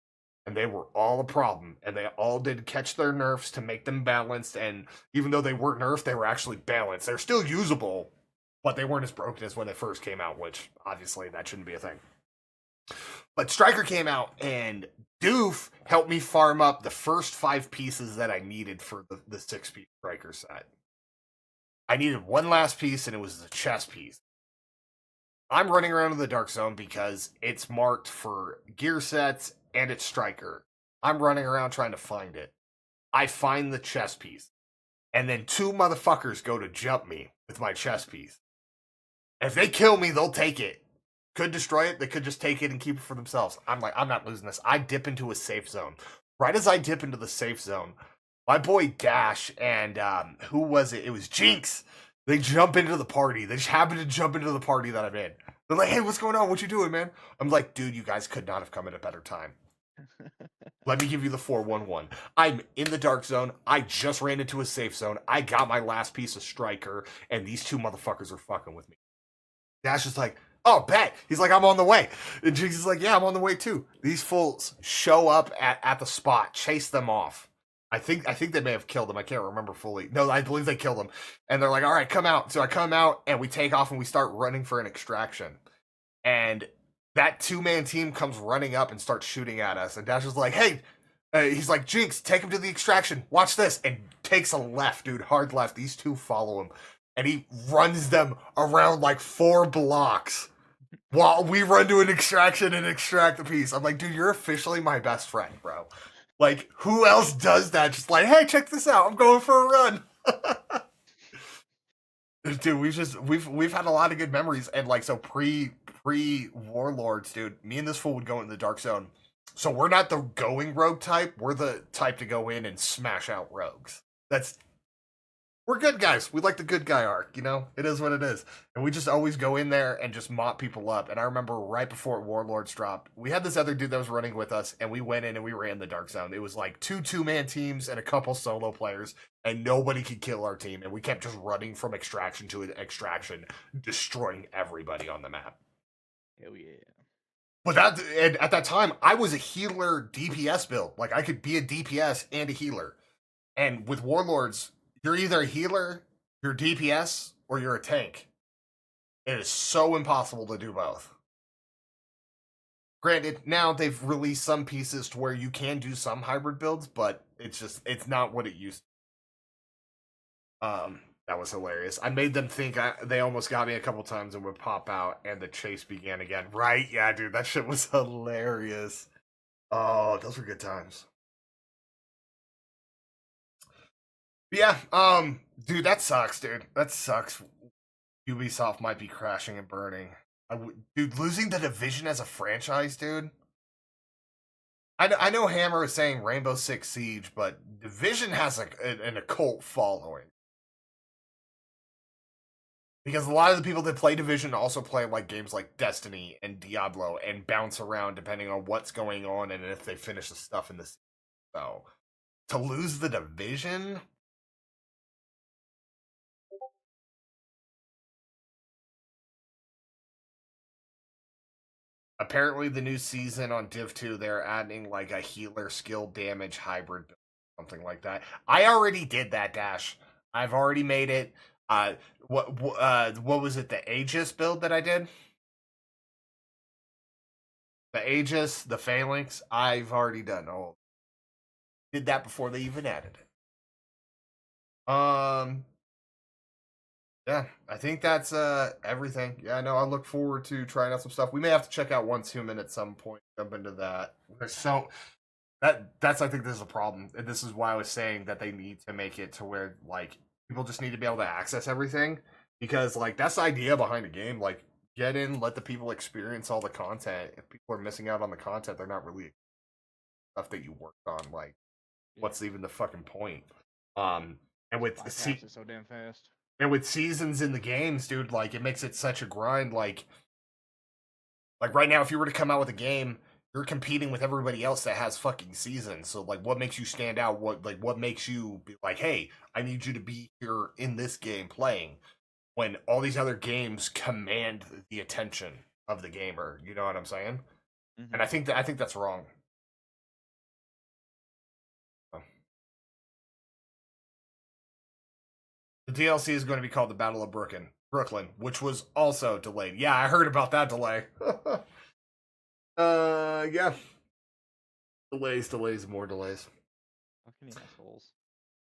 [SPEAKER 1] and they were all a problem. And they all did catch their nerfs to make them balanced. And even though they weren't nerfed, they were actually balanced. They're still usable, but they weren't as broken as when they first came out, which obviously that shouldn't be a thing. But Striker came out, and Doof helped me farm up the first 5 pieces that I needed for the 6-piece Striker set. I needed one last piece, and it was the chest piece. I'm running around in the Dark Zone because it's marked for gear sets and it's Striker. I'm running around trying to find it. I find the chest piece. And then 2 motherfuckers go to jump me with my chest piece. If they kill me, they'll take it. Could destroy it, they could just take it and keep it for themselves. I'm like, I'm not losing this. I dip into a safe zone. Right as I dip into the safe zone, my boy Dash and, who was it? It was Jinx. They jump into the party. They just happen to jump into the party that I'm in. They're like, hey, what's going on? What you doing, man? I'm like, dude, you guys could not have come at a better time. Let me give you the 411. I'm in the Dark Zone. I just ran into a safe zone. I got my last piece of Striker, and these 2 motherfuckers are fucking with me. Dash is like, oh, bet. He's like, I'm on the way. And Jinx is like, yeah, I'm on the way too. These fools show up at the spot, chase them off. I think they may have killed them. I can't remember fully. No, I believe they killed them. And they're like, all right, come out. So I come out, and we take off, and we start running for an extraction. And that 2-man team comes running up and starts shooting at us. And Dash is like, hey, he's like, Jinx, take him to the extraction. Watch this. And takes a left, dude, hard left. These 2 follow him. And he runs them around like 4 blocks while we run to an extraction and extract the piece. I'm like, dude, you're officially my best friend, bro. Like, who else does that? Just like, hey, check this out. I'm going for a run. Dude, we've had a lot of good memories. And like, so pre Warlords, dude, me and this fool would go in the Dark Zone. So we're not the going rogue type. We're the type to go in and smash out rogues. We're good guys. We like the good guy arc, you know? It is what it is. And we just always go in there and just mop people up. And I remember right before Warlords dropped, we had this other dude that was running with us, and we went in and we ran the Dark Zone. It was like 2 2-man teams and a couple solo players, and nobody could kill our team. And we kept just running from extraction to extraction, destroying everybody on the map.
[SPEAKER 2] Hell yeah.
[SPEAKER 1] But at that time, I was a healer DPS build. Like, I could be a DPS and a healer. And with Warlords, you're either a healer, you're DPS, or you're a tank. It is so impossible to do both. Granted, now they've released some pieces to where you can do some hybrid builds, but it's not what it used to. That was hilarious. I made them think they almost got me a couple times and would pop out, and the chase began again. Right? Yeah, dude, that shit was hilarious. Oh, those were good times. Yeah, dude, that sucks, dude. That sucks. Ubisoft might be crashing and burning. Dude, losing the Division as a franchise, dude. I know Hammer is saying Rainbow Six Siege, but Division has an occult following. Because a lot of the people that play Division also play like games like Destiny and Diablo and bounce around depending on what's going on and if they finish the stuff in the season. So, to lose the Division... Apparently, the new season on Div 2, they're adding like a healer skill damage hybrid, something like that. I already did that, Dash. I've already made it. What was it? The Aegis build that I did? The Aegis, the Phalanx. I've already done all. Did that before they even added it. Yeah, I think that's everything. Yeah, no, I look forward to trying out some stuff. We may have to check out Once Human at some point, jump into that. So that's I think this is a problem. And this is why I was saying that they need to make it to where like people just need to be able to access everything. Because like that's the idea behind a game. Like get in, let the people experience all the content. If people are missing out on the content, they're not really stuff that you worked on. Like, what's even the fucking point? And with
[SPEAKER 2] so damn fast.
[SPEAKER 1] And with seasons in the games, dude, like, it makes it such a grind. Like right now, if you were to come out with a game, you're competing with everybody else that has fucking seasons. So, like, what makes you stand out? What makes you be like, hey, I need you to be here in this game playing when all these other games command the attention of the gamer? You know what I'm saying? Mm-hmm. And I think that's wrong. The DLC is going to be called the Battle of Brooklyn, which was also delayed. Yeah, I heard about that delay. Yeah. Delays, more delays.
[SPEAKER 2] Fucking assholes.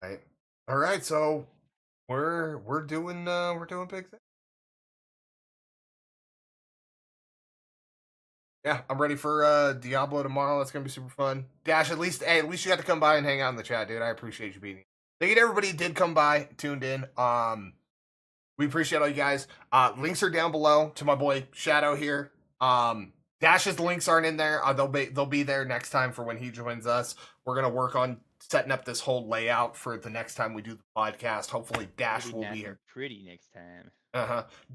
[SPEAKER 1] Right. All right, so we're doing big things. Yeah, I'm ready for Diablo tomorrow. That's gonna be super fun. Dash, at least you got to come by and hang out in the chat, dude. I appreciate you being here. Thank you to everybody who did come by, tuned in. We appreciate all you guys. Links are down below to my boy Shadow here. Dash's links aren't in there. They'll be there next time for when he joins us. We're gonna work on setting up this whole layout for the next time we do the podcast. Hopefully, Dash will be here.
[SPEAKER 2] Pretty next time.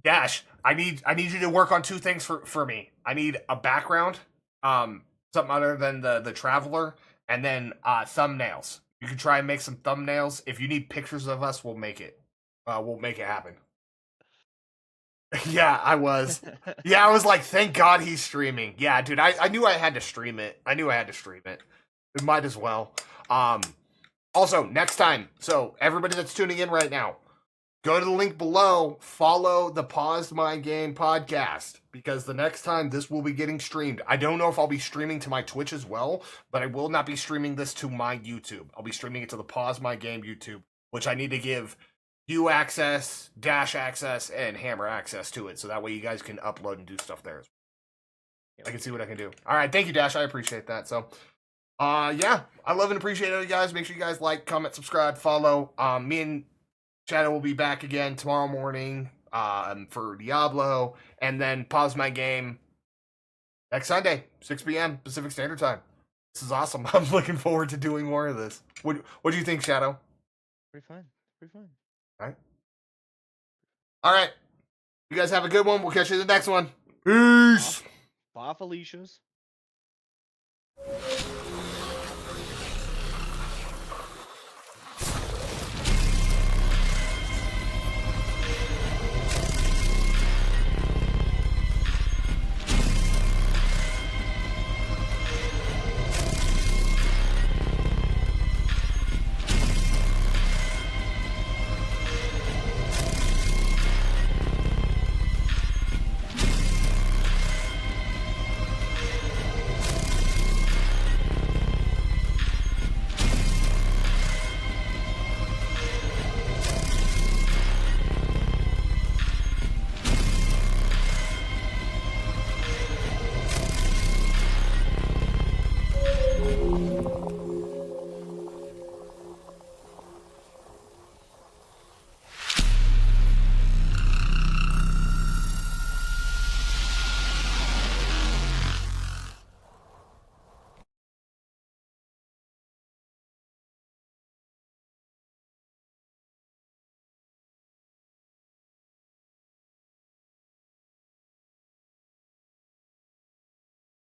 [SPEAKER 1] Dash, I need you to work on two things for me. I need a background, something other than the traveler, and then thumbnails. You can try and make some thumbnails. If you need pictures of us, we'll make it. We'll make it happen. Yeah, I was. Yeah, I was like, thank God he's streaming. Yeah, dude, I knew I had to stream it. It might as well. Also, next time, so everybody that's tuning in right now, go to the link below, follow the Paused My Game podcast, because the next time this will be getting streamed. I don't know if I'll be streaming to my Twitch as well, but I will not be streaming this to my YouTube. I'll be streaming it to the Pause My Game YouTube, which I need to give you access, Dash access, and Hammer access to it, so that way you guys can upload and do stuff there. I can see what I can do. All right, thank you, Dash. I appreciate that. So, yeah, I love and appreciate it, you guys. Make sure you guys like, comment, subscribe, follow. Me and Shadow will be back again tomorrow morning for Diablo, and then Pause My Game next Sunday, 6 p.m. Pacific Standard Time. This is awesome. I'm looking forward to doing more of this. What do you think, Shadow?
[SPEAKER 2] Pretty fun.
[SPEAKER 1] All right. You guys have a good one. We'll catch you in the next one. Peace.
[SPEAKER 2] Bye, Felicia's.